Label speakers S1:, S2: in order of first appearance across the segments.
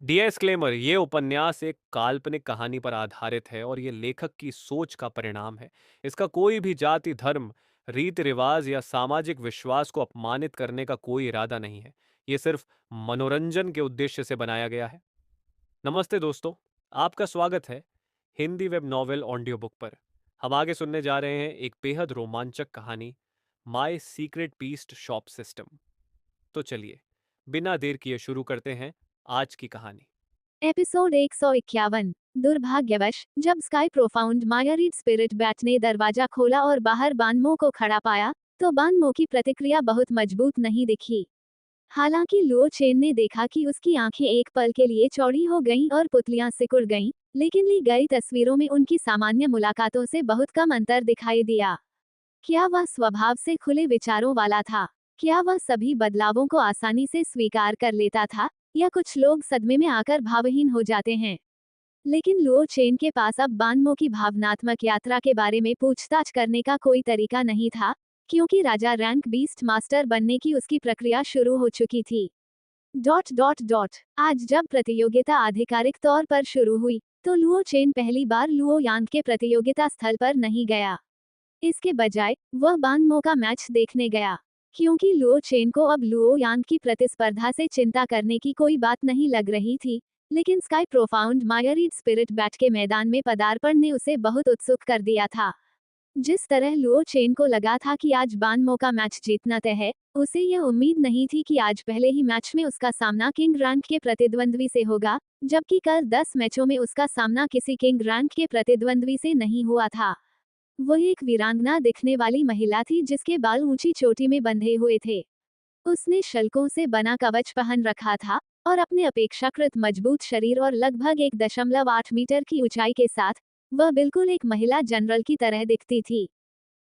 S1: Disclaimer, ये उपन्यास एक काल्पनिक कहानी पर आधारित है और ये लेखक की सोच का परिणाम है। इसका कोई भी जाति, धर्म, रीति रिवाज या सामाजिक विश्वास को अपमानित करने का कोई इरादा नहीं है। ये सिर्फ मनोरंजन के उद्देश्य से बनाया गया है। नमस्ते दोस्तों, आपका स्वागत है Hindi web novel audio book पर। हम आगे सुनने जा रहे हैं एक बेहद रोमांचक कहानी, माई सीक्रेट पीस्ट शॉप सिस्टम। तो चलिए, बिना देर किए शुरू करते हैं आज की कहानी।
S2: एपिसोड 151। दुर्भाग्यवश जब sky profound myriad spirit bat ने दरवाजा खोला और बाहर बानमो को खड़ा पाया, तो बानमो की प्रतिक्रिया बहुत मजबूत नहीं दिखी। हालांकि लुओ चेन ने देखा कि उसकी आंखें एक पल के लिए चौड़ी हो गईं और पुतलियां सिकुड़ गईं, लेकिन ली गई तस्वीरों में उनकी सामान्य मुलाकातों से बहुत कम अंतर दिखाई दिया। क्या वह स्वभाव से खुले विचारों वाला था? क्या वह सभी बदलावों को आसानी से स्वीकार कर लेता था? या कुछ लोग सदमे में आकर भावहीन हो जाते हैं? लेकिन लुओ चेन के पास अब बानमो की भावनात्मक यात्रा के बारे में पूछताछ करने का कोई तरीका नहीं था, क्योंकि राजा रैंक बीस्ट मास्टर बनने की उसकी प्रक्रिया शुरू हो चुकी थी। डॉट डॉट डॉट आज जब प्रतियोगिता आधिकारिक तौर पर शुरू हुई, तो लुओ चेन पहली बार लुओ यांग के प्रतियोगिता स्थल पर नहीं गया। इसके बजाय वह बानमो का मैच देखने गया, क्योंकि लुओ चेन को अब लुओ यांग की प्रतिस्पर्धा से चिंता करने की कोई बात नहीं लग रही थी। लेकिन sky profound myriad spirit bat के मैदान में पदार्पण ने उसे बहुत उत्सुक कर दिया था। जिस तरह लुओ चेन को लगा था कि आज बानमो का मैच जीतना तय है, उसे यह उम्मीद नहीं थी कि आज पहले ही मैच में उसका सामना किंग रैंक के प्रतिद्वंद्वी से होगा, जबकि कल 10 मैचों में उसका सामना किसी किंग रैंक के प्रतिद्वंद्वी से नहीं हुआ था। वह एक वीरांगना दिखने वाली महिला थी जिसके बाल ऊंची चोटी में बंधे हुए थे। उसने शल्कों से बना कवच पहन रखा था और अपने अपेक्षाकृत मजबूत शरीर और लगभग 1.8 मीटर की ऊंचाई के साथ वह बिल्कुल एक महिला जनरल की तरह दिखती थी।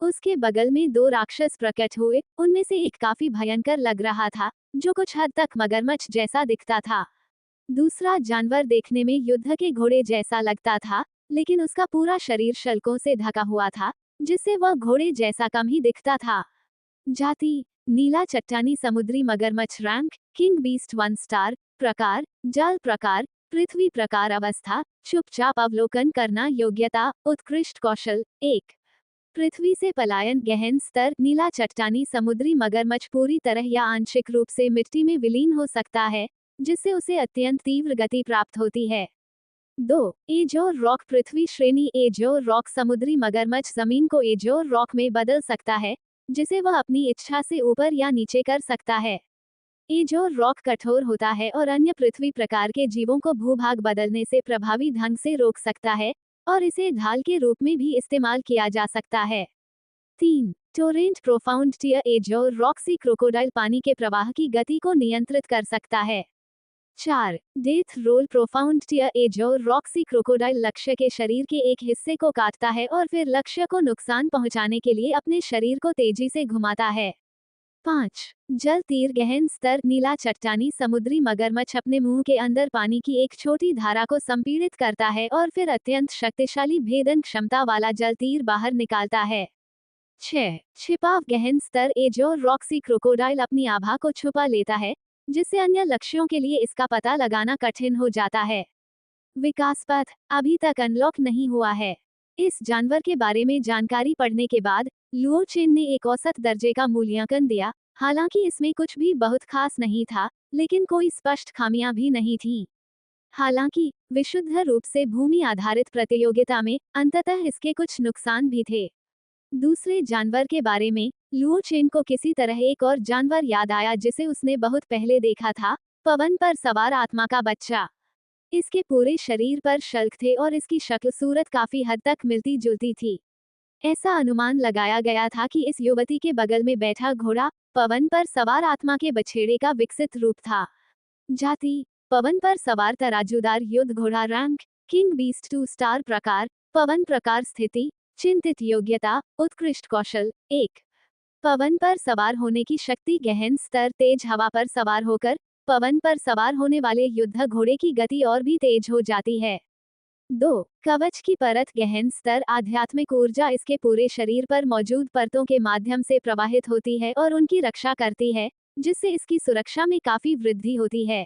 S2: उसके बगल में दो राक्षस प्रकट हुए, उनमें से एक काफी भयंकर लग रहा था, जो कुछ हद तक मगरमच्छ जैसा दिखता था। दूसरा जानवर देखने में युद्ध के घोड़े जैसा लगता था, लेकिन उसका पूरा शरीर शल्कों से ढका हुआ था, जिससे वह घोड़े जैसा कम ही दिखता था। जाति: नीला चट्टानी समुद्री मगरमच्छ। Rank: king beast 1 star. प्रकार: जल प्रकार। पृथ्वी प्रकार। अवस्था: चुपचाप अवलोकन करना। योग्यता: उत्कृष्ट कौशल 1। पृथ्वी से पलायन। गहन स्तर: नीला चट्टानी समुद्री मगरमच्छ पूरी तरह या आंशिक रूप से मिट्टी में विलीन हो सकता है, जिससे उसे अत्यंत तीव्र गति प्राप्त होती है। 2. एजोर रॉक। पृथ्वी श्रेणी। एजोर रॉक समुद्री मगरमच्छ जमीन को एजोर रॉक में बदल सकता है, जिसे वह अपनी इच्छा से ऊपर या नीचे कर सकता है। एजोर रॉक कठोर होता है और अन्य पृथ्वी प्रकार के जीवों को भूभाग बदलने से प्रभावी ढंग से रोक सकता है, और इसे ढाल के रूप में भी इस्तेमाल किया जा सकता है। 3. Torrent profound tier. Azure rock sea crocodile पानी के प्रवाह की गति को नियंत्रित कर सकता है। 4. Death roll. Profound tier. Azure roxy crocodile लक्ष्य के शरीर के एक हिस्से को काटता है और फिर लक्ष्य को नुकसान पहुंचाने के लिए अपने शरीर को तेजी से घुमाता है। 5. जल तीर। गहन स्तर। नीला चट्टानी समुद्री मगरमच्छ अपने मुंह के अंदर पानी की एक छोटी धारा को संपीड़ित करता है और फिर अत्यंत शक्तिशाली भेदन क्षमता वाला जल तीर बाहर निकालता है। 6. छिपाव। गहन स्तर। एजोर रॉक्सी क्रोकोडाइल अपनी आभा को छुपा लेता है, जिससे अन्य लक्ष्यों के लिए इसका पता लगाना कठिन हो जाता है। विकास पथ अभी तक अनलॉक नहीं हुआ है। इस जानवर के बारे में जानकारी पढ़ने के बाद लुओ चेन ने एक औसत दर्जे का मूल्यांकन दिया। हालांकि इसमें कुछ भी बहुत खास नहीं था, लेकिन कोई स्पष्ट खामियां भी नहीं थीं। हालांकि विशुद्ध रूप से भूमि आधारित प्रतियोगिता में अंततः इसके कुछ नुकसान भी थे। दूसरे जानवर के बारे में लुओ चेन को किसी तरह एक और जानवर याद आया जिसे उसने बहुत पहले देखा था, पवन पर सवार आत्मा का बच्चा। इसके पूरे शरीर पर शल्क थे और इसकी शक्ल सूरत काफी हद तक मिलती जुलती थी। ऐसा अनुमान लगाया गया था कि इस युवती के बगल में बैठा घोड़ा पवन पर सवार आत्मा के बछेड़े का विकसित रूप था। जाति: पवन पर सवार तराजूदार युद्ध घोड़ा। Rank: king beast 2 star. प्रकार: पवन प्रकार। स्थिति: चिंतित। योग्यता: उत्कृष्ट कौशल 1। पवन पर सवार होने की शक्ति। गहन स्तर। तेज हवा पर सवार होकर पवन पर सवार होने वाले युद्ध घोड़े की गति और भी तेज हो जाती है। 2. कवच की परत। गहन स्तर। आध्यात्मिक ऊर्जा इसके पूरे शरीर पर मौजूद परतों के माध्यम से प्रवाहित होती है और उनकी रक्षा करती है, जिससे इसकी सुरक्षा में काफी वृद्धि होती है।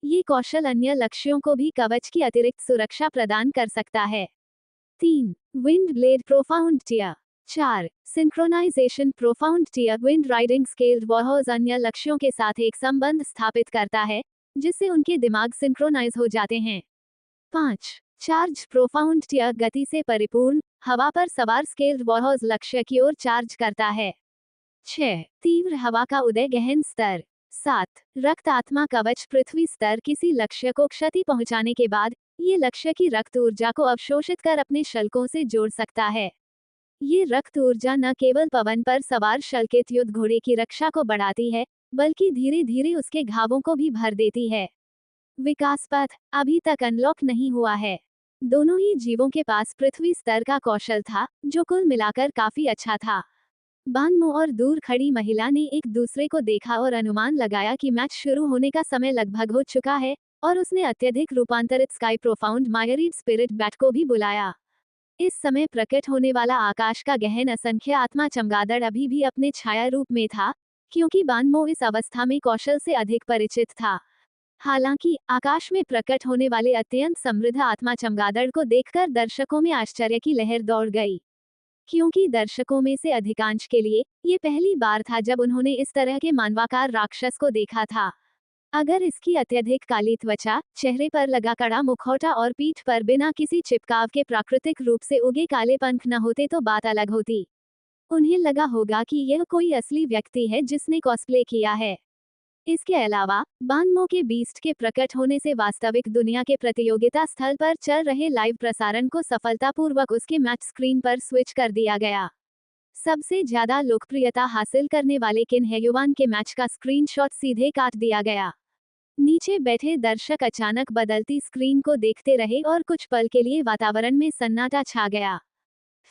S2: ये कौशल अन्य लक्ष्यों को भी कवच की अतिरिक्त सुरक्षा प्रदान कर सकता है। 3. Wind blade profound tier. 4. Synchronization profound tier wind riding scaled warhorse अन्य लक्ष्यों के साथ एक संबंध स्थापित करता है, जिससे उनके दिमाग सिंक्रोनाइज हो जाते हैं। 5. चार्ज प्रोफाउंड टियर गति से परिपूर्ण, हवा पर सवार स्केल्ड वॉहर्स लक्ष्य की ओर चार्ज करता है। 6. तीव्र हवा का उदय गहन स्तर। 7. रक्त आत्मा कवच पृथ्वी स्तर किसी लक्ष्य को क्षति पहुंचाने के बाद ये लक्ष्य की रक्त ऊर्जा को अवशोषित कर अपने शल्कों से जोड़ सकता है। ये रक्त ऊर्जा न केवल पवन पर सवार शल्कित युद्ध घोड़े की रक्षा को बढ़ाती है, बल्कि धीरे धीरे उसके घावों को भी भर देती है। विकास पथ अभी तक अनलॉक नहीं हुआ है। दोनों ही जीवों के पास पृथ्वी स्तर का कौशल था, जो कुल मिलाकर काफी अच्छा था। बानमो और दूर खड़ी महिला ने एक दूसरे को देखा और अनुमान लगाया कि मैच शुरू होने का समय लगभग हो चुका है, और उसने अत्यधिक रूपांतरित sky profound myriad spirit bat को भी बुलाया। इस समय प्रकट होने वाला आकाश का गहन असंख्य आत्मा चमगादड़ अभी भी अपने छाया रूप में था, क्योंकि बानमो इस अवस्था में कौशल से अधिक परिचित था। हालांकि आकाश में प्रकट होने वाले अत्यंत समृद्ध आत्मा चमगादड़ को देखकर दर्शकों में आश्चर्य की लहर दौड़ गई, क्योंकि दर्शकों में से अधिकांश के लिए ये पहली बार था जब उन्होंने इस तरह के मानवाकार राक्षस को देखा था। अगर इसकी अत्यधिक काली त्वचा, चेहरे पर लगा कड़ा मुखौटा और पीठ पर बिना किसी चिपकाव के प्राकृतिक रूप से उगे काले पंख न होते तो बात अलग होती। उन्हें लगा होगा कि यह कोई असली व्यक्ति है जिसने कॉस्प्ले किया है। इसके अलावा बानमो के बीस्ट के प्रकट होने से वास्तविक दुनिया के प्रतियोगिता स्थल पर चल रहे लाइव प्रसारण को सफलतापूर्वक उसके मैच स्क्रीन पर स्विच कर दिया गया। सबसे ज्यादा लोकप्रियता हासिल करने वाले किन हेयुआन के मैच का स्क्रीनशॉट सीधे काट दिया गया। नीचे बैठे दर्शक अचानक बदलती स्क्रीन को देखते रहे और कुछ पल के लिए वातावरण में सन्नाटा छा गया।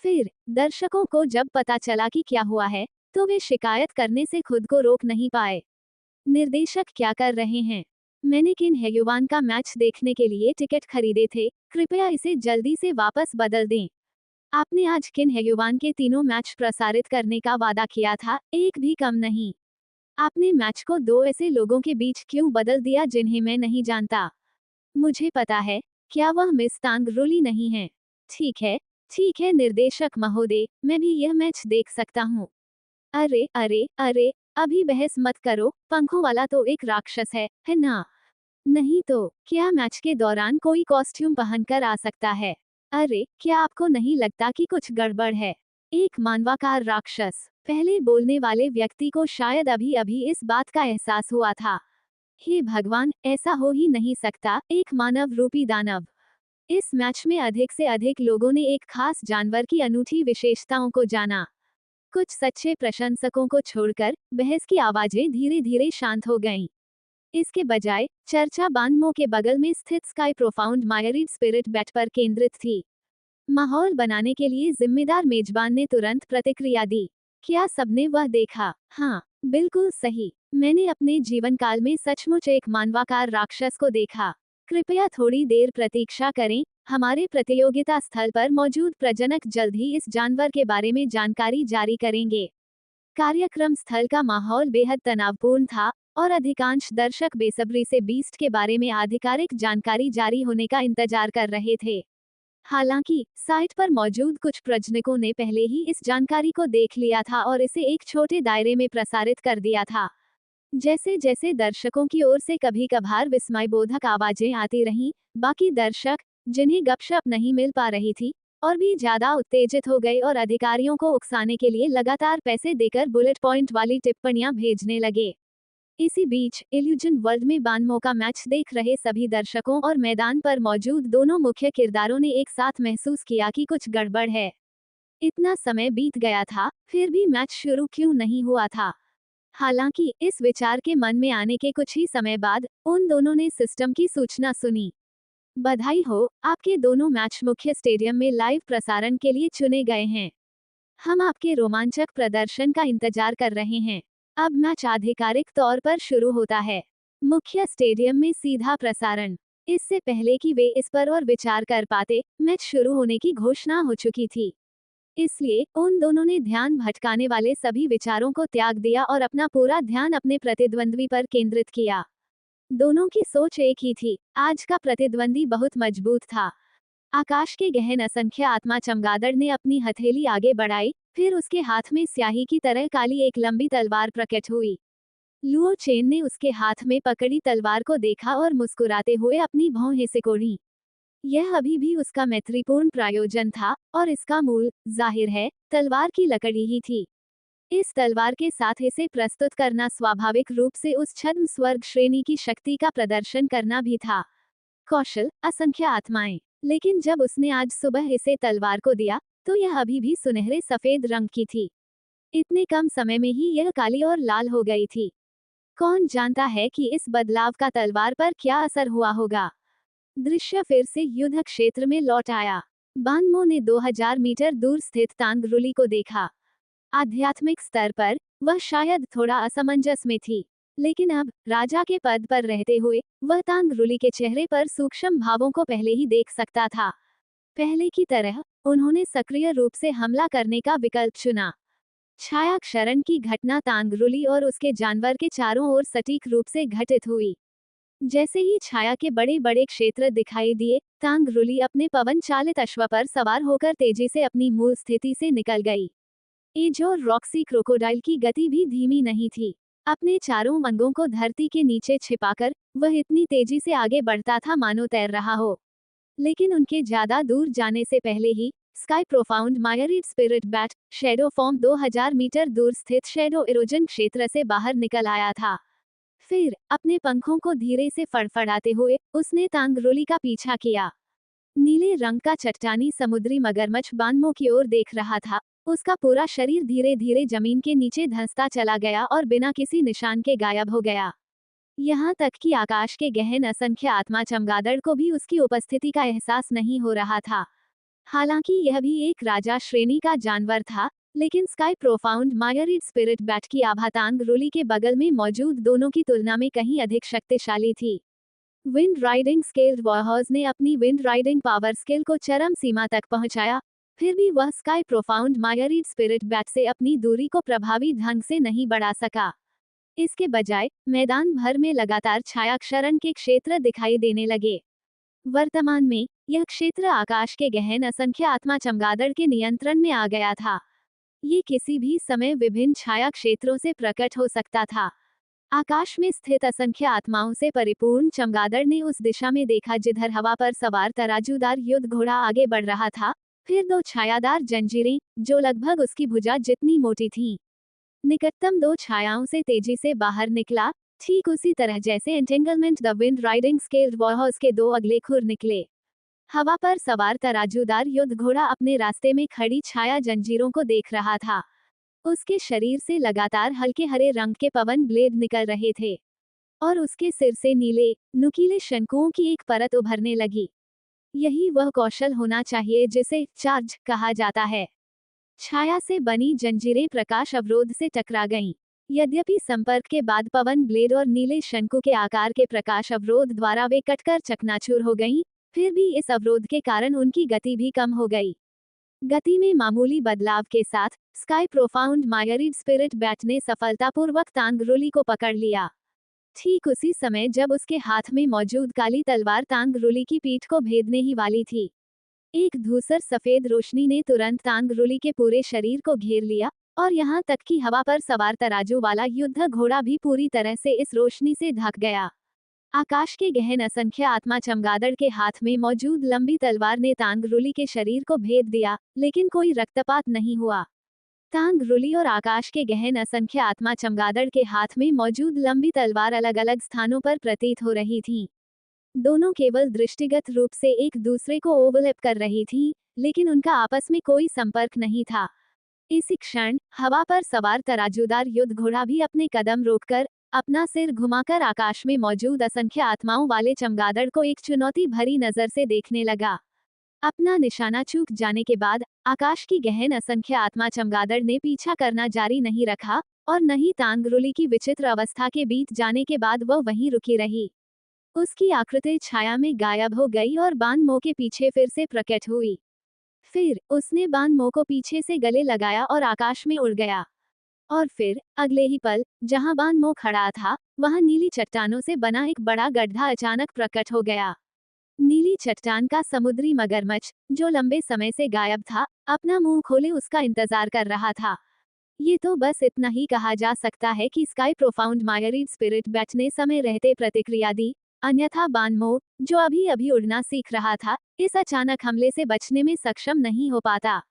S2: फिर दर्शकों को जब पता चला कि क्या हुआ है, तो वे शिकायत करने से खुद को रोक नहीं पाए। निर्देशक क्या कर रहे हैं? मैंने किन हेयुआन का मैच देखने के लिए टिकट खरीदे थे, कृपया इसे जल्दी से वापस बदल दें। आपने आज किन हेयुआन के तीनों मैच प्रसारित करने का वादा किया था, एक भी कम नहीं। आपने मैच को दो ऐसे लोगों के बीच क्यों बदल दिया जिन्हें मैं नहीं जानता? मुझे पता है, क्या वह मिस तांग रोली नहीं है? ठीक है निर्देशक महोदय, मैं भी यह मैच देख सकता हूँ। अरे अरे अरे, अभी बहस मत करो, पंखों वाला तो एक राक्षस है ना? नहीं तो क्या मैच के दौरान कोई कॉस्ट्यूम पहनकर आ सकता है? अरे, क्या आपको नहीं लगता कि कुछ गड़बड़ है? एक मानवाकार राक्षस। पहले बोलने वाले व्यक्ति को शायद अभी अभी इस बात का एहसास हुआ था। हे भगवान, ऐसा हो ही नहीं सकता, एक मानव रूपी दानव। इस मैच में अधिक से अधिक लोगों ने एक खास जानवर की अनूठी विशेषताओं को जाना। कुछ सच्चे प्रशंसकों को छोड़कर बहस की आवाजें धीरे धीरे शांत हो गईं। इसके बजाय चर्चा बानमो के बगल में स्थित sky profound myriad spirit bat पर केंद्रित थी। माहौल बनाने के लिए जिम्मेदार मेजबान ने तुरंत प्रतिक्रिया दी। क्या सबने वह देखा? हाँ, बिल्कुल सही। मैंने अपने जीवन काल में सचमुच एक मानवाकार राक्षस को देखा। कृपया थोड़ी देर प्रतीक्षा करें, हमारे प्रतियोगिता स्थल पर मौजूद प्रजनक जल्द ही इस जानवर के बारे में जानकारी जारी करेंगे। कार्यक्रम स्थल का माहौल बेहद तनावपूर्ण था, और अधिकांश दर्शक बेसब्री से बीस्ट के बारे में आधिकारिक जानकारी जारी होने का इंतजार कर रहे थे। हालांकि साइट पर मौजूद कुछ प्रजनकों ने पहले ही इस जानकारी को देख लिया था और इसे एक छोटे दायरे में प्रसारित कर दिया था। जैसे जैसे दर्शकों की ओर से कभी कभार विस्मयबोधक आवाजें आती रहीं, बाकी दर्शक, जिन्हें गपशप नहीं मिल पा रही थी, और भी ज्यादा उत्तेजित हो गए और अधिकारियों को उकसाने के लिए लगातार पैसे देकर बुलेट पॉइंट वाली टिप्पणियां भेजने लगे। इसी बीच इल्यूजन वर्ल्ड में बानमो का मैच देख रहे सभी दर्शकों और मैदान पर मौजूद दोनों मुख्य किरदारों ने एक साथ महसूस किया कि कुछ गड़बड़ है। इतना समय बीत गया था, फिर भी मैच शुरू क्यों नहीं हुआ था? हालांकि इस विचार के मन में आने के कुछ ही समय बाद उन दोनों ने सिस्टम की सूचना सुनी। बधाई हो, आपके दोनों मैच मुख्य स्टेडियम में लाइव प्रसारण के लिए चुने गए हैं। हम आपके रोमांचक प्रदर्शन का इंतजार कर रहे हैं। अब मैच आधिकारिक तौर पर शुरू होता है। मुख्य स्टेडियम में सीधा प्रसारण। इससे पहले कि वे इस पर और विचार कर पाते, मैच शुरू होने की घोषणा हो चुकी थी। इसलिए उन दोनों ने ध्यान भटकाने वाले सभी विचारों को त्याग दिया और अपना पूरा ध्यान अपने प्रतिद्वंद्वी पर केंद्रित किया। दोनों की सोच एक ही थी। आज का प्रतिद्वंदी बहुत मजबूत था। आकाश के गहन असंख्य आत्मा चमगादड़ ने अपनी हथेली आगे बढ़ाई, फिर उसके हाथ में स्याही की तरह काली एक लंबी तलवार प्रकट हुई। लुओ चेन ने उसके हाथ में पकड़ी तलवार को देखा और मुस्कुराते हुए अपनी भौहें सिकोड़ी। यह अभी भी उसका मैत्रीपूर्ण प्रायोजन था, और इसका मूल, जाहिर है, तलवार की लकड़ी ही थी। इस तलवार के साथ इसे प्रस्तुत करना स्वाभाविक रूप से उस छद्म स्वर्ग श्रेणी की शक्ति का प्रदर्शन करना भी था। कौशल, असंख्य आत्माएं। लेकिन जब उसने आज सुबह इसे तलवार को दिया, तो यह अभी भी सुनहरे सफेद रंग की थी। इतने कम समय में ही यह काली और लाल हो गई थी। कौन जानता है कि इस बदलाव का तलवार पर क्या असर हुआ होगा। दृश्य फिर से युद्ध क्षेत्र में लौट आया। बानमो ने 2000 मीटर दूर स्थित तांगरुली को देखा। आध्यात्मिक स्तर पर वह शायद थोड़ा असमंजस में थी, लेकिन अब राजा के पद पर रहते हुए वह तांगरुली के चेहरे पर सूक्ष्म भावों को पहले ही देख सकता था। पहले की तरह उन्होंने सक्रिय रूप से हमला करने का विकल्प चुना। छाया क्षरण की घटना तांगरुली और उसके जानवर के चारों ओर सटीक रूप से घटित हुई। जैसे ही छाया के बड़े बड़े क्षेत्र दिखाई दिए, तांगरुली अपने पवन चालित अश्व पर सवार होकर तेजी से अपनी मूल स्थिति से निकल गई। एज और रॉक्सी क्रोकोडाइल की गति भी धीमी नहीं थी। अपने चारों अंगों को धरती के नीचे छिपाकर वह इतनी तेजी से आगे बढ़ता था मानो तैर रहा हो। लेकिन उनके ज्यादा दूर जाने से पहले ही sky profound myriad spirit bat shadow form 2000 metre दूर स्थित शैडो इरोजन क्षेत्र से बाहर निकल आया था। फिर अपने पंखों को धीरे से फड़फड़ाते हुए उसने तांगरुली का पीछा किया। नीले रंग का चट्टानी समुद्री मगरमच्छ बानमो की ओर देख रहा था। उसका पूरा शरीर धीरे धीरे जमीन के नीचे धंसता चला गया और बिना किसी निशान के गायब हो गया। यहाँ तक कि आकाश के गहन असंख्य आत्मा चमगादड़ को भी उसकी उपस्थिति का एहसास नहीं हो रहा था। हालांकि यह भी एक राजा श्रेणी का जानवर था, लेकिन sky profound myriad spirit bat की आभा तांगरुली के बगल में मौजूद दोनों की तुलना में कहीं अधिक शक्तिशाली थी। विंड राइडिंग स्केल्ड वॉरहॉर्स ने अपनी विंड राइडिंग पावर स्केल को चरम सीमा तक पहुंचाया, फिर भी वह sky profound myriad spirit bat से अपनी दूरी को प्रभावी ढंग से नहीं बढ़ा सका। इसके बजाय मैदान भर में लगातार छाया क्षरण के क्षेत्र दिखाई देने लगे। वर्तमान में यह क्षेत्र आकाश के गहन असंख्य आत्मा चमगादड़ के नियंत्रण में आ गया था। ये किसी भी समय विभिन्न छाया क्षेत्रों से प्रकट हो सकता था। आकाश में स्थित असंख्य आत्माओं से परिपूर्ण चमगादड़ ने उस दिशा में देखा जिधर हवा पर सवार तराजूदार युद्ध घोड़ा आगे बढ़ रहा था, फिर दो छायादार जंजीरें, जो लगभग उसकी भुजा जितनी मोटी थीं। निकटतम दो छायाओं से तेजी से बाहर निकला, ठीक उसी तरह जैसे entanglement the wind riding scaled warhorse के दो अगले खुर निकले। हवा पर सवार तराजूदार युद्ध घोड़ा अपने रास्ते में खड़ी छाया जंजीरों को देख रहा था। उसके शरीर से लगातार हल्के हरे रंग के पवन ब्लेड निकल रहे थे, और उसके सिर से नीले, नुकीले शंकुओं की एक परत उभरने लगी। यही वह कौशल होना चाहिए जिसे चार्ज कहा जाता है। छाया से बनी जंजीरें प्रकाश अवरोध से टकरा गईं। यद्यपि संपर्क के बाद पवन ब्लेड और नीले शंकु के आकार के प्रकाश अवरोध द्वारा वे कटकर चकनाचूर हो गईं, फिर भी इस अवरोध के कारण उनकी गति भी कम हो गई। गति में मामूली बदलाव के साथ sky profound myriad spirit bat ने सफलतापूर्वक तांगरुली को पकड़ लिया। ठीक उसी समय जब उसके हाथ में मौजूद काली तलवार तांगरुली की पीठ को भेदने ही वाली थी, एक धूसर सफेद रोशनी ने तुरंत तांगरुली के पूरे शरीर को घेर लिया, और यहाँ तक कि हवा पर सवार तराजू वाला युद्ध घोड़ा भी पूरी तरह से इस रोशनी से ढक गया। आकाश के गहन असंख्य आत्मा चमगादड़ के हाथ में मौजूद लंबी तलवार ने तांगरुली के शरीर को भेद दिया, लेकिन कोई रक्तपात नहीं हुआ। तांगरुली और आकाश के गहन असंख्य आत्मा चमगादड़ के हाथ में मौजूद लंबी तलवार अलग अलग स्थानों पर प्रतीत हो रही थीं। दोनों केवल दृष्टिगत रूप से एक दूसरे को ओवरलैप कर रही थीं, लेकिन उनका आपस में कोई संपर्क नहीं था। इसी क्षण हवा पर सवार तराजूदार युद्ध घोड़ा भी अपने कदम रोककर, अपना सिर घुमाकर आकाश में मौजूद असंख्य आत्माओं वाले चमगादड़ को एक चुनौती भरी नजर से देखने लगा। अपना निशाना चूक जाने के बाद आकाश की गहन असंख्य आत्मा चमगादड़ ने पीछा करना जारी नहीं रखा, और न ही तांगरुली की विचित्र अवस्था के बीत जाने के बाद वह वहीं रुकी रही। उसकी आकृति छाया में गायब हो गई और बानमो के पीछे फिर से प्रकट हुई। फिर उसने बानमो को पीछे से गले लगाया और आकाश में उड़ गया। और फिर अगले ही पल जहां बान मो खड़ा था, वहां नीली चट्टानों से बना एक बड़ा गड्ढा अचानक प्रकट हो गया। नीली चट्टान का समुद्री मगरमच्छ, जो लंबे समय से गायब था, अपना मुंह खोले उसका इंतजार कर रहा था। ये तो बस इतना ही कहा जा सकता है कि sky profound myriad spirit bat ने समय रहते प्रतिक्रिया दी, अन्यथा बानमो, जो अभी अभी उड़ना सीख रहा था, इस अचानक हमले से बचने में सक्षम नहीं हो पाता।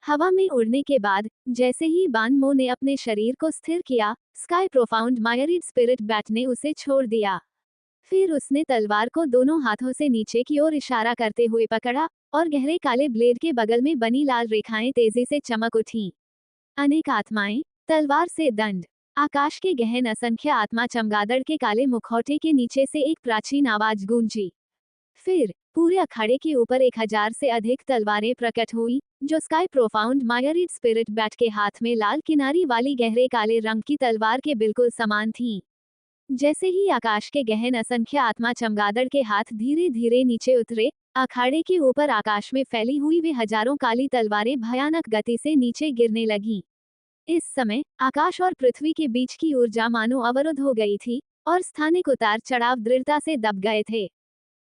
S2: हवा में उड़ने के बाद जैसे ही बानमो ने अपने शरीर को स्थिर किया, sky profound myriad spirit bat ने उसे छोड़ दिया। फिर उसने तलवार को दोनों हाथों से नीचे की ओर इशारा करते हुए पकड़ा, और गहरे काले ब्लेड के बगल में बनी लाल रेखाएं तेजी से चमक उठीं। अनेक आत्माएं, तलवार से दंड। आकाश के गहन असंख्य आत्मा चमगादड़ के काले मुखौटे के नीचे से एक प्राचीन आवाज गूंजी। फिर पूरे अखाड़े के ऊपर 1000 से अधिक तलवारें प्रकट हुई, जो sky profound myriad spirit bat के हाथ में लाल किनारी वाली गहरे काले रंग की तलवार के बिल्कुल समान थीं। जैसे ही आकाश के गहन असंख्य आत्मा चमगादड़ के हाथ धीरे धीरे नीचे उतरे, अखाड़े के ऊपर आकाश में फैली हुई वे हजारों काली तलवारें भयानक गति से नीचे गिरने लगीं। इस समय आकाश और पृथ्वी के बीच की ऊर्जा मानो अवरुद्ध हो गई थी, और स्थानिक उतार चढ़ाव दृढ़ता से दब गए थे।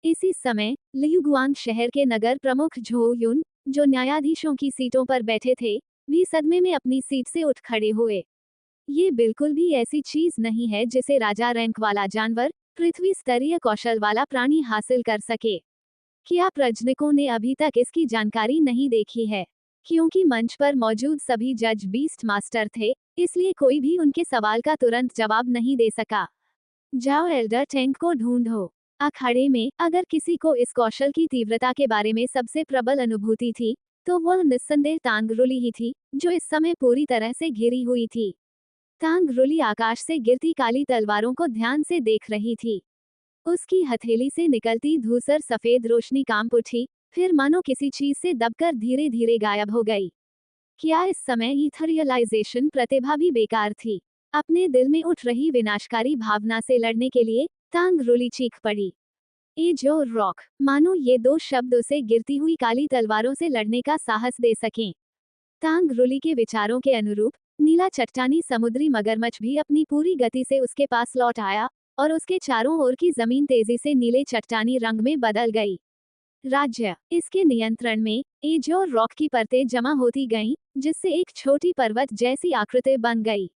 S2: इसी समय लियुगुआंग शहर के नगर प्रमुख झो युन, जो न्यायाधीशों की सीटों पर बैठे थे, भी सदमे में अपनी सीट से उठ खड़े हुए। ये बिल्कुल भी ऐसी चीज नहीं है जिसे राजा रैंक वाला जानवर, पृथ्वी स्तरीय कौशल वाला प्राणी हासिल कर सके। क्या प्रज्ञकों ने अभी तक इसकी जानकारी नहीं देखी है? क्योंकि मंच पर मौजूद सभी जज बीस्ट मास्टर थे, इसलिए कोई भी उनके सवाल का तुरंत जवाब नहीं दे सका। जाओ एल्डर टैंक को ढूंढो। अखाड़े में अगर किसी को इस कौशल की तीव्रता के बारे में सबसे प्रबल अनुभूति थी, तो वह निस्संदेह तांगरुली ही थी, जो इस समय पूरी तरह से घिरी हुई थी। तांगरुली आकाश से गिरती काली तलवारों को ध्यान से देख रही थी। उसकी हथेली से निकलती धूसर सफेद रोशनी कांप उठी, फिर मानो किसी चीज से दबकर धीरे धीरे गायब हो गई। क्या इस समय इथरियलाइजेशन प्रतिभा भी बेकार थी? अपने दिल में उठ रही विनाशकारी भावना से लड़ने के लिए तांगरुली चीख पड़ी। ए जो रॉक, मानो ये दो शब्द उसे गिरती हुई काली तलवारों से लड़ने का साहस दे सकें। तांगरुली के विचारों के अनुरूप नीला चट्टानी समुद्री मगरमच्छ भी अपनी पूरी गति से उसके पास लौट आया, और उसके चारों ओर की जमीन तेजी से नीले चट्टानी रंग में बदल गई। राज्य, इसके नियंत्रण में एज और रॉक की परतें जमा होती गईं, जिससे एक छोटी पर्वत जैसी आकृति बन गई।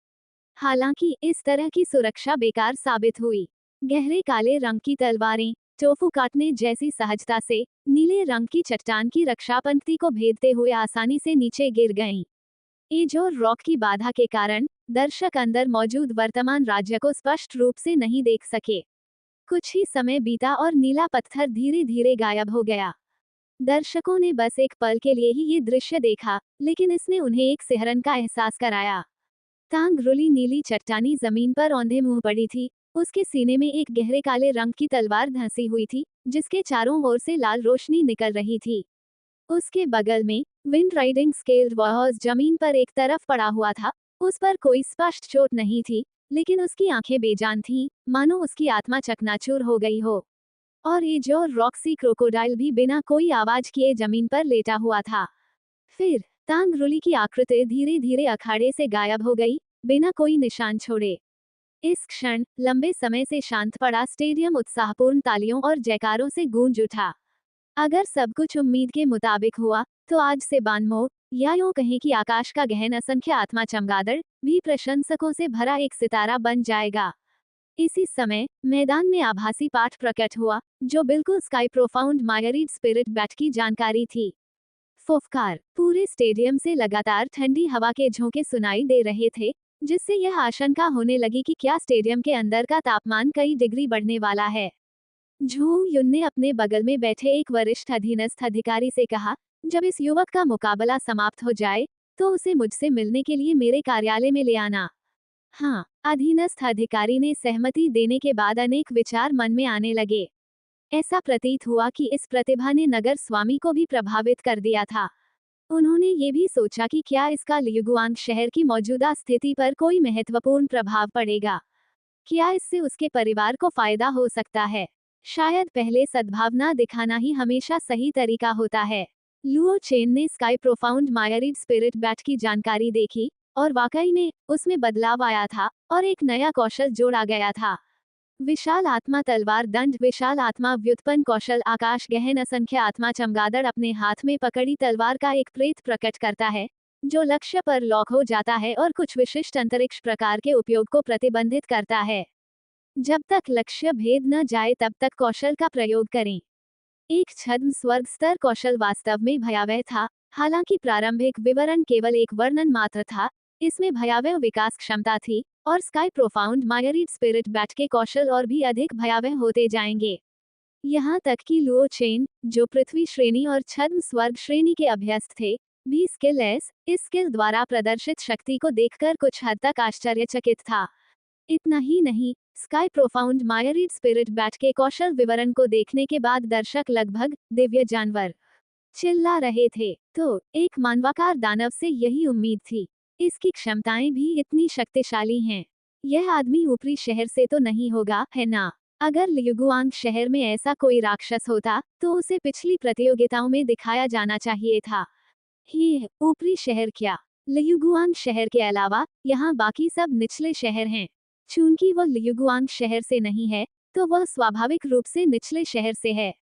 S2: हालांकि इस तरह की सुरक्षा बेकार साबित हुई। गहरे काले रंग की तलवारें टोफू काटने जैसी सहजता से नीले रंग की चट्टान की रक्षा पंक्ति को भेदते हुए आसानी से नीचे गिर गईं। एज और रॉक की बाधा के कारण दर्शक अंदर मौजूद वर्तमान राज्य को स्पष्ट रूप से नहीं देख सके। कुछ ही समय बीता और नीला पत्थर धीरे धीरे गायब हो गया। दर्शकों ने बस एक पल के लिए ही ये दृश्य देखा, लेकिन इसने उन्हें एक सिहरन का एहसास कराया। तांगरुली नीली चट्टानी जमीन पर औंधे मुंह पड़ी थी। उसके सीने में एक गहरे काले रंग की तलवार धंसी हुई थी, जिसके चारों ओर से लाल रोशनी निकल रही थी। उसके बगल में विंड राइडिंग स्केल्ड वॉर्स जमीन पर एक तरफ पड़ा हुआ था। उस पर कोई स्पष्ट चोट नहीं थी, लेकिन उसकी आंखें बेजान थीं, मानो उसकी आत्मा चकनाचूर हो गई हो। और एज और रॉक्सी क्रोकोडाइल भी बिना कोई आवाज किए जमीन पर लेटा हुआ था। फिर तांगरुली की आकृति धीरे धीरे अखाड़े से गायब हो गई, बिना कोई निशान छोड़े। इस क्षण लंबे समय से शांत पड़ा स्टेडियम उत्साहपूर्ण तालियों और जयकारों से गूंज उठा। अगर सब कुछ उम्मीद के मुताबिक हुआ, तो आज से बानमो, या यूं कहें कि आकाश का गहन असंख्य आत्मा चमगादड़, भी प्रशंसकों से भरा एक सितारा बन जाएगा। इसी समय मैदान में आभासी पाठ प्रकट हुआ, जो बिल्कुल sky profound myriad spirit bat की जानकारी थी। फुफकार, पूरे स्टेडियम से लगातार ठंडी हवा के झोंके सुनाई दे रहे थे, जिससे यह आशंका होने लगी कि क्या स्टेडियम के अंदर का तापमान कई डिग्री बढ़ने वाला है। झू युन ने अपने बगल में बैठे एक वरिष्ठ अधीनस्थ अधिकारी से कहा, जब इस युवक का मुकाबला समाप्त हो जाए, तो उसे मुझसे मिलने के लिए मेरे कार्यालय में ले आना। हाँ, अधीनस्थ अधिकारी ने सहमति देने के बाद अनेक विचार मन में आने लगे। ऐसा प्रतीत हुआ कि इस प्रतिभा ने नगर स्वामी को भी प्रभावित कर दिया था। उन्होंने ये भी सोचा कि क्या इसका लियुगुआंग शहर की मौजूदा स्थिति पर कोई महत्वपूर्ण प्रभाव पड़ेगा। क्या इससे उसके परिवार को फायदा हो सकता है? शायद पहले सद्भावना दिखाना ही हमेशा सही तरीका होता है। लुओ चेन ने sky profound myriad spirit bat की जानकारी देखी, और वाकई में उसमें बदलाव आया था और एक नया कौशल जोड़ा गया था। विशाल आत्मा तलवार दंड विशाल आत्मा व्युत्पन्न कौशल आकाश गहन असंख्य आत्मा चमगादड़ अपने हाथ में पकड़ी तलवार का एक प्रेत प्रकट करता है जो लक्ष्य पर लॉक हो जाता है और कुछ विशिष्ट अंतरिक्ष प्रकार के उपयोग को प्रतिबंधित करता है। जब तक लक्ष्य भेद न जाए तब तक कौशल का प्रयोग करें। एक छद्म स्वर्ग स्तर कौशल वास्तव में भयावह था। हालांकि प्रारंभिक विवरण केवल एक वर्णन मात्र था, इसमें भयावह विकास क्षमता थी और sky profound myriad spirit bat के कौशल और भी अधिक भयावह होते जाएंगे। यहाँ तक कि लुओ चेन, जो पृथ्वी श्रेणी और छद्म स्वर्ग श्रेणी के अभ्यस्त थे, भी इस स्किल द्वारा प्रदर्शित शक्ति को देखकर कुछ हद तक आश्चर्यचकित था। इतना ही नहीं, sky profound myriad spirit bat के कौशल विवरण को देखने के बाद दर्शक लगभग दिव्य जानवर चिल्ला रहे थे। तो एक मानवाकार दानव से यही उम्मीद थी। इसकी क्षमताएं भी इतनी शक्तिशाली हैं। यह आदमी ऊपरी शहर से तो नहीं होगा, है ना? अगर लियुगुआंग शहर में ऐसा कोई राक्षस होता तो उसे पिछली प्रतियोगिताओं में दिखाया जाना चाहिए था। ही ऊपरी शहर क्या, लियुगुआंग शहर के अलावा यहाँ बाकी सब निचले शहर हैं। चूंकि वह लियुगुआंग शहर से नहीं है, तो वह स्वाभाविक रूप से निचले शहर से है।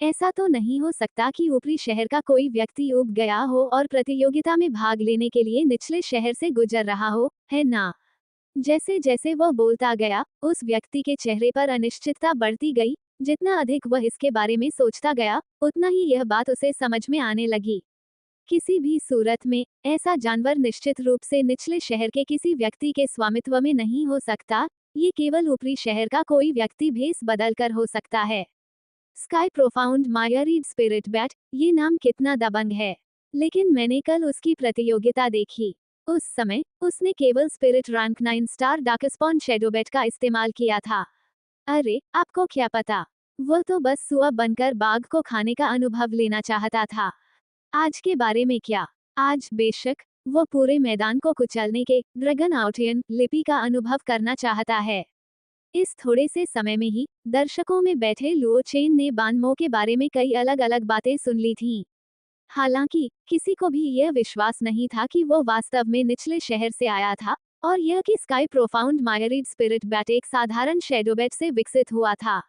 S2: ऐसा तो नहीं हो सकता कि ऊपरी शहर का कोई व्यक्ति उब गया हो और प्रतियोगिता में भाग लेने के लिए निचले शहर से गुजर रहा हो, है ना? जैसे जैसे वह बोलता गया, उस व्यक्ति के चेहरे पर अनिश्चितता बढ़ती गई। जितना अधिक वह इसके बारे में सोचता गया, उतना ही यह बात उसे समझ में आने लगी। किसी भी सूरत में ऐसा जानवर निश्चित रूप से निचले शहर के किसी व्यक्ति के स्वामित्व में नहीं हो सकता। ये केवल ऊपरी शहर का कोई व्यक्ति भेस बदलकर हो सकता है। Sky profound myriad spirit bat, ये नाम कितना दबंग है। लेकिन मैंने कल उसकी प्रतियोगिता देखी। उस समय उसने केवल स्पिरिट रैंक 9 स्टार डार्कस्पॉन शैडोबैट का इस्तेमाल किया था। अरे, आपको क्या पता, वह तो बस सुअर बनकर बाघ को खाने का अनुभव लेना चाहता था। आज के बारे में क्या? आज बेशक वह पूरे मैदान को कुचलने के ड्रैगन आउटियन लिपि का अनुभव करना चाहता है। इस थोड़े से समय में ही दर्शकों में बैठे लुओ चेन ने बानमो के बारे में कई अलग अलग बातें सुन ली थीं। हालांकि किसी को भी यह विश्वास नहीं था कि वो वास्तव में निचले शहर से आया था और यह कि sky profound myriad spirit bat एक साधारण शैडोबैट से विकसित हुआ था।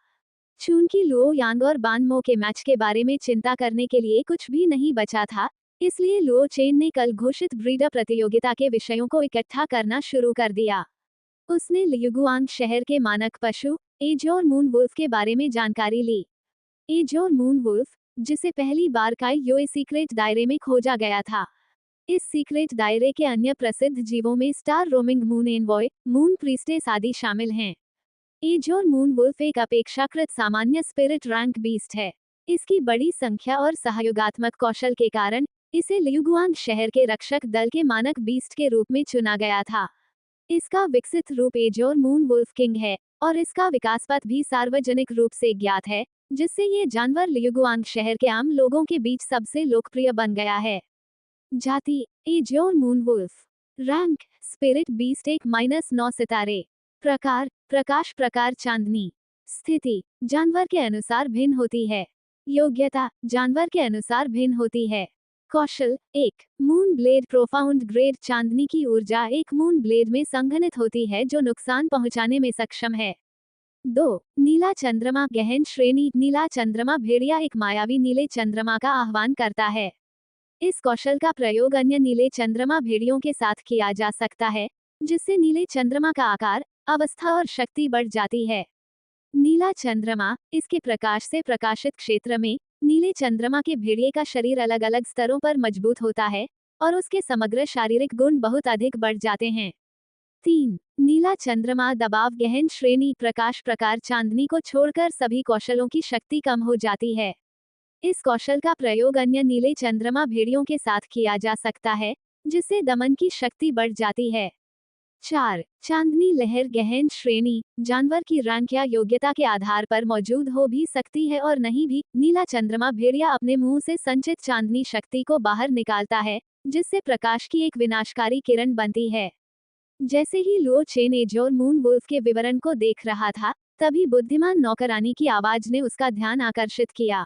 S2: चूंकि लुओ यांग और बानमो के मैच के बारे में चिंता करने के लिए कुछ भी नहीं बचा था, इसलिए लुओ चेन ने कल घोषित ब्रीडर प्रतियोगिता के विषयों को इकट्ठा करना शुरू कर दिया। उसने लियुगुआंग शहर के मानक पशु एजोर मून वुल्फ के बारे में जानकारी ली। एजोर मून वुल्फ, जिसे पहली बार काईयोए सीक्रेट दायरे में खोजा गया था। इस सीक्रेट दायरे के अन्य प्रसिद्ध जीवों में star roaming moon envoy, moon priestess आदि शामिल हैं। एजोर मून वुल्फ एक अपेक्षाकृत सामान्य स्पिरिट रैंक बीस्ट है। इसकी बड़ी संख्या और सहयोगात्मक कौशल के कारण इसे लियुगुआंग शहर के रक्षक दल के मानक बीस्ट के रूप में चुना गया था। इसका विकसित रूप एजोर मून वुल्फ किंग है और इसका विकास पथ भी सार्वजनिक रूप से ज्ञात है, जिससे ये जानवर लियुगुआंग शहर के आम लोगों के बीच सबसे लोकप्रिय बन गया है। जाति azure moon wolf. Rank spirit beast 1-9 सितारे। प्रकार प्रकाश प्रकार चांदनी। स्थिति जानवर के अनुसार भिन्न होती है। योग्यता जानवर के अनुसार भिन्न होती है। कौशल 1 मून ब्लेड प्रोफाउंड ग्रेड चांदनी की ऊर्जा एक मून ब्लेड में संघनित होती है जो नुकसान पहुंचाने में सक्षम है। 2 नीला चंद्रमा गहन श्रेणी नीला चंद्रमा भेड़िया एक मायावी नीले चंद्रमा का आह्वान करता है। इस कौशल का प्रयोग अन्य नीले चंद्रमा भेड़ियों के साथ किया जा सकता है, जिससे नीले चंद्रमा का आकार, अवस्था और शक्ति बढ़ जाती है। नीला चंद्रमा इसके प्रकाश से प्रकाशित क्षेत्र में नीले चंद्रमा के भेड़िए का शरीर अलग अलग स्तरों पर मजबूत होता है और उसके समग्र शारीरिक गुण बहुत अधिक बढ़ जाते हैं। 3 नीला चंद्रमा दबाव गहन श्रेणी प्रकाश प्रकार चांदनी को छोड़कर सभी कौशलों की शक्ति कम हो जाती है। इस कौशल का प्रयोग अन्य नीले चंद्रमा भेड़ियों के साथ किया जा सकता है, जिससे दमन की शक्ति बढ़ जाती है। 4 चांदनी लहर गहन श्रेणी जानवर की रैंक या योग्यता के आधार पर मौजूद हो भी सकती है और नहीं भी। नीला चंद्रमा भेड़िया अपने मुंह से संचित चांदनी शक्ति को बाहर निकालता है, जिससे प्रकाश की एक विनाशकारी किरण बनती है। जैसे ही Luo Chen azure moon wolf के विवरण को देख रहा था, तभी बुद्धिमान नौकरानी की आवाज ने उसका ध्यान आकर्षित किया।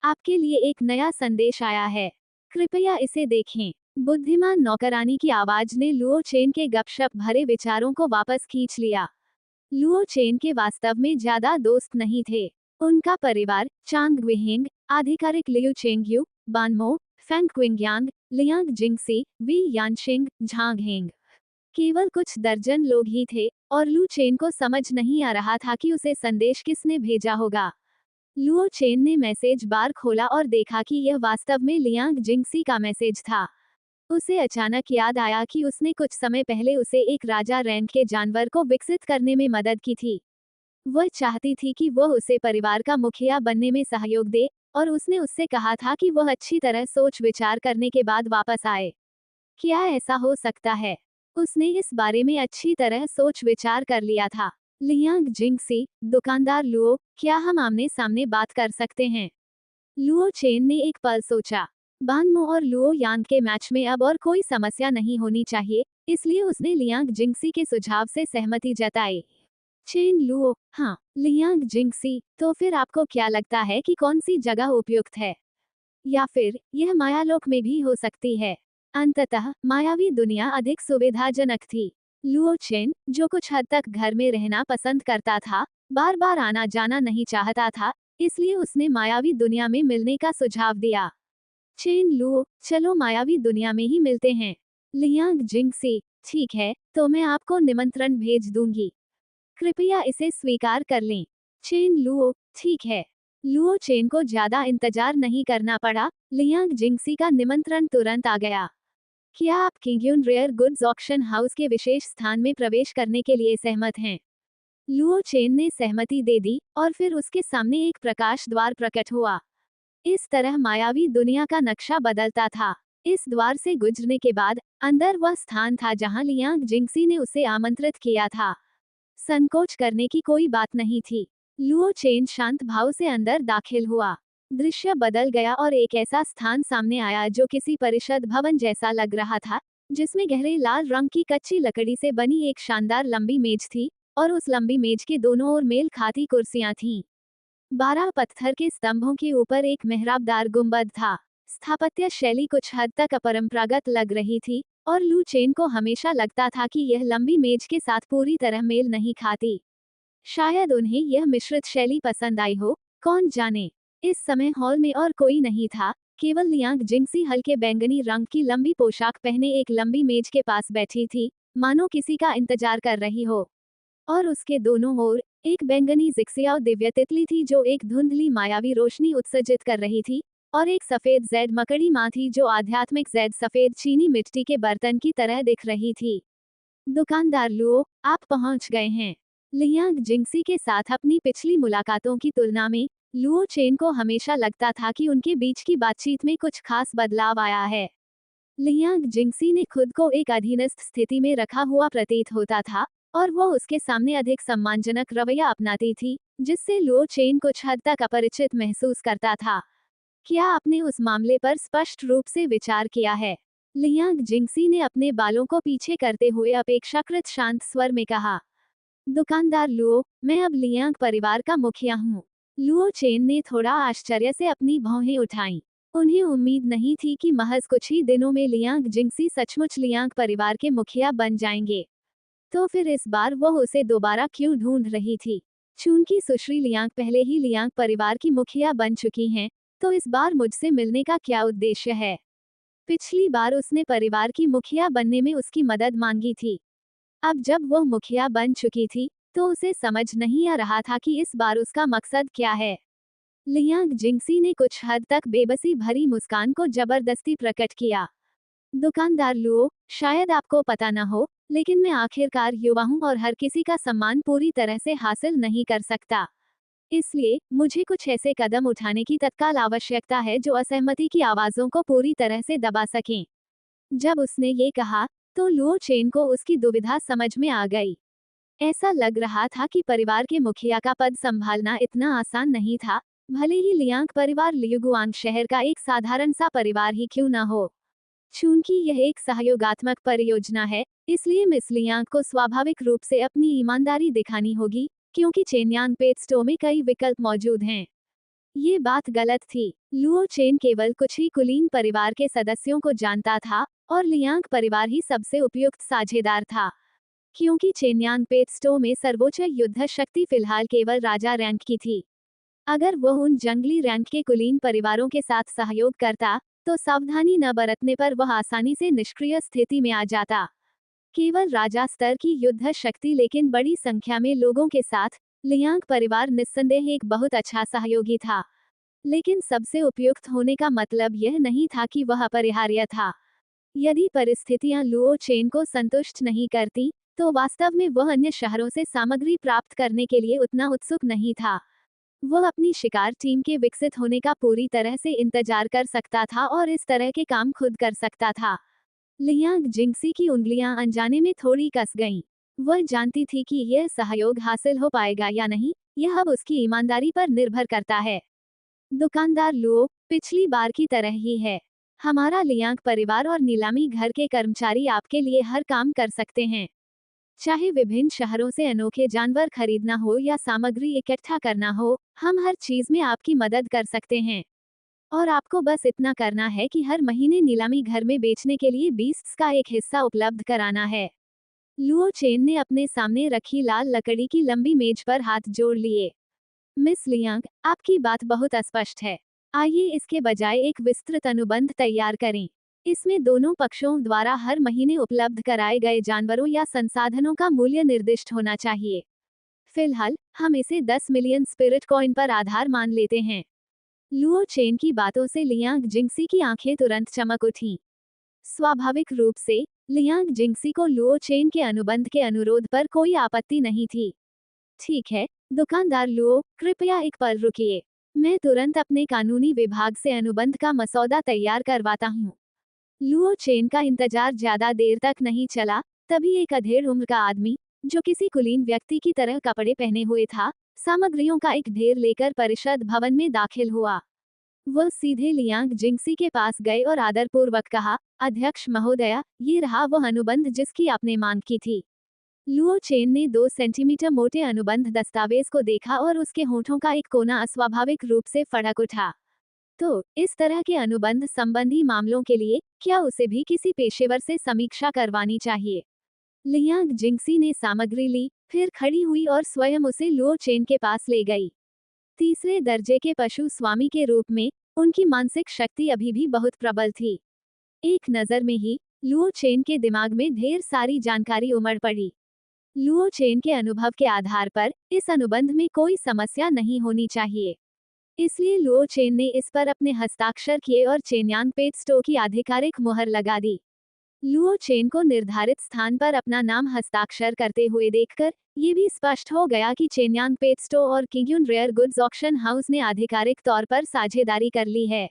S2: आपके लिए एक नया संदेश आया है, कृपया इसे देखें। बुद्धिमान नौकरानी की आवाज ने लुओ चेन के गपशप भरे विचारों को वापस खींच लिया। लुओ चेन के वास्तव में ज्यादा दोस्त नहीं थे। उनका परिवार चांग ग्विहिंग, आधिकारिक Liu Chengyu, Banmo, Feng Qingyang, Liang Jingxi, Wei Yanxing, Zhang Heng, केवल कुछ दर्जन लोग ही थे, और लू चेन को समझ नहीं आ रहा था कि उसे संदेश किसने भेजा होगा। लुओ चेन ने मैसेज बार खोला और देखा कि यह वास्तव में लियांग जिंगसी का मैसेज था। उसे अचानक याद आया कि उसने कुछ समय पहले उसे एक राजा रैंक के जानवर को विकसित करने में मदद की थी। वह चाहती थी कि वह उसे परिवार का मुखिया बनने में सहयोग दे, और उसने उससे कहा था कि वह अच्छी तरह सोच विचार करने के बाद वापस आए। क्या ऐसा हो सकता है? उसने इस बारे में अच्छी तरह सोच विचार कर लिया था। लियांग जिंगसी, दुकानदार लुओ, क्या हम आमने सामने बात कर सकते हैं? लुओ चेन ने एक पल सोचा। बानमो और लुओ यांग के मैच में अब और कोई समस्या नहीं होनी चाहिए, इसलिए उसने लियांग जिंगसी के सुझाव से सहमति जताई। चेन लुओ, हाँ, लियांग जिंगसी, तो फिर आपको क्या लगता है कि कौन सी जगह उपयुक्त है? या फिर यह मायालोक में भी हो सकती है? अंततः मायावी दुनिया अधिक सुविधाजनक थी। लुओ चेन, जो कुछ हद तक घर में रहना पसंद करता था, बार बार आना जाना नहीं चाहता था, इसलिए उसने मायावी दुनिया में मिलने का सुझाव दिया। चेन लुओ, चलो मायावी दुनिया में ही मिलते हैं। लियांग जिंगसी, ठीक है, तो मैं आपको निमंत्रण भेज दूंगी। कृपया इसे स्वीकार कर लें। चेन लुओ, ठीक है। लुओ चेन को ज्यादा इंतजार नहीं करना पड़ा, लियांग जिंगसी का निमंत्रण तुरंत आ गया। क्या आप किंगयुन रेयर गुड्स ऑक्शन हाउस के विशेष स्थान में प्रवेश करने के लिए सहमत हैं? लुओ चेन ने सहमति दे दी, और फिर उसके सामने एक प्रकाश द्वार प्रकट हुआ। इस तरह मायावी दुनिया का नक्शा बदलता था। इस द्वार से गुजरने के बाद अंदर वह स्थान था जहां लियांग जिंगसी ने उसे आमंत्रित किया था। संकोच करने की कोई बात नहीं थी। लुओ चेन शांत भाव से अंदर दाखिल हुआ। दृश्य बदल गया और एक ऐसा स्थान सामने आया जो किसी परिषद भवन जैसा लग रहा था, जिसमें गहरे लाल रंग की कच्ची लकड़ी से बनी एक शानदार लंबी मेज थी, और उस लंबी मेज के दोनों ओर मेल खाती कुर्सियां थीं। 12 पत्थर के स्तंभों के ऊपर एक मेहराबदार गुंबद था। स्थापत्य शैली कुछ हद तक अपरंपरागत लग रही थी, और लू चेन को हमेशा लगता था कि यह लंबी मेज के साथ पूरी तरह मेल नहीं खाती। शायद उन्हें यह मिश्रित शैली पसंद आई हो, कौन जाने। इस समय हॉल में और कोई नहीं था, केवल लियांग जिंगसी हल्के बैंगनी रंग की लंबी पोशाक पहने एक लंबी मेज के पास बैठी थी, मानो किसी का इंतजार कर रही हो। और उसके दोनों ओर एक बैंगनी जिक्सियाओ दिव्य तितली थी जो एक धुंधली मायावी रोशनी उत्सर्जित कर रही थी, और एक सफेद जैड मकड़ी माँ थी जो आध्यात्मिक जैड सफेद चीनी मिट्टी के बर्तन की तरह दिख रही थी। दुकानदार लुओ, आप पहुंच गए हैं। लियांग जिंगसी के साथ अपनी पिछली मुलाकातों की तुलना में लुओ चेन को हमेशा लगता था कि उनके बीच की बातचीत में कुछ खास बदलाव आया है। लियांग जिंगसी ने खुद को एक अधीनस्थ स्थिति में रखा हुआ प्रतीत होता था, और वो उसके सामने अधिक सम्मानजनक रवैया अपनाती थी, जिससे लुओ चेन कुछ हद तक अपरिचित महसूस करता था। क्या आपने उस मामले पर स्पष्ट रूप से विचार किया है? लियांग जिंगसी ने अपने बालों को पीछे करते हुए अपेक्षाकृत शांत स्वर में कहा। दुकानदार लुओ, मैं अब लियांग परिवार का मुखिया हूँ। लुओ चेन ने थोड़ा आश्चर्य से अपनी भौहें उठाईं। उन्हें उम्मीद नहीं थी कि महज कुछ ही दिनों में लियांग जिंगसी सचमुच लियांग परिवार के मुखिया बन जाएंगे। तो फिर इस बार वह उसे दोबारा क्यों ढूंढ रही थी? चूंकि सुश्री लियांग पहले ही लियांग परिवार की मुखिया बन चुकी हैं, तो इस बार मुझसे मिलने का क्या उद्देश्य है? पिछली बार उसने परिवार की मुखिया बनने में उसकी मदद मांगी थी। अब जब वह मुखिया बन चुकी थी, तो उसे समझ नहीं आ रहा था कि इस बार उसका मकसद क्या है। लियांग जिंगसी ने कुछ हद तक बेबसी भरी मुस्कान को जबरदस्ती प्रकट किया। दुकानदार लुओ, शायद आपको पता न हो, लेकिन मैं आखिरकार युवा हूँ और हर किसी का सम्मान पूरी तरह से हासिल नहीं कर सकता। इसलिए मुझे कुछ ऐसे कदम उठाने की तत्काल आवश्यकता है जो असहमति की आवाजों को पूरी तरह से दबा सकें। जब उसने ये कहा, तो लुओ चेन को उसकी दुविधा समझ में आ गई। ऐसा लग रहा था कि परिवार के मुखिया का पद संभालना इतना आसान नहीं था, भले ही लियांग परिवार लियुगुआंग शहर का एक साधारण सा परिवार ही क्यों न हो। चूंकि यह एक सहयोगात्मक परियोजना है, इसलिए मिस लियांग को स्वाभाविक रूप से अपनी ईमानदारी दिखानी होगी, क्योंकि चेनयांग पेट्सटो में कई विकल्प मौजूद हैं। ये बात गलत थी। लुओ चेन केवल कुछ ही कुलीन परिवार के सदस्यों को जानता था और लियांग परिवार ही सबसे उपयुक्त साझेदार था, क्योंकि चेन्यांग पेटस्टो में सर्वोच्च युद्ध शक्ति फिलहाल केवल राजा रैंक की थी। अगर वह उन जंगली रैंक के कुलीन परिवारों के साथ सहयोग करता, तो सावधानी न बरतने पर वह आसानी से निष्क्रिय स्थिति में आ जाता। केवल राजा स्तर की युद्ध शक्ति लेकिन बड़ी संख्या में लोगों के साथ, लियांग परिवार निस्संदेह एक बहुत अच्छा सहयोगी था। लेकिन सबसे उपयुक्त होने का मतलब यह नहीं था कि वह अपरिहार्य था। यदि परिस्थितियां लुओ चेन को संतुष्ट नहीं करती, तो वास्तव में वह अन्य शहरों से सामग्री प्राप्त करने के लिए उतना उत्सुक नहीं था। वह अपनी शिकार टीम के विकसित होने का पूरी तरह से इंतजार कर सकता था और इस तरह के काम खुद कर सकता था। लियांग जिंगसी की उंगलियां अनजाने में थोड़ी कस गईं। वह जानती थी कि यह सहयोग हासिल हो पाएगा या नहीं, यह अब उसकी ईमानदारी पर निर्भर करता है। दुकानदार लुओ, पिछली बार की तरह ही है। हमारा लियांग परिवार और नीलामी घर के कर्मचारी आपके लिए हर काम कर सकते हैं। चाहे विभिन्न शहरों से अनोखे जानवर खरीदना हो या सामग्री इकट्ठा करना हो, हम हर चीज में आपकी मदद कर सकते हैं। और आपको बस इतना करना है कि हर महीने नीलामी घर में बेचने के लिए बीस्ट्स का एक हिस्सा उपलब्ध कराना है। लुओ चेन ने अपने सामने रखी लाल लकड़ी की लंबी मेज पर हाथ जोड़ लिए। मिस लियांग, आपकी बात बहुत अस्पष्ट है। आइए इसके बजाय एक विस्तृत अनुबंध तैयार करें। इसमें दोनों पक्षों द्वारा हर महीने उपलब्ध कराए गए जानवरों या संसाधनों का मूल्य निर्दिष्ट होना चाहिए। फिलहाल, हम इसे 10 मिलियन स्पिरिट कॉइन पर आधार मान लेते हैं। लुओ चेन की बातों से लियांग जिंगसी की आंखें तुरंत चमक उठीं। स्वाभाविक रूप से, लियांग जिंगसी को लुओ चेन के अनुबंध के अनुरोध पर कोई आपत्ति नहीं थी। ठीक है, दुकानदार लुओ, कृपया एक पल रुकिए। मैं तुरंत अपने कानूनी विभाग से अनुबंध का मसौदा तैयार करवाता हूँ। लुओ चेन का इंतजार ज्यादा देर तक नहीं चला, तभी एक अधेड़ उम्र का आदमी, जो किसी कुलीन व्यक्ति की तरह कपड़े पहने हुए था, सामग्रियों का एक ढेर लेकर परिषद भवन में दाखिल हुआ। वह सीधे लियांग जिंगसी के पास गए और आदरपूर्वक कहा, अध्यक्ष महोदया, ये रहा वह अनुबंध जिसकी आपने मांग की थी। लुओ चेन ने 2 सेंटीमीटर मोटे अनुबंध दस्तावेज को देखा और उसके होठों का एक कोना अस्वाभाविक रूप से फड़क उठा। तो, इस तरह के अनुबंध संबंधी मामलों के लिए, क्या उसे भी किसी पेशेवर से समीक्षा करवानी चाहिए? लियांग जिंगसी ने सामग्री ली, फिर खड़ी हुई और स्वयं उसे लुओ चेन के पास ले गई। तीसरे दर्जे के पशु स्वामी के रूप में, उनकी मानसिक शक्ति अभी भी बहुत प्रबल थी। एक नज़र में ही, लुओ चेन के दिमाग में ढेर सारी जानकारी उमड़ पड़ी। लुओ चेन के अनुभव के आधार पर, इस अनुबंध में कोई समस्या नहीं होनी चाहिए। इसलिए लुओ चेन ने इस पर अपने हस्ताक्षर किए और चेन्यांग पेटस्टो की आधिकारिक मुहर लगा दी। लुओ चेन को निर्धारित स्थान पर अपना नाम हस्ताक्षर करते हुए देखकर, ये भी स्पष्ट हो गया कि चेन्यांग पेटस्टो और किंग्यून रेयर गुड्स ऑक्शन हाउस ने आधिकारिक तौर पर साझेदारी कर ली है।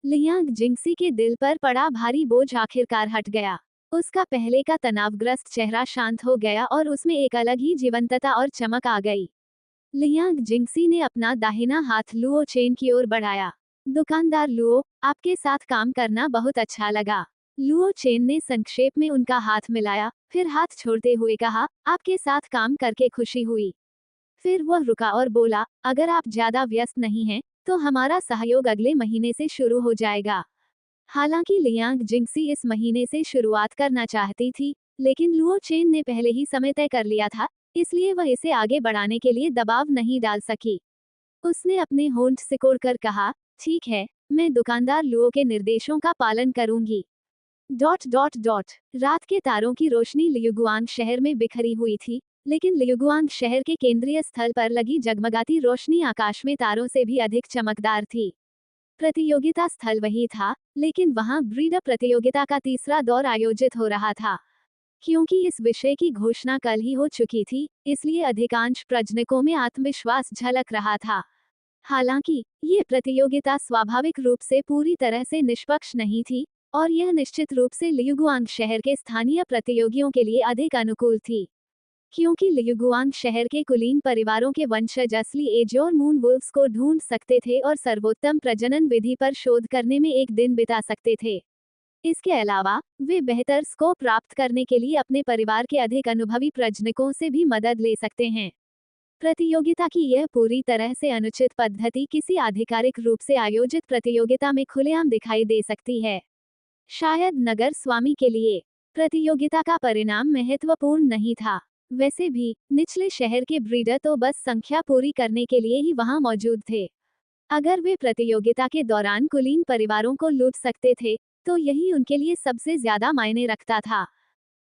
S2: लियांग जिंगसी के दिल पर पड़ा भारी बोझ आखिरकार हट गया। उसका पहले का तनावग्रस्त चेहरा शांत हो गया और उसमें एक अलग ही जीवंतता और चमक आ गई। लियांग जिंगसी ने अपना दाहिना हाथ लुओ चेन की ओर बढ़ाया। दुकानदार लुओ, आपके साथ काम करना बहुत अच्छा लगा। लुओ चेन ने संक्षेप में उनका हाथ मिलाया, फिर हाथ छोड़ते हुए कहा, आपके साथ काम करके खुशी हुई। फिर वह रुका और बोला, अगर आप ज्यादा व्यस्त नहीं हैं, तो हमारा सहयोग अगले महीने से शुरू हो जाएगा। हालांकि लियांग जिंगसी इस महीने से शुरुआत करना चाहती थी, लेकिन लुओ चेन ने पहले ही समय तय कर लिया था, इसलिए वह इसे आगे बढ़ाने के लिए दबाव नहीं डाल सकी। उसने अपने होंठ सिकोड़कर कहा, ठीक है, मैं दुकानदार लुओ के निर्देशों का पालन करूंगी। डॉट डॉट डॉट रात के तारों की रोशनी लियुगुआंग शहर में बिखरी हुई थी, लेकिन लियुगुआंग शहर के केंद्रीय स्थल पर लगी जगमगाती रोशनी आकाश में तारों से भी अधिक चमकदार थी। प्रतियोगिता स्थल वही था, लेकिन वहां ब्रीडर प्रतियोगिता का तीसरा दौर आयोजित हो रहा था। क्योंकि इस विषय की घोषणा कल ही हो चुकी थी, इसलिए अधिकांश प्रजनकों में आत्मविश्वास झलक रहा था। हालांकि, ये प्रतियोगिता स्वाभाविक रूप से पूरी तरह से निष्पक्ष नहीं थी, और यह निश्चित रूप से लियुगुआंग शहर के स्थानीय प्रतियोगियों के लिए अधिक अनुकूल थी। क्योंकि लियुगुआंग शहर के कुलीन परिवारों के वंशज असली एजोर मून वुल्फ्स को ढूंढ सकते थे और सर्वोत्तम प्रजनन विधि पर शोध करने में एक दिन बिता सकते थे। इसके अलावा, वे बेहतर स्कोर प्राप्त करने के लिए अपने परिवार के अधिक अनुभवी प्रजनकों से भी मदद ले सकते हैं। प्रतियोगिता की यह पूरी तरह से अनुचित पद्धति किसी आधिकारिक रूप से आयोजित प्रतियोगिता में खुलेआम दिखाई दे सकती है। शायद नगर स्वामी के लिए प्रतियोगिता का परिणाम महत्वपूर्ण नहीं था। वैसे भी निचले शहर के ब्रीडर तो बस संख्या पूरी करने के लिए ही वहां मौजूद थे। अगर वे प्रतियोगिता के दौरान कुलीन परिवारों को लूट सकते थे, तो यही उनके लिए सबसे ज्यादा मायने रखता था।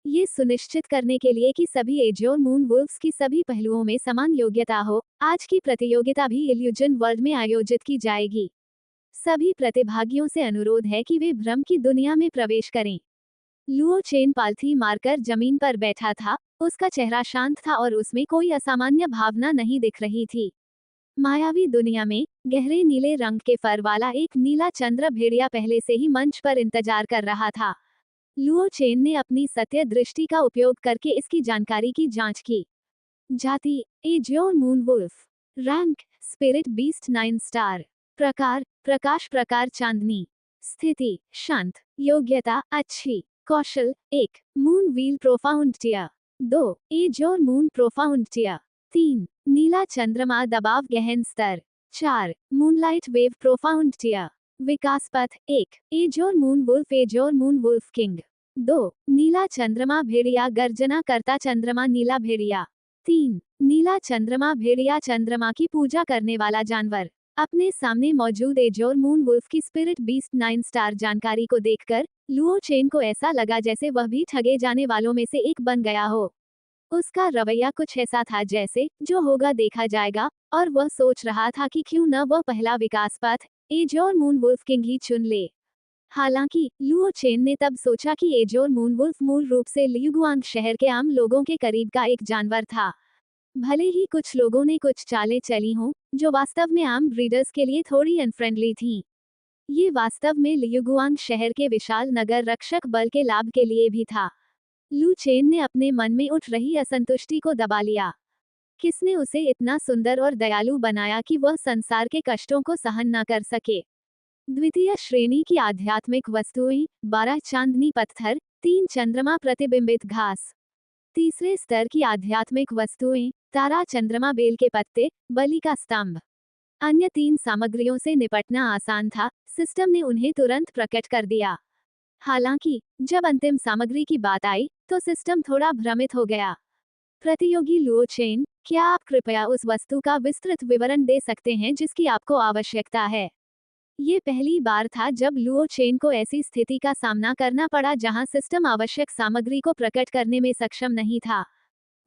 S2: ये सुनिश्चित करने के लिए कि सभी एज्योर मून वुल्फ्स की सभी पहलुओं में समान योग्यता हो, आज की प्रतियोगिता भी इल्यूजन वर्ल्ड में आयोजित की जाएगी। सभी प्रतिभागियों से अनुरोध है कि वे भ्रम की दुनिया में प्रवेश करें। लुओ चेन पालथी मारकर जमीन पर बैठा था, उसका चेहरा शांत था और उसमें कोई असामान्य भावना नहीं दिख रही थी। मायावी दुनिया में गहरे नीले रंग के फर वाला एक नीला चंद्र भेड़िया पहले से ही मंच पर इंतजार कर रहा था। लुओ चेन ने अपनी सत्य दृष्टि का उपयोग करके इसकी जानकारी की जांच की। जाति azure moon wolf. Rank spirit beast 9 star. प्रकार प्रकाश प्रकार चांदनी। स्थिति शांत। योग्यता अच्छी। कौशल 1 moon wheel profound tier. 2 azure moon profound tier. 3 नीला चंद्रमा दबाव गहन स्तर। 4 मूनलाइट वेव प्रोफाउंड टियर। विकास पथ 1 azure moon wolf azure moon wolf king. 2 नीला चंद्रमा भेड़िया गर्जना करता चंद्रमा नीला भेड़िया। 3 नीला चंद्रमा भेड़िया चंद्रमा की पूजा करने वाला जानवर। अपने सामने मौजूद एज्योर मून वुल्फ की स्पिरिट बीस्ट 9 स्टार जानकारी को देखकर लुओ चेन को ऐसा लगा जैसे वह भी ठगे जाने वालों में से एक बन गया हो। उसका रवैया कुछ ऐसा था जैसे जो होगा देखा जाएगा, और वह सोच रहा था कि क्यों न वह पहला विकास पथ एज्योर मून वुल्फ किंग ही चुन ले। हालांकि लुओ चेन ने तब सोचा कि एज्योर मून वुल्फ मूल रूप से लियुगुआंग शहर के आम लोगों के करीब का एक जानवर था। भले ही कुछ लोगों ने कुछ चालें चली हों, जो वास्तव में आम ब्रीडर्स के लिए थोड़ी अनफ्रेंडली थीं। ये वास्तव में लियुगुआंग शहर के विशाल नगर रक्षक बल के लाभ के लिए भी था। लू चेन ने अपने मन में उठ रही असंतुष्टि को दबा लिया। किसने उसे इतना सुंदर और दयालु बनाया कि वह संसार के कष्टों को सहन न कर सके। द्वितीय श्रेणी की आध्यात्मिक वस्तुएं 12 चांदनी पत्थर, 3 चंद्रमा प्रतिबिंबित घास। तीसरे स्तर की आध्यात्मिक वस्तुएं तारा चंद्रमा बेल के पत्ते, बलि का स्तंभ। अन्य 3 सामग्रियों से निपटना आसान था, सिस्टम ने उन्हें तुरंत प्रकट कर दिया। हालांकि जब अंतिम सामग्री की बात आई, तो सिस्टम थोड़ा भ्रमित हो गया। प्रतियोगी लुओ चेन, क्या आप कृपया उस वस्तु का विस्तृत विवरण दे सकते हैं जिसकी आपको आवश्यकता है? ये पहली बार था जब लुओ चेन को ऐसी स्थिति का सामना करना पड़ा जहां सिस्टम आवश्यक सामग्री को प्रकट करने में सक्षम नहीं था।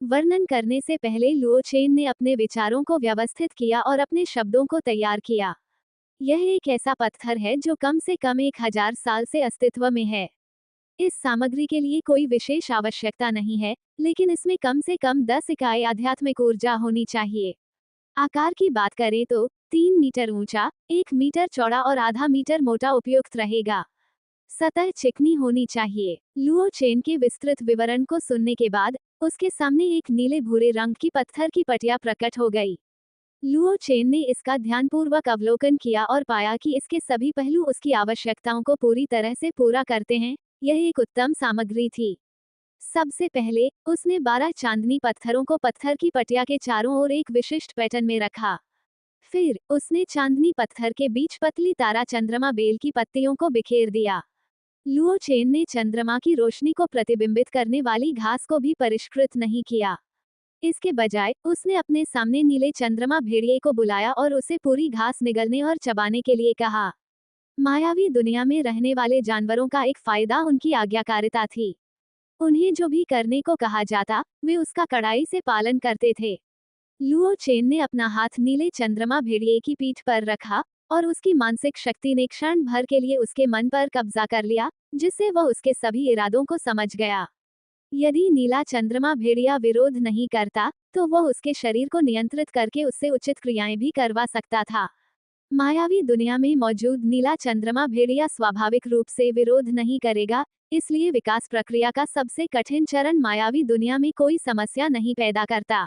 S2: वर्णन करने से पहले लुओ चेन ने अपने विचारों को व्यवस्थित किया और अपने शब्दों को तैयार किया। यह एक ऐसा पत्थर है जो कम से कम 1000 साल से अस्तित्व में है। इस सामग्री के लिए कोई विशेष आवश्यकता नहीं है, लेकिन इसमें कम से कम 10 इकाई आध्यात्मिक ऊर्जा होनी चाहिए। आकार की बात करें तो 3 मीटर ऊंचा, 1 मीटर चौड़ा और आधा मीटर मोटा उपयुक्त रहेगा। सतह चिकनी होनी चाहिए। लुओ चेन के विस्तृत विवरण को सुनने के बाद उसके सामने एक नीले भूरे रंग की पत्थर की पटिया प्रकट हो गई। लुओ चेन ने इसका ध्यानपूर्वक अवलोकन किया और पाया कि इसके सभी पहलू उसकी आवश्यकताओं को पूरी तरह से पूरा करते हैं। यह एक उत्तम सामग्री थी। सबसे पहले उसने 12 चांदनी पत्थरों को पत्थर की पटिया के चारों ओर एक विशिष्ट पैटर्न में रखा। फिर उसने चांदनी पत्थर के बीच पतली तारा चंद्रमा बेल की पत्तियों को बिखेर दिया। लुओ चेन ने चंद्रमा की रोशनी को प्रतिबिंबित करने वाली घास को भी परिष्कृत नहीं किया। इसके बजाय उसने अपने सामने नीले चंद्रमा भेड़िए को बुलाया और उसे पूरी घास निगलने और चबाने के लिए कहा। मायावी दुनिया में रहने वाले जानवरों का एक फायदा उनकी आज्ञाकारिता थी। उन्हें जो भी करने को कहा जाता, वे उसका कड़ाई से पालन करते थे। लुओ चेन ने अपना हाथ नीले चंद्रमा भेड़िए की पीठ पर रखा और उसकी मानसिक शक्ति ने क्षण भर के लिए उसके मन पर कब्जा कर लिया, जिससे वह उसके सभी इरादों को समझ गया। यदि नीला चंद्रमा भेड़िया विरोध नहीं करता, तो वह उसके शरीर को नियंत्रित करके उससे उचित क्रियाएं भी करवा सकता था। मायावी दुनिया में मौजूद नीला चंद्रमा भेड़िया स्वाभाविक रूप से विरोध नहीं करेगा, इसलिए विकास प्रक्रिया का सबसे कठिन चरण मायावी दुनिया में कोई समस्या नहीं पैदा करता।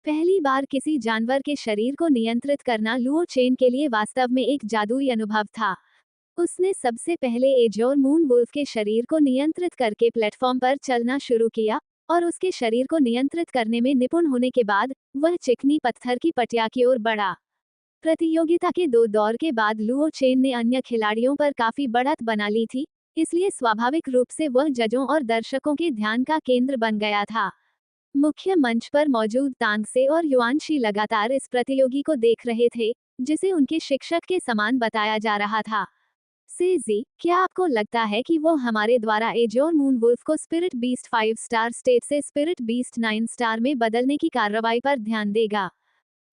S2: पहली बार किसी जानवर के शरीर को नियंत्रित करना लुओ चेन के लिए वास्तव में एक जादुई अनुभव था। उसने सबसे पहले एज्योर मून वुल्फ के शरीर को नियंत्रित करके प्लेटफॉर्म पर चलना शुरू किया, और उसके शरीर को नियंत्रित करने में निपुण होने के बाद वह चिकनी पत्थर की पटिया की ओर बढ़ा। प्रतियोगिता के 2 दौर के बाद लुओ चेन ने अन्य खिलाड़ियों पर काफी बढ़त बना ली थी, इसलिए स्वाभाविक रूप से वह जजों और दर्शकों के ध्यान का केंद्र बन गया था। मुख्य मंच पर मौजूद तांगसे और युआनशी लगातार इस प्रतियोगी को देख रहे थे, जिसे उनके शिक्षक के समान बताया जा रहा था। सेजी, क्या आपको लगता है कि वो हमारे द्वारा एजोर मून वुल्फ को स्पिरिट बीस्ट 5 स्टार स्टेट से स्पिरिट बीस्ट 9 स्टार में बदलने की कार्रवाई पर ध्यान देगा?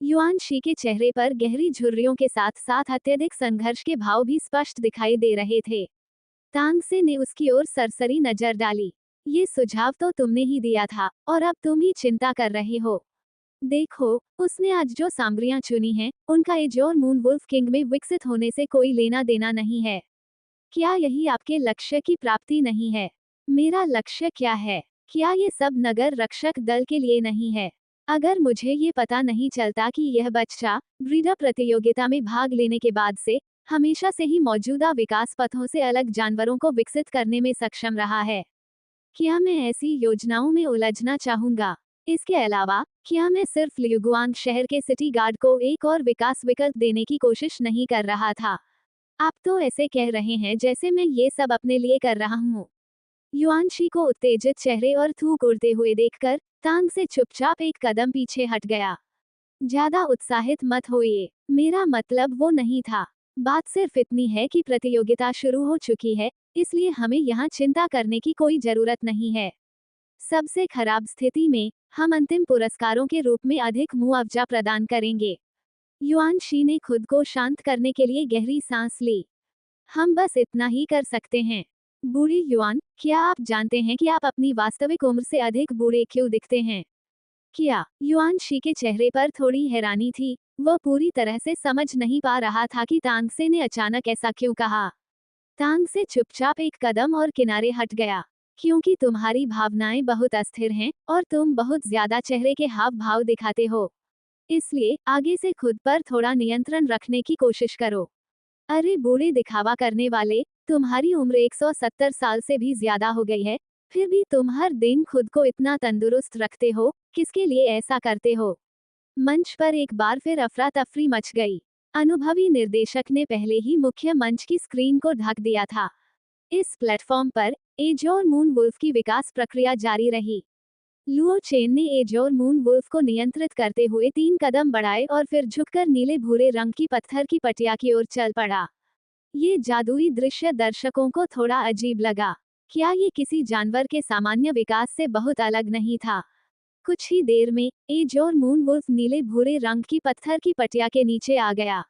S2: युआनशी के चेहरे पर गहरी झुर्रियों के साथ साथ अत्यधिक संघर्ष के भाव भी स्पष्ट दिखाई दे रहे थे। तांगसे ने उसकी ओर सरसरी नजर डाली। ये सुझाव तो तुमने ही दिया था, और अब तुम ही चिंता कर रहे हो। देखो, उसने आज जो सामग्रियां चुनी हैं, उनका एजोर मून वुल्फ किंग में विकसित होने से कोई लेना देना नहीं है। क्या यही आपके लक्ष्य की प्राप्ति नहीं है? मेरा लक्ष्य क्या है? क्या ये सब नगर रक्षक दल के लिए नहीं है? अगर मुझे ये पता नहीं चलता कि यह बच्चा ब्रीडर प्रतियोगिता में भाग लेने के बाद से हमेशा से ही मौजूदा विकास पथों से अलग जानवरों को विकसित करने में सक्षम रहा है, क्या मैं ऐसी योजनाओं में उलझना चाहूंगा? इसके अलावा, क्या मैं सिर्फ लियुगुआंग शहर के सिटी गार्ड को एक और विकास विकल्प देने की कोशिश नहीं कर रहा था? आप तो ऐसे कह रहे हैं जैसे मैं ये सब अपने लिए कर रहा हूँ। युआनशी को उत्तेजित चेहरे और थूक उड़ते हुए देखकर तांग से चुपचाप एक कदम पीछे हट गया। ज्यादा उत्साहित मत होइए, मेरा मतलब वो नहीं था। बात सिर्फ इतनी है कि प्रतियोगिता शुरू हो चुकी है, इसलिए हमें यहाँ चिंता करने की कोई जरूरत नहीं है। सबसे खराब स्थिति में हम अंतिम पुरस्कारों के रूप में अधिक मुआवजा प्रदान करेंगे। युआनशी ने खुद को शांत करने के लिए गहरी सांस ली। हम बस इतना ही कर सकते हैं। बूढ़ी युआन, क्या आप जानते हैं कि आप अपनी वास्तविक उम्र से अधिक बूढ़े क्यों दिखते हैं? क्या? युआनशी के चेहरे पर थोड़ी हैरानी थी। वह पूरी तरह से समझ नहीं पा रहा था कि तांगसे ने अचानक ऐसा क्यों कहा। तांगसे चुपचाप एक कदम और किनारे हट गया। क्योंकि तुम्हारी भावनाएं बहुत अस्थिर हैं और तुम बहुत ज्यादा चेहरे के हाव भाव दिखाते हो, इसलिए आगे से खुद पर थोड़ा नियंत्रण रखने की कोशिश करो। अरे बूढ़े दिखावा करने वाले, तुम्हारी उम्र 170 साल से भी ज्यादा हो गई है, फिर भी तुम हर दिन खुद को इतना तंदुरुस्त रखते हो, किसके लिए ऐसा करते हो? मंच पर एक बार फिर अफरा तफरी मच गई। अनुभवी निर्देशक ने पहले ही मुख्य मंच की स्क्रीन को ढक दिया था। इस प्लेटफॉर्म पर एजोर मून वुल्फ की विकास प्रक्रिया जारी रही। लुओ चेन ने एजोर मून वुल्फ को नियंत्रित करते हुए 3 कदम बढ़ाए और फिर झुककर नीले भूरे रंग की पत्थर की पटिया की ओर चल पड़ा। ये जादुई दृश्य दर्शकों को थोड़ा अजीब लगा। क्या ये किसी जानवर के सामान्य विकास से बहुत अलग नहीं था? कुछ ही देर में एजोर मून वुल्फ नीले भूरे रंग की पत्थर की पटिया के नीचे आ गया।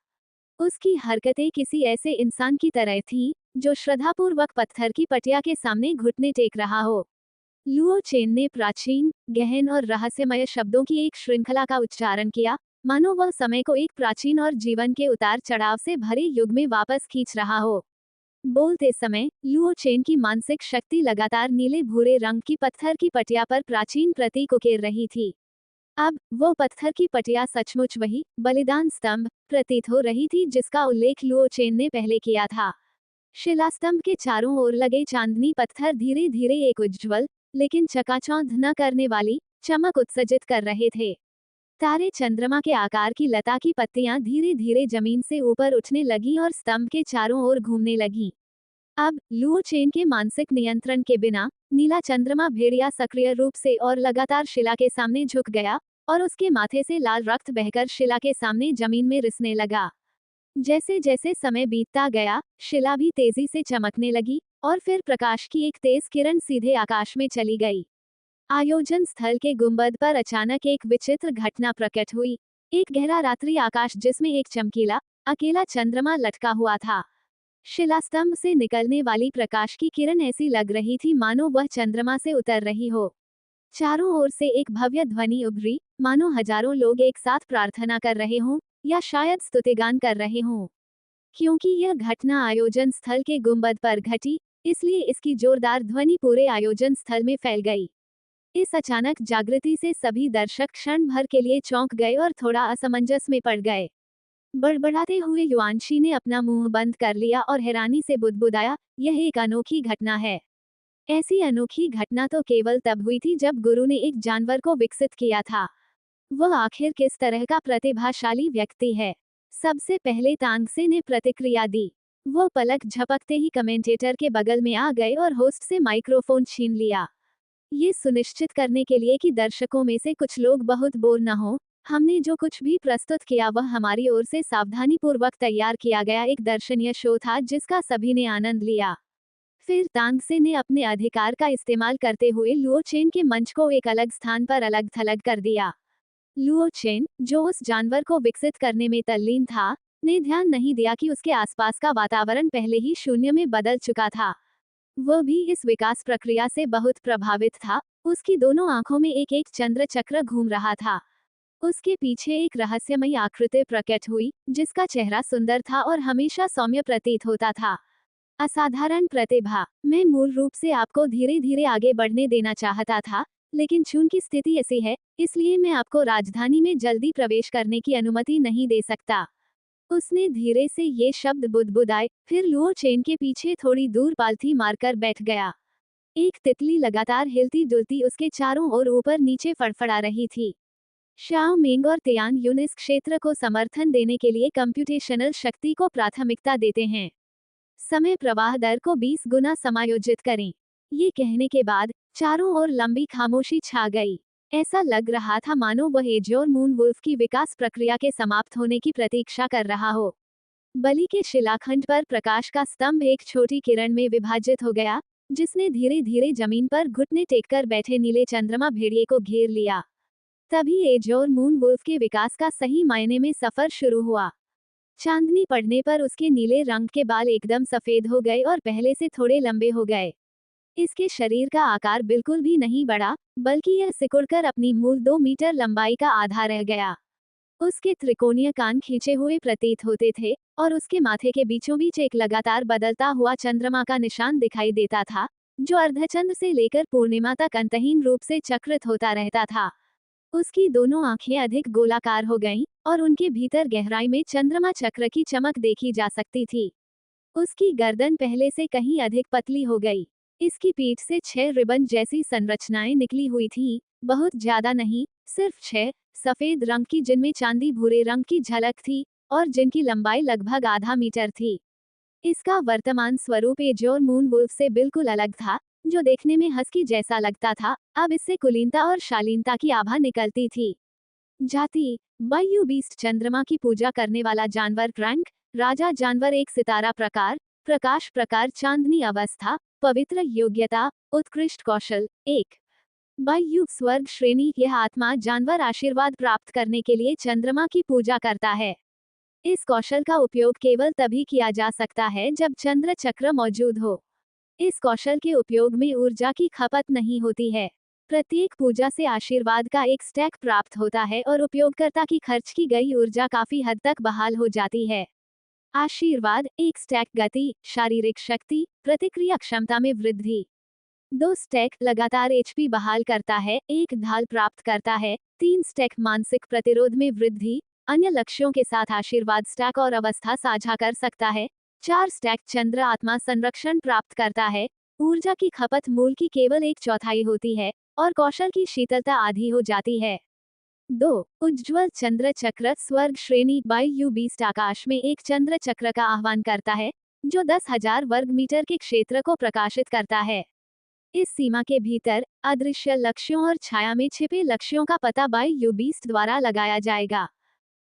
S2: उसकी हरकतें किसी ऐसे इंसान की तरह थीं, जो श्रद्धापूर्वक पत्थर की पटिया के सामने घुटने टेक रहा हो। लुओ चेन ने प्राचीन, गहन और रहस्यमय शब्दों की एक श्रृंखला का उच्चारण किया, मानो वह समय को एक प्राचीन और जीवन के उतार चढ़ाव से भरे युग में वापस खींच रहा हो। बोलते समय लुओ चेन की मानसिक शक्ति लगातार नीले भूरे रंग की पत्थर की पटिया पर प्राचीन प्रतीक उकेर रही थी। अब वो पत्थर की पटिया सचमुच वही बलिदान स्तंभ प्रतीत हो रही थी जिसका उल्लेख लुओ चेन ने पहले किया था। शिलास्तंभ के चारों ओर लगे चांदनी पत्थर धीरे धीरे एक उज्ज्वल, लेकिन चकाचौंध न करने वाली चमक उत्सर्जित कर रहे थे। तारे चंद्रमा के आकार की लता की पत्तियां धीरे धीरे जमीन से ऊपर उठने लगीं और स्तंभ के चारों ओर घूमने लगीं। अब लुओ चेन के मानसिक नियंत्रण के बिना नीला चंद्रमा भेड़िया सक्रिय रूप से और लगातार शिला के सामने झुक गया, और उसके माथे से लाल रक्त बहकर शिला के सामने जमीन में रिसने लगा। जैसे जैसे समय बीतता गया, शिला भी तेजी से चमकने लगी, और फिर प्रकाश की एक तेज किरण सीधे आकाश में चली गई। आयोजन स्थल के गुंबद पर अचानक एक विचित्र घटना प्रकट हुई। एक गहरा रात्रि आकाश जिसमें एक चमकीला, अकेला चंद्रमा लटका हुआ था। शिलास्तंभ से निकलने वाली प्रकाश की किरण ऐसी लग रही थी मानो वह चंद्रमा से उतर रही हो। चारों ओर से एक भव्य ध्वनि उभरी, मानो हजारों लोग एक साथ प्रार्थना कर रहे हों, या शायद स्तुतिगान कर रहे हों। क्योंकि यह घटना आयोजन स्थल के गुंबद पर घटी, इसलिए इसकी जोरदार ध्वनि पूरे आयोजन स्थल में फैल गई। इस अचानक जागृति से सभी दर्शक क्षण भर के लिए चौंक गए और थोड़ा असमंजस में पड़ गए। बड़बड़ाते हुए युआनशी ने अपना मुंह बंद कर लिया और हैरानी से बुदबुदाया, यह एक अनोखी घटना है। ऐसी अनोखी घटना तो केवल तब हुई थी जब गुरु ने एक जानवर को विकसित किया था। वह आखिर किस तरह का प्रतिभाशाली व्यक्ति है? सबसे पहले तांगसे ने प्रतिक्रिया दी। वो पलक झपकते ही कमेंटेटर के बगल में आ गए और होस्ट से माइक्रोफोन छीन लिया। ये सुनिश्चित करने के लिए कि दर्शकों में से कुछ लोग बहुत बोर न हो, हमने जो कुछ भी प्रस्तुत किया वह हमारी ओर से सावधानीपूर्वक तैयार किया गया एक दर्शनीय शो था जिसका सभी ने आनंद लिया। फिर तांगसे ने अपने अधिकार का इस्तेमाल करते हुए लुओ चेन के मंच को एक अलग स्थान पर अलग थलग कर दिया। लुओ चेन, जो उस जानवर को विकसित करने में तल्लीन था, ने ध्यान नहीं दिया कि उसके आसपास का वातावरण पहले ही शून्य में बदल चुका था। वह भी इस विकास प्रक्रिया से बहुत प्रभावित था। उसकी दोनों आंखों में एक एक चंद्र चक्र घूम रहा था। उसके पीछे एक रहस्यमयी आकृति प्रकट हुई, जिसका चेहरा सुंदर था और हमेशा सौम्य प्रतीत होता था। असाधारण प्रतिभा। मैं मूल रूप से आपको धीरे धीरे आगे बढ़ने देना चाहता था, लेकिन चूंकि स्थिति ऐसी है, इसलिए मैं आपको राजधानी में जल्दी प्रवेश करने की अनुमति नहीं दे सकता। उसने धीरे से ये शब्द बुदबुदाए, फिर लुओ चेन के पीछे थोड़ी दूर पालथी मारकर बैठ गया। एक तितली लगातार हिलती डुलती उसके चारों ओर ऊपर नीचे फड़फड़ा रही थी। शाओ मिंग और तियान युन इस क्षेत्र को समर्थन देने के लिए कंप्यूटेशनल शक्ति को प्राथमिकता देते हैं। समय प्रवाह दर को 20 गुना समायोजित करें। ये कहने के बाद चारों ओर लंबी खामोशी छा गई। ऐसा लग रहा था मानो वह एजोर मून वुल्फ की विकास प्रक्रिया के समाप्त होने की प्रतीक्षा कर रहा हो। बलि के शिलाखंड पर प्रकाश का स्तंभ एक छोटी किरण में विभाजित हो गया, जिसने धीरे धीरे जमीन पर घुटने टेककर बैठे नीले चंद्रमा भेड़िए को घेर लिया। तभी एजोर मून वुल्फ के विकास का सही मायने में सफर शुरू हुआ। चांदनी पड़ने पर उसके नीले रंग के बाल एकदम सफेद हो गए और पहले से थोड़े लंबे हो गए। इसके शरीर का आकार बिल्कुल भी नहीं बढ़ा, बल्कि यह सिकुड़कर अपनी मूल 2 मीटर लंबाई का आधा रह गया। उसके त्रिकोणीय कान खींचे हुए प्रतीत होते थे, और उसके माथे के बीचों बीच एक लगातार बदलता हुआ चंद्रमा का निशान दिखाई देता था, जो अर्धचंद्र से लेकर पूर्णिमा तक अंतहीन रूप से चक्रित होता रहता था। उसकी दोनों आंखें अधिक गोलाकार हो गईं, और उनके भीतर गहराई में चंद्रमा चक्र की चमक देखी जा सकती थी। उसकी गर्दन पहले से कहीं अधिक पतली हो गई। इसकी पीठ से 6 रिबन जैसी संरचनाएं निकली हुई थीं, बहुत ज्यादा नहीं, सिर्फ 6, सफेद रंग की जिनमें चांदी भूरे रंग की झलक थी, और जिनकी लंबाई लगभग आधा मीटर थी। इसका वर्तमान स्वरूप एजोर मून वुल्फ से बिल्कुल अलग था, जो देखने में हस्की जैसा लगता था। अब इससे कुलीनता और शालीनता की आभा निकलती थी। जाति। बायू बीस्ट, चंद्रमा की पूजा करने वाला जानवर। रैंक, राजा जानवर। एक सितारा प्रकार, प्रकाश प्रकार, चांदनी अवस्था, पवित्र योग्यता, उत्कृष्ट कौशल। 1 बायू स्वर्ग श्रेणी। यह आत्मा जानवर आशीर्वाद प्राप्त करने के लिए चंद्रमा की पूजा करता है। इस कौशल का उपयोग केवल तभी किया जा सकता है जब चंद्र चक्र मौजूद हो। इस कौशल के उपयोग में ऊर्जा की खपत नहीं होती है। प्रत्येक पूजा से आशीर्वाद का एक स्टैक प्राप्त होता है और उपयोगकर्ता की खर्च की गई ऊर्जा काफी हद तक बहाल हो जाती है। आशीर्वाद। 1 स्टैक गति, शारीरिक शक्ति, प्रतिक्रिया क्षमता में वृद्धि। 2 स्टैक लगातार एचपी बहाल करता है, 1 ढाल प्राप्त करता है। 3 स्टैक मानसिक प्रतिरोध में वृद्धि, अन्य लक्ष्यों के साथ आशीर्वाद स्टैक और अवस्था साझा कर सकता है। 4 स्टैक चंद्र आत्मा संरक्षण प्राप्त करता है, ऊर्जा की खपत मूल की केवल 1/4 होती है, और कौशल की शीतलता आधी हो जाती है। 2 उज्ज्वल चंद्र चक्र, स्वर्ग श्रेणी। बायू बीस्ट आकाश में एक चंद्र चक्र का आह्वान करता है, जो 10,000 वर्ग मीटर के क्षेत्र को प्रकाशित करता है। इस सीमा के भीतर अदृश्य लक्ष्यों और छाया में छिपे लक्ष्यों का पता बायू बीस्ट द्वारा लगाया जाएगा।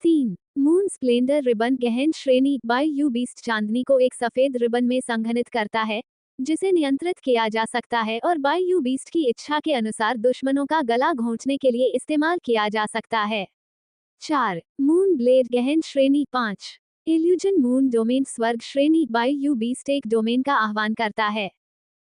S2: 3 मून स्प्लेंडर रिबन, गहन श्रेणी। बायू बीस्ट चांदनी को एक सफेद रिबन में संघनित करता है, जिसे नियंत्रित किया जा सकता है और बायू बीस्ट की इच्छा के अनुसार दुश्मनों का गला घोंटने के लिए इस्तेमाल किया जा सकता है। 4 मून ब्लेड, गहन श्रेणी। 5 इल्यूजन मून डोमेन, स्वर्ग श्रेणी। बायू बीस्ट एक डोमेन का आह्वान करता है।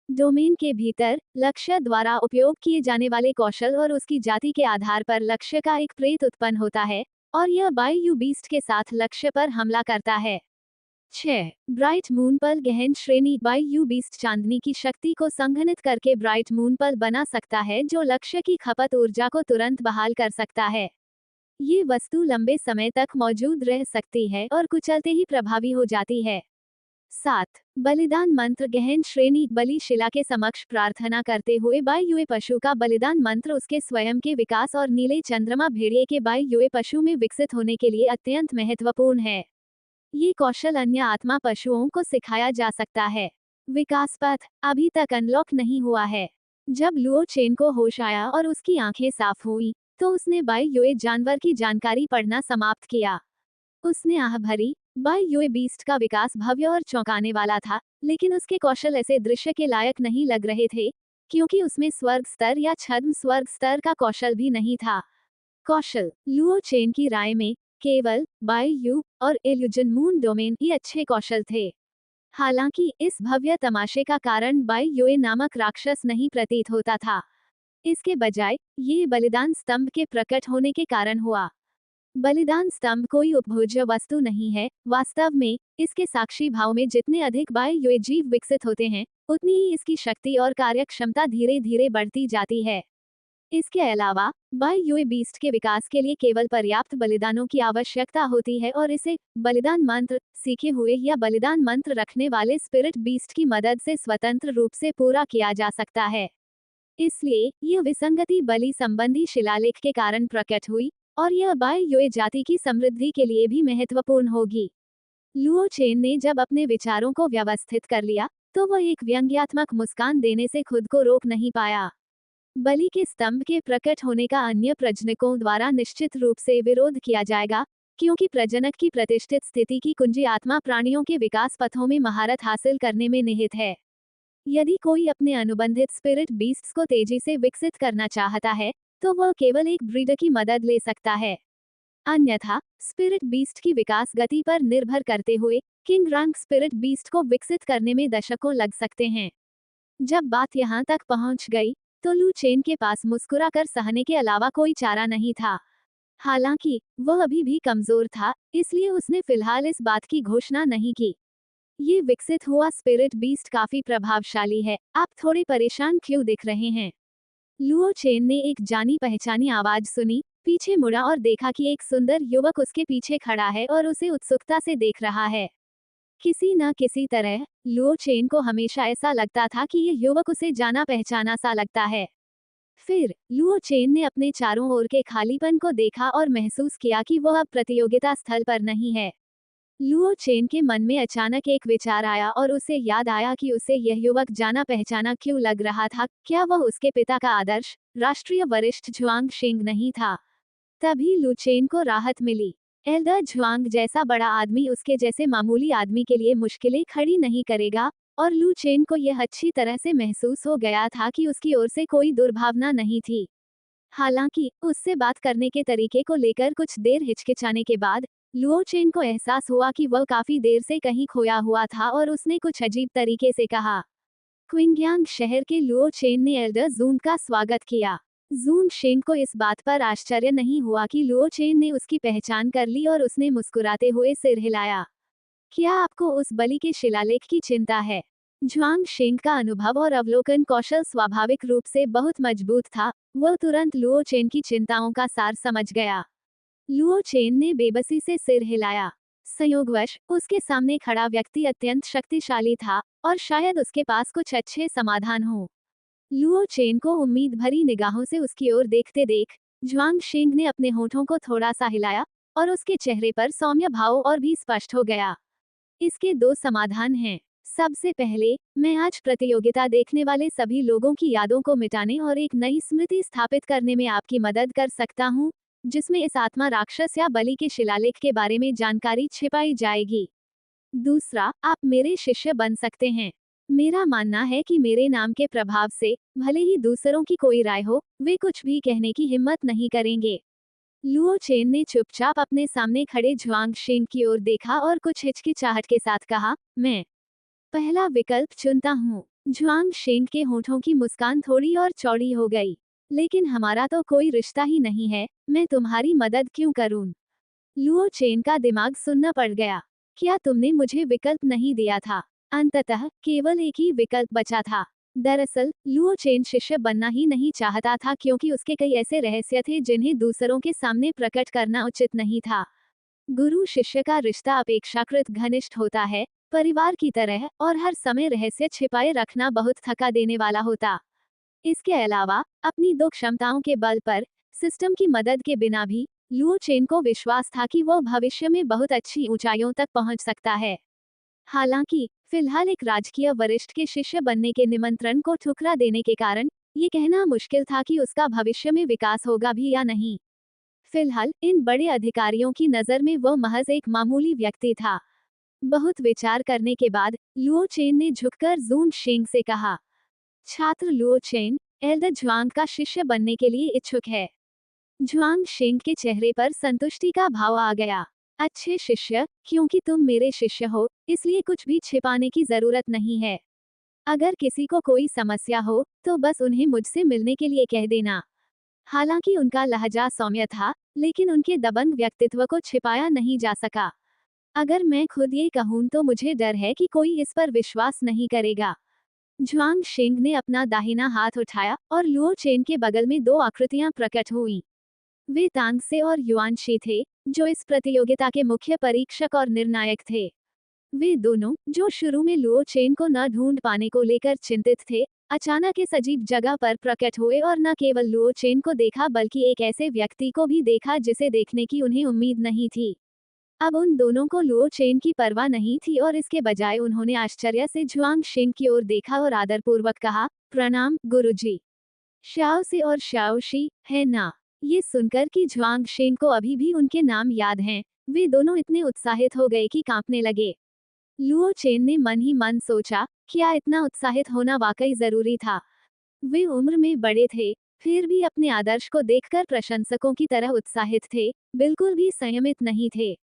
S2: डोमेन के भीतर लक्ष्य द्वारा उपयोग किए जाने वाले कौशल और उसकी जाति के आधार पर लक्ष्य का एक प्रेत उत्पन्न होता है, और यह बायू बीस्ट के साथ लक्ष्य पर हमला करता है। 6 ब्राइट मून पल, गहन श्रेणी। बायू बीस्ट चांदनी की शक्ति को संघनित करके ब्राइट मून पल बना सकता है, जो लक्ष्य की खपत ऊर्जा को तुरंत बहाल कर सकता है। ये वस्तु लंबे समय तक मौजूद रह सकती है और कुचलते ही प्रभावी हो जाती है। 7 बलिदान मंत्र गहन श्रेणी बलि शिला के समक्ष प्रार्थना करते हुए बाई युए पशु का बलिदान मंत्र उसके स्वयं के विकास और नीले चंद्रमा भेड़िए के बाई युए पशु में विकसित होने के लिए अत्यंत महत्वपूर्ण है। ये कौशल अन्य आत्मा पशुओं को सिखाया जा सकता है। विकास पथ अभी तक अनलॉक नहीं हुआ है। जब लुओ चेन को होश आया और उसकी आंखें साफ हुई, तो उसने बाई युए जानवर की जानकारी पढ़ना समाप्त किया। उसने आह भरी। बाई युए बीस्ट का विकास भव्य और चौंकाने वाला था, लेकिन उसके कौशल ऐसे दृश्य के लायक नहीं लग रहे थे, क्योंकि उसमें स्वर्ग स्तर या छद्म स्वर्ग स्तर का कौशल भी नहीं था। कौशल लुओ चेन की राय में केवल बाई यू और इल्यूजन मून डोमेन ही अच्छे कौशल थे। हालांकि इस भव्य तमाशे का कारण बाई युए नामक राक्षस नहीं प्रतीत होता था। इसके बजाय ये बलिदान स्तंभ के प्रकट होने के कारण हुआ। बलिदान स्तंभ कोई उपभोज्य वस्तु नहीं है। वास्तव में इसके साक्षी भाव में जितने अधिक बाई युए जीव विकसित होते हैं, उतनी ही इसकी शक्ति और कार्यक्षमता धीरे धीरे बढ़ती जाती है। इसके अलावा बाई युए बीस्ट के विकास के लिए केवल पर्याप्त बलिदानों की आवश्यकता होती है और इसे बलिदान मंत्र सीखे हुए या बलिदान मंत्र रखने वाले स्पिरिट बीस्ट की मदद से स्वतंत्र रूप से पूरा किया जा सकता है। इसलिए यह विसंगति बलि संबंधी शिलालेख के कारण प्रकट हुई और यह बाई युए जाति की समृद्धि के लिए भी महत्वपूर्ण होगी। लुओ चेन ने जब अपने विचारों को व्यवस्थित कर लिया, तो वह एक व्यंग्यात्मक मुस्कान देने से खुद को रोक नहीं पाया। बलि के स्तंभ के प्रकट होने का अन्य प्रजनकों द्वारा निश्चित रूप से विरोध किया जाएगा, क्योंकि प्रजनक की प्रतिष्ठित स्थिति की कुंजी आत्मा प्राणियों के विकास पथों में महारत हासिल करने में निहित है। यदि कोई अपने अनुबंधित स्पिरिट बीस्ट्स को तेजी से विकसित करना चाहता है, तो वह केवल एक ब्रीडर की मदद ले सकता है। अन्यथा स्पिरिट बीस्ट की विकास गति पर निर्भर करते हुए किंग रैंक स्पिरिट बीस्ट को विकसित करने में दशकों लग सकते हैं। जब बात यहाँ तक पहुँच गई, तो लू चेन के पास मुस्कुराकर सहने के अलावा कोई चारा नहीं था। हालांकि वह अभी भी कमजोर था, इसलिए उसने फिलहाल इस बात की घोषणा नहीं की। ये विकसित हुआ स्पिरिट बीस्ट काफी प्रभावशाली है। आप थोड़े परेशान क्यों दिख रहे हैं? लुओ चेन ने एक जानी पहचानी आवाज सुनी, पीछे मुड़ा और देखा कि एक सुंदर युवक उसके पीछे खड़ा है और उसे उत्सुकता से देख रहा है। किसी न किसी तरह लुओ चेन को हमेशा ऐसा लगता था कि यह युवक उसे जाना पहचाना सा लगता है। फिर लुओ चेन ने अपने चारों ओर के खालीपन को देखा और महसूस किया कि वह अब प्रतियोगिता स्थल पर नहीं है। लुओ चेन के मन में अचानक एक विचार आया और उसे याद आया कि उसे यह युवक जाना पहचाना क्यों लग रहा था। क्या वह उसके पिता का आदर्श राष्ट्रीय वरिष्ठ झुआंग शिंग नहीं था? तभी लू चेन को राहत मिली। एल्डर झुआंग जैसा बड़ा आदमी उसके जैसे मामूली आदमी के लिए मुश्किलें खड़ी नहीं करेगा, और लू चेन को यह अच्छी तरह से महसूस हो गया था कि उसकी ओर से कोई दुर्भावना नहीं थी। हालांकि उससे बात करने के तरीके को लेकर कुछ देर हिचकिचाने के बाद लुओ चेन को एहसास हुआ कि वह काफी देर से कहीं खोया हुआ था और उसने कुछ अजीब तरीके से कहा। क्विंगयांग शहर के लुओ चेन ने एल्डर जून का स्वागत किया। जून शेंग को इस बात पर आश्चर्य नहीं हुआ कि लुओ चेन ने उसकी पहचान कर ली और उसने मुस्कुराते हुए सिर हिलाया। क्या आपको उस बलि के शिलालेख की चिंता है? झुआंग शेंग का अनुभव और अवलोकन कौशल स्वाभाविक रूप से बहुत मजबूत था। वह तुरंत लुओ चेन की चिंताओं का सार समझ गया। लुओ चेन ने बेबसी से सिर हिलाया। संयोगवश उसके सामने खड़ा व्यक्ति अत्यंत शक्तिशाली था और शायद उसके पास कुछ अच्छे समाधान हो। लुओ चेन को उम्मीद भरी निगाहों से उसकी ओर देखते देख झुआंग शेंग ने अपने होठों को थोड़ा सा हिलाया और उसके चेहरे पर सौम्य भाव और भी स्पष्ट हो गया। इसके दो समाधान हैं। सबसे पहले, मैं आज प्रतियोगिता देखने वाले सभी लोगों की यादों को मिटाने और एक नई स्मृति स्थापित करने में आपकी मदद कर सकता हूँ, जिसमें इस आत्मा राक्षस या बलि के शिलालेख के बारे में जानकारी छिपाई जाएगी। दूसरा, आप मेरे शिष्य बन सकते हैं। मेरा मानना है कि मेरे नाम के प्रभाव से भले ही दूसरों की कोई राय हो, वे कुछ भी कहने की हिम्मत नहीं करेंगे। लुओ चेन ने चुपचाप अपने सामने खड़े झुआंग शेंग की ओर देखा और कुछ हिचकिचाहट के साथ कहा, मैं पहला विकल्प चुनता हूँ। झुआंग शेंग के होठों की मुस्कान थोड़ी और चौड़ी हो गई। लेकिन हमारा तो कोई रिश्ता ही नहीं है, मैं तुम्हारी मदद क्यों करूं? लुओ चेन का दिमाग सुन्न पड़ गया। क्या तुमने मुझे विकल्प नहीं दिया था? अंततः केवल एक ही विकल्प बचा था। दरअसल लुओ चेन शिष्य बनना ही नहीं चाहता था, क्योंकि उसके कई ऐसे रहस्य थे जिन्हें दूसरों के सामने प्रकट करना उचित नहीं था। गुरु शिष्य का रिश्ता अपेक्षाकृत घनिष्ठ होता है, परिवार की तरह, और हर समय रहस्य छिपाए रखना बहुत थका देने वाला होता। इसके अलावा अपनी दो क्षमताओं के बल पर सिस्टम की मदद के बिना भी लुओ चेन को विश्वास था कि वो भविष्य में बहुत अच्छी ऊंचाइयों तक पहुंच सकता है। हालांकि फिलहाल एक राजकीय वरिष्ठ के शिष्य बनने के निमंत्रण को ठुकरा देने के कारण ये कहना मुश्किल था कि उसका भविष्य में विकास होगा भी या नहीं। फिलहाल इन बड़े अधिकारियों की नज़र में वो महज एक मामूली व्यक्ति था। बहुत विचार करने के बाद लुओ चेन ने झुककर जून शेंग से कहा, छात्र लुओ चेन एल्डर जुआंग का शिष्य बनने के लिए इच्छुक है। जुआंग शेंग के चेहरे पर संतुष्टि का भाव आ गया। अच्छे शिष्य, क्योंकि तुम मेरे शिष्य हो इसलिए कुछ भी छिपाने की जरूरत नहीं है। अगर किसी को कोई समस्या हो तो बस उन्हें मुझसे मिलने के लिए कह देना। हालांकि उनका लहजा सौम्य था, लेकिन उनके दबंग व्यक्तित्व को छिपाया नहीं जा सका। अगर मैं खुद ये कहूं तो मुझे डर है कि कोई इस पर विश्वास नहीं करेगा। जुआंग शेंग ने अपना दाहिना हाथ उठाया और लुओ चेन के बगल में दो आकृतियां प्रकट हुईं। वे तांगसे और युआनशी थे, जो इस प्रतियोगिता के मुख्य परीक्षक और निर्णायक थे। वे दोनों, जो शुरू में लुओ चेन को न ढूंढ पाने को लेकर चिंतित थे, अचानक इस अजीब जगह पर प्रकट हुए और न केवल लुओ चेन को देखा बल्कि एक ऐसे व्यक्ति को भी देखा जिसे देखने की उन्हें उम्मीद नहीं थी। अब उन दोनों को लुओ चेन की परवाह नहीं थी और इसके बजाय उन्होंने आश्चर्य से जुआंग शेंग की ओर देखा और आदरपूर्वक कहा, प्रणाम गुरुजी। श्याओ से और श्याओ शी है ना। ये सुनकर कि जुआंग शेंग को अभी भी उनके नाम याद हैं, वे दोनों इतने उत्साहित हो गए कि कांपने लगे। लुओ चेन ने मन ही मन सोचा, क्या इतना उत्साहित होना वाकई जरूरी था। वे उम्र में बड़े थे, फिर भी अपने आदर्श को देखकर प्रशंसकों की तरह उत्साहित थे, बिल्कुल भी संयमित नहीं थे।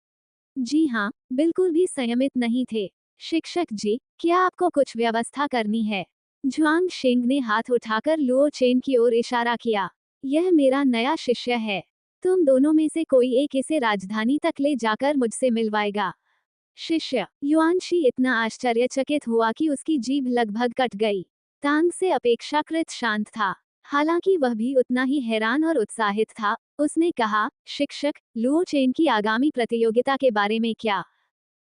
S2: जी हाँ, बिल्कुल भी संयमित नहीं थे। शिक्षक जी, क्या आपको कुछ व्यवस्था करनी है? जुआंग शेंग ने हाथ उठाकर लुओ चेन की ओर इशारा किया। यह मेरा नया शिष्य है। तुम दोनों में से कोई एक इसे राजधानी तक ले जाकर मुझसे मिलवाएगा। शिष्य युआनशी इतना आश्चर्यचकित हुआ कि उसकी जीभ लगभग कट गई। तांग से अपेक्षाकृत शांत था, हालांकि वह भी उतना ही हैरान और उत्साहित था। उसने कहा, शिक्षक, लुओ चेन की आगामी प्रतियोगिता के बारे में क्या?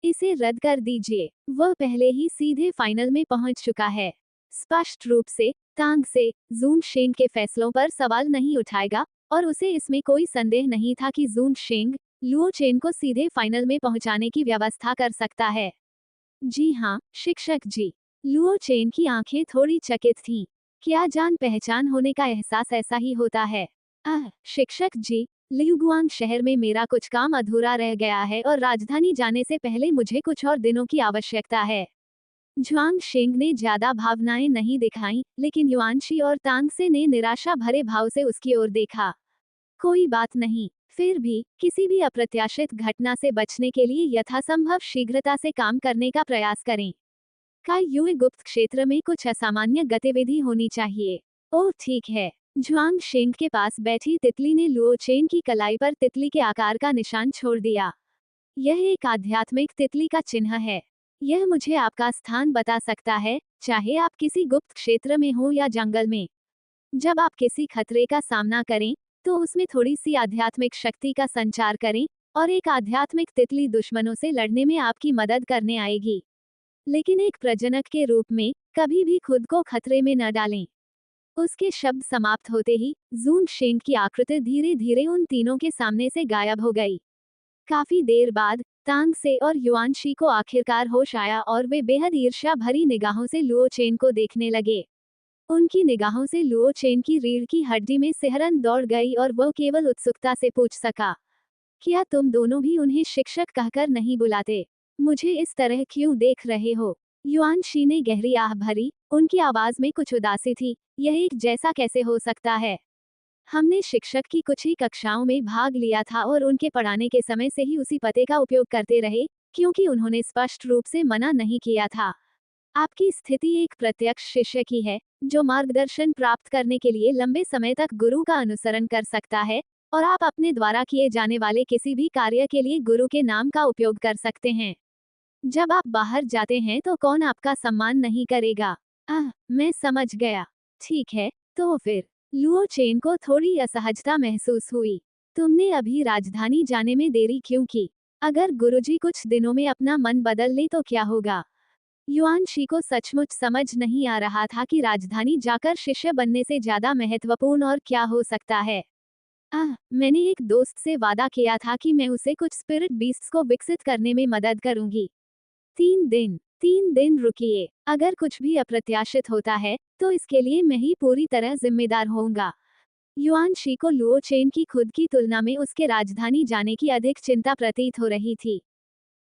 S2: इसे रद्द कर दीजिए, वह पहले ही सीधे फाइनल में पहुंच चुका है। स्पष्ट रूप से तांग से जून शेंग के फैसलों पर सवाल नहीं उठाएगा, और उसे इसमें कोई संदेह नहीं था कि जून शेंग लुओ चेन को सीधे फाइनल में पहुंचाने की व्यवस्था कर सकता है। जी हाँ, शिक्षक जी। लुओ चेन की आंखें थोड़ी चकित थीं। क्या जान पहचान होने का एहसास ऐसा ही होता है? शिक्षक जी, लियुगुआंग शहर में मेरा कुछ काम अधूरा रह गया है और राजधानी जाने से पहले मुझे कुछ और दिनों की आवश्यकता है। जुआंग शेंग ने ज्यादा भावनाएं नहीं दिखाईं, लेकिन युआनशी और तांगसे ने निराशा भरे भाव से उसकी ओर देखा। कोई बात नहीं, फिर भी किसी भी अप्रत्याशित घटना से बचने के लिए यथासंभव शीघ्रता से काम करने का प्रयास करें। का युए गुप्त क्षेत्र में कुछ असामान्य गतिविधि होनी चाहिए। ओह ठीक है। जुआंग शेंग के पास बैठी तितली ने लुओ चेन की कलाई पर तितली के आकार का निशान छोड़ दिया। यह एक आध्यात्मिक तितली का चिन्ह है। यह मुझे आपका स्थान बता सकता है, चाहे आप किसी गुप्त क्षेत्र में हो या जंगल में। जब आप किसी खतरे का सामना करें, तो उसमें थोड़ी सी आध्यात्मिक शक्ति का संचार करें, और एक आध्यात्मिक तितली दुश्मनों से लड़ने में आपकी मदद करने आएगी। लेकिन एक प्रजनक के रूप में कभी भी खुद को खतरे में न डालें। उसके शब्द समाप्त होते ही जून शेंग की आकृति धीरे धीरे उन तीनों के सामने से गायब हो गई। काफी देर बाद तांग से और युआनशी को आखिरकार होश आया और वे बेहद ईर्ष्या भरी निगाहों से लुओ चेन को देखने लगे। उनकी निगाहों से लुओ चेन की रीढ़ की हड्डी में सिहरन दौड़ गई और वह केवल उत्सुकता से पूछ सका, क्या तुम दोनों भी उन्हें शिक्षक कहकर नहीं बुलाते? मुझे इस तरह क्यों देख रहे हो? युआनशी ने गहरी आह भरी, उनकी आवाज में कुछ उदासी थी। यह एक जैसा कैसे हो सकता है? हमने शिक्षक की कुछ ही कक्षाओं में भाग लिया था और उनके पढ़ाने के समय से ही उसी पते का उपयोग करते रहे, क्योंकि उन्होंने स्पष्ट रूप से मना नहीं किया था। आपकी स्थिति एक प्रत्यक्ष शिष्य की है, जो मार्गदर्शन प्राप्त करने के लिए लंबे समय तक गुरु का अनुसरण कर सकता है, और आप अपने द्वारा किए जाने वाले किसी भी कार्य के लिए गुरु के नाम का उपयोग कर सकते हैं। जब आप बाहर जाते हैं तो कौन आपका सम्मान नहीं करेगा? मैं समझ गया। ठीक है, तो फिर लुओ चेन को थोड़ी असहजता महसूस हुई। तुमने अभी राजधानी जाने में देरी क्यों की? अगर गुरुजी कुछ दिनों में अपना मन बदल ले तो क्या होगा? युआन शी को सचमुच समझ नहीं आ रहा था कि राजधानी जाकर शिष्य बनने से ज्यादा महत्वपूर्ण और क्या हो सकता है। मैंने एक दोस्त से वादा किया था कि मैं उसे कुछ स्पिरिट बीस्ट्स को विकसित करने में मदद करूंगी। 3 दिन रुकिए, अगर कुछ भी अप्रत्याशित होता है तो इसके लिए मैं ही पूरी तरह जिम्मेदार होऊंगा। युआन शी को लुओ चेन की खुद की तुलना में उसके राजधानी जाने की अधिक चिंता प्रतीत हो रही थी।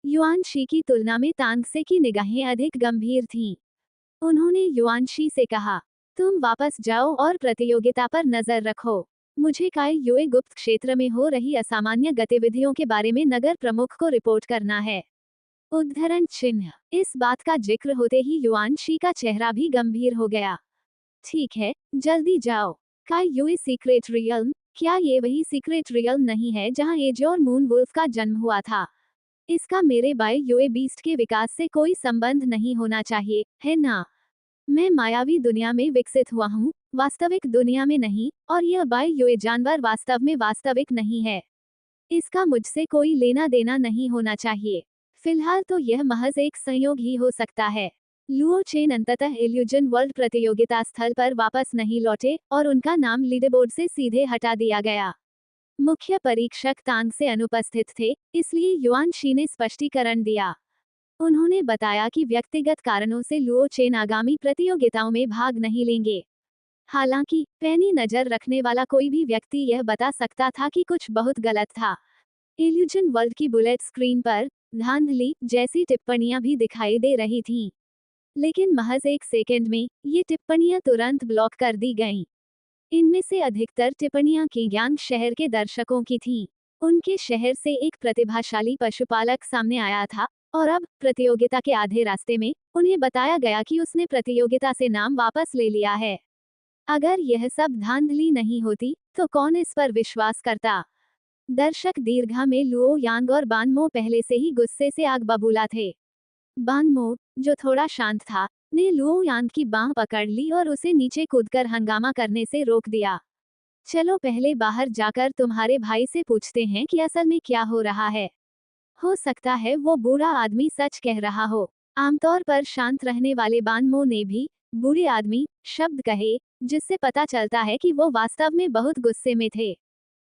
S2: युआन शी की तुलना में तांगसे की निगाहें अधिक गंभीर थीं। उन्होंने युआन शी से कहा, तुम वापस जाओ और प्रतियोगिता पर नजर रखो। मुझे काय युए गुप्त क्षेत्र में हो रही असामान्य गतिविधियों के बारे में नगर प्रमुख को रिपोर्ट करना है। उद्धरण चिन्ह। इस बात का जिक्र होते ही युआन शी का चेहरा भी गंभीर हो गया। ठीक है, जल्दी जाओ। काय युए सीक्रेट रियल्म, क्या ये वही सीक्रेट रियल्म नहीं है जहां एज और मून वुल्फ का जन्म हुआ था? इसका मेरे बाय युए बीस्ट के विकास से कोई संबंध नहीं होना चाहिए, है ना? मैं मायावी दुनिया में विकसित हुआ हूँ, वास्तविक दुनिया में नहीं, और यह बाय युए जानवर वास्तव में वास्तविक नहीं है। इसका मुझसे कोई लेना देना नहीं होना चाहिए। फिलहाल तो यह महज एक संयोग ही हो सकता है। लुओ चेन अंततः इल्यूजन वर्ल्ड प्रतियोगिता स्थल पर वापस नहीं लौटे और उनका नाम लीडरबोर्ड से सीधे हटा दिया गया। मुख्य परीक्षक तांग से अनुपस्थित थे, इसलिए युआन शी ने स्पष्टीकरण दिया। उन्होंने बताया कि व्यक्तिगत कारणों से लुओ चेन आगामी प्रतियोगिताओं में भाग नहीं लेंगे। हालांकि पैनी नजर रखने वाला कोई भी व्यक्ति यह बता सकता था कि कुछ बहुत गलत था। इल्यूजन वर्ल्ड की बुलेट स्क्रीन पर धांधली जैसी टिप्पणियां भी दिखाई दे रही थीं। लेकिन महज एक सेकंड में ये टिप्पणियां तुरंत ब्लॉक कर दी गईं। इनमें से अधिकतर टिप्पणियां किंगयांग शहर के दर्शकों की थीं। उनके शहर से एक प्रतिभाशाली पशुपालक सामने आया था और अब प्रतियोगिता के आधे रास्ते में उन्हें बताया गया कि उसने प्रतियोगिता से नाम वापस ले लिया है। अगर यह सब धांधली नहीं होती तो कौन इस पर विश्वास करता? दर्शक दीर्घा में लुओ यांग और बानमो पहले से ही गुस्से से आग बबूला थे। बानमो, जो थोड़ा शांत था, ने लुओ यांग की बांह पकड़ ली और उसे नीचे कूदकर हंगामा करने से रोक दिया। चलो पहले बाहर जाकर तुम्हारे भाई से पूछते हैं कि असल में क्या हो रहा है। हो सकता है वो बूढ़ा आदमी सच कह रहा हो। आमतौर पर शांत रहने वाले बानमो ने भी बूढ़े आदमी शब्द कहे, जिससे पता चलता है कि वो वास्तव में बहुत गुस्से में थे।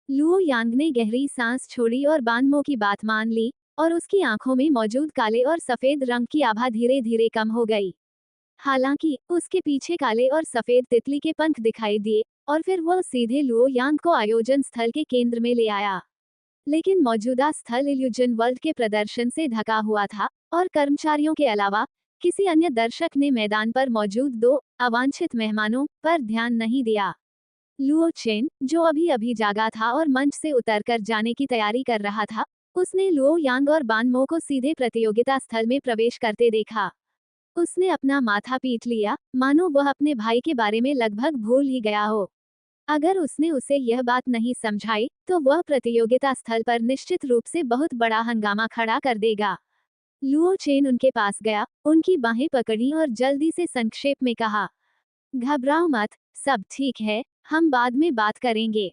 S2: लुओ यांग ने गहरी सांस छोड़ी और बानमो की बात मान ली, और उसकी आंखों में मौजूद काले और सफेद रंग की आभा धीरे धीरे कम हो गई। हालांकि उसके पीछे काले और सफेद तितली के पंख दिखाई दिए, और फिर वह सीधे लुओ यांग को आयोजन स्थल के केंद्र में ले आया। लेकिन मौजूदा स्थल इल्यूजन वर्ल्ड के प्रदर्शन से ढका हुआ था, और कर्मचारियों के अलावा किसी अन्य दर्शक ने मैदान पर मौजूद दो अवांछित मेहमानों पर ध्यान नहीं दिया। लुओ चेन, जो अभी अभी जागा था और मंच से उतरकर जाने की तैयारी कर रहा था, उसने लुओ यांग और बानमो को सीधे प्रतियोगिता स्थल में प्रवेश करते देखा। उसने अपना माथा पीट लिया, मानो वह अपने भाई के बारे में लगभग भूल ही गया हो। अगर उसने उसे यह बात नहीं समझाई, तो वह प्रतियोगिता स्थल पर निश्चित रूप से बहुत बड़ा हंगामा खड़ा कर देगा। लुओ चेन उनके पास गया, उनकी बाहें पकड़ी और जल्दी से संक्षेप में कहा, घबराओ मत, सब ठीक है, हम बाद में बात करेंगे।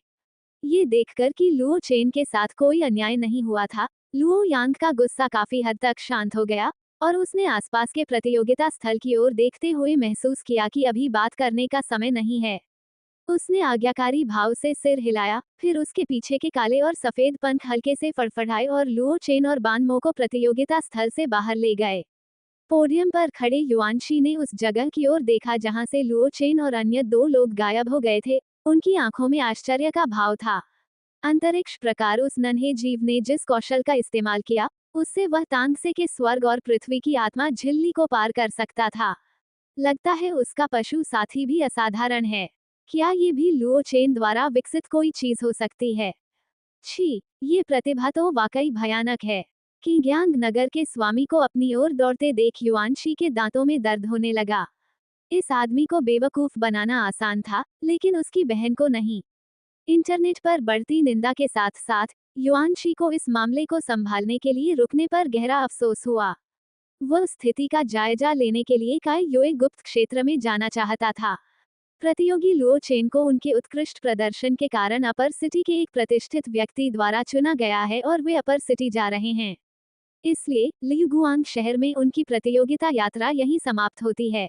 S2: ये देखकर कि लुओ चेन के साथ कोई अन्याय नहीं हुआ था, लुओ यांग का गुस्सा काफी हद तक शांत हो गया, और उसने आसपास के प्रतियोगिता स्थल की ओर देखते हुए महसूस किया कि अभी बात करने का समय नहीं है। उसने आज्ञाकारी भाव से सिर हिलाया, फिर उसके पीछे के काले और सफेद पंख हल्के से फड़फड़ाए और लुओ चेन और बानमो को प्रतियोगिता स्थल से बाहर ले गए। पोडियम पर खड़े युआनशी ने उस जगह की ओर देखा जहां से लुओ चेन और अन्य दो लोग गायब हो गए थे। उनकी आंखों में आश्चर्य का भाव था। अंतरिक्ष प्रकार उस नन्हे जीव ने जिस कौशल का इस्तेमाल किया, उससे वह तांगसे के स्वर्ग और पृथ्वी की आत्मा झिल्ली को पार कर सकता था। लगता है उसका पशु साथी भी असाधारण है। क्या ये भी लुओ चेन द्वारा विकसित कोई चीज हो सकती है? छी, ये प्रतिभा तो वाकई भयानक है। किंगयांग नगर के स्वामी को अपनी ओर दौड़ते देख युआनशी के दांतों में दर्द होने लगा। इस आदमी को बेवकूफ बनाना आसान था, लेकिन उसकी बहन को नहीं। इंटरनेट पर बढ़ती निंदा के साथ साथ युआनशी को इस मामले को संभालने के लिए रुकने पर गहरा अफसोस हुआ। वह स्थिति का जायजा लेने के लिए काय युए गुप्त क्षेत्र में जाना चाहता था। प्रतियोगी लुओ चेन को उनके उत्कृष्ट प्रदर्शन के कारण अपर सिटी के एक प्रतिष्ठित व्यक्ति द्वारा चुना गया है और वे अपर सिटी जा रहे हैं। इसलिए लियुगुआंग शहर में उनकी प्रतियोगिता यात्रा यहीं समाप्त होती है।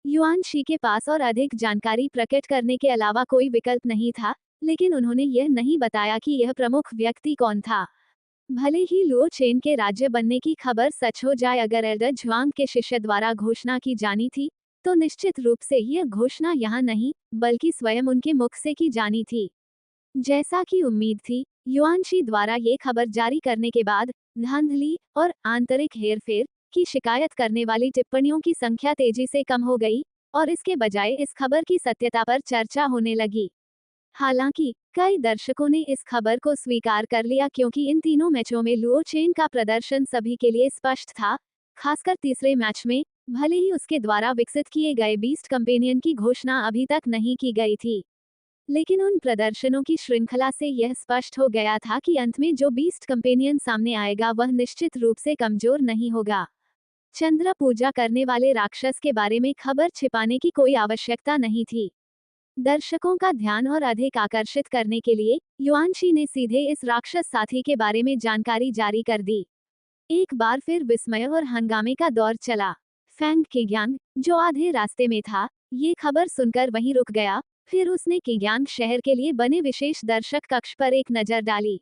S2: युआन शी के पास और अधिक जानकारी प्रकट करने के अलावा कोई विकल्प नहीं था, लेकिन उन्होंने यह नहीं बताया कि यह प्रमुख व्यक्ति कौन था। भले ही लुओ चेन के राज्य बनने की खबर सच हो जाए, अगर एल्डर झुआंग के शिष्य द्वारा घोषणा की जानी थी, तो निश्चित रूप से यह घोषणा यहाँ नहीं, बल्कि स्वयं उनके मुख से की जानी थी। जैसा कि उम्मीद थी, युआन शी द्वारा ये खबर जारी करने के बाद धांधली और आंतरिक हेरफेर की शिकायत करने वाली टिप्पणियों की संख्या तेजी से कम हो गई, और इसके बजाय इस खबर की सत्यता पर चर्चा होने लगी। हालांकि कई दर्शकों ने इस खबर को स्वीकार कर लिया, क्योंकि इन तीनों मैचों में लुओ चेन का प्रदर्शन सभी के लिए स्पष्ट था, खासकर तीसरे मैच में। भले ही उसके द्वारा विकसित किए गए बीस्ट कंपेनियन की घोषणा अभी तक नहीं की गई थी, लेकिन उन प्रदर्शनों की श्रृंखला से यह स्पष्ट हो गया था कि अंत में जो बीस्ट कंपेनियन सामने आएगा वह निश्चित रूप से कमजोर नहीं होगा। चंद्र पूजा करने वाले राक्षस के बारे में खबर छिपाने की कोई आवश्यकता नहीं थी। दर्शकों का ध्यान और अधिक आकर्षित करने के लिए युआन शी ने सीधे इस राक्षस साथी के बारे में जानकारी जारी कर दी। एक बार फिर विस्मय और हंगामे का दौर चला। फैंग किग्यांग, जो आधे रास्ते में था, ये खबर सुनकर वहीं रुक गया। फिर उसने किग्यांग शहर के लिए बने विशेष दर्शक कक्ष पर एक नजर डाली।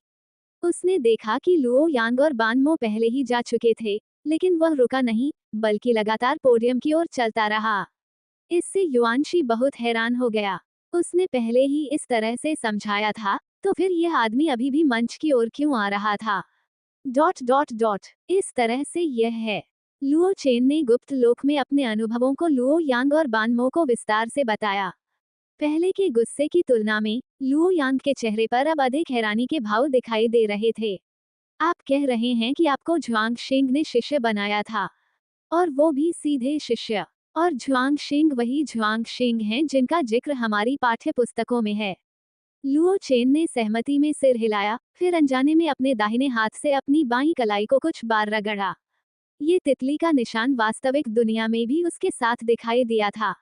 S2: उसने देखा कि लुओ यांग और बानमो पहले ही जा चुके थे, लेकिन वह रुका नहीं, बल्कि लगातार पोडियम की ओर चलता रहा। इससे युआन शी बहुत हैरान हो गया। उसने पहले ही इस तरह से समझाया था, तो फिर यह आदमी अभी भी मंच की ओर क्यों आ रहा था? डॉट डॉट डॉट इस तरह से यह है। लुओ चेन ने गुप्त लोक में अपने अनुभवों को लुओ यांग और बानमो को विस्तार से बताया। पहले के गुस्से की तुलना में लुओ यांग के चेहरे पर अब अधिक हैरानी के भाव दिखाई दे रहे थे। आप कह रहे हैं कि आपको झुआंग शिंग ने शिष्य बनाया था, और वो भी सीधे शिष्य। और झुआंग शिंग वही झुआंग शिंग हैं जिनका जिक्र हमारी पाठ्य पुस्तकों में है। लुओ चेन ने सहमति में सिर हिलाया, फिर अनजाने में अपने दाहिने हाथ से अपनी बाईं कलाई को कुछ बार रगड़ा। ये तितली का निशान वास्तविक दुनिया में भी उसके साथ दिखाई दिया था।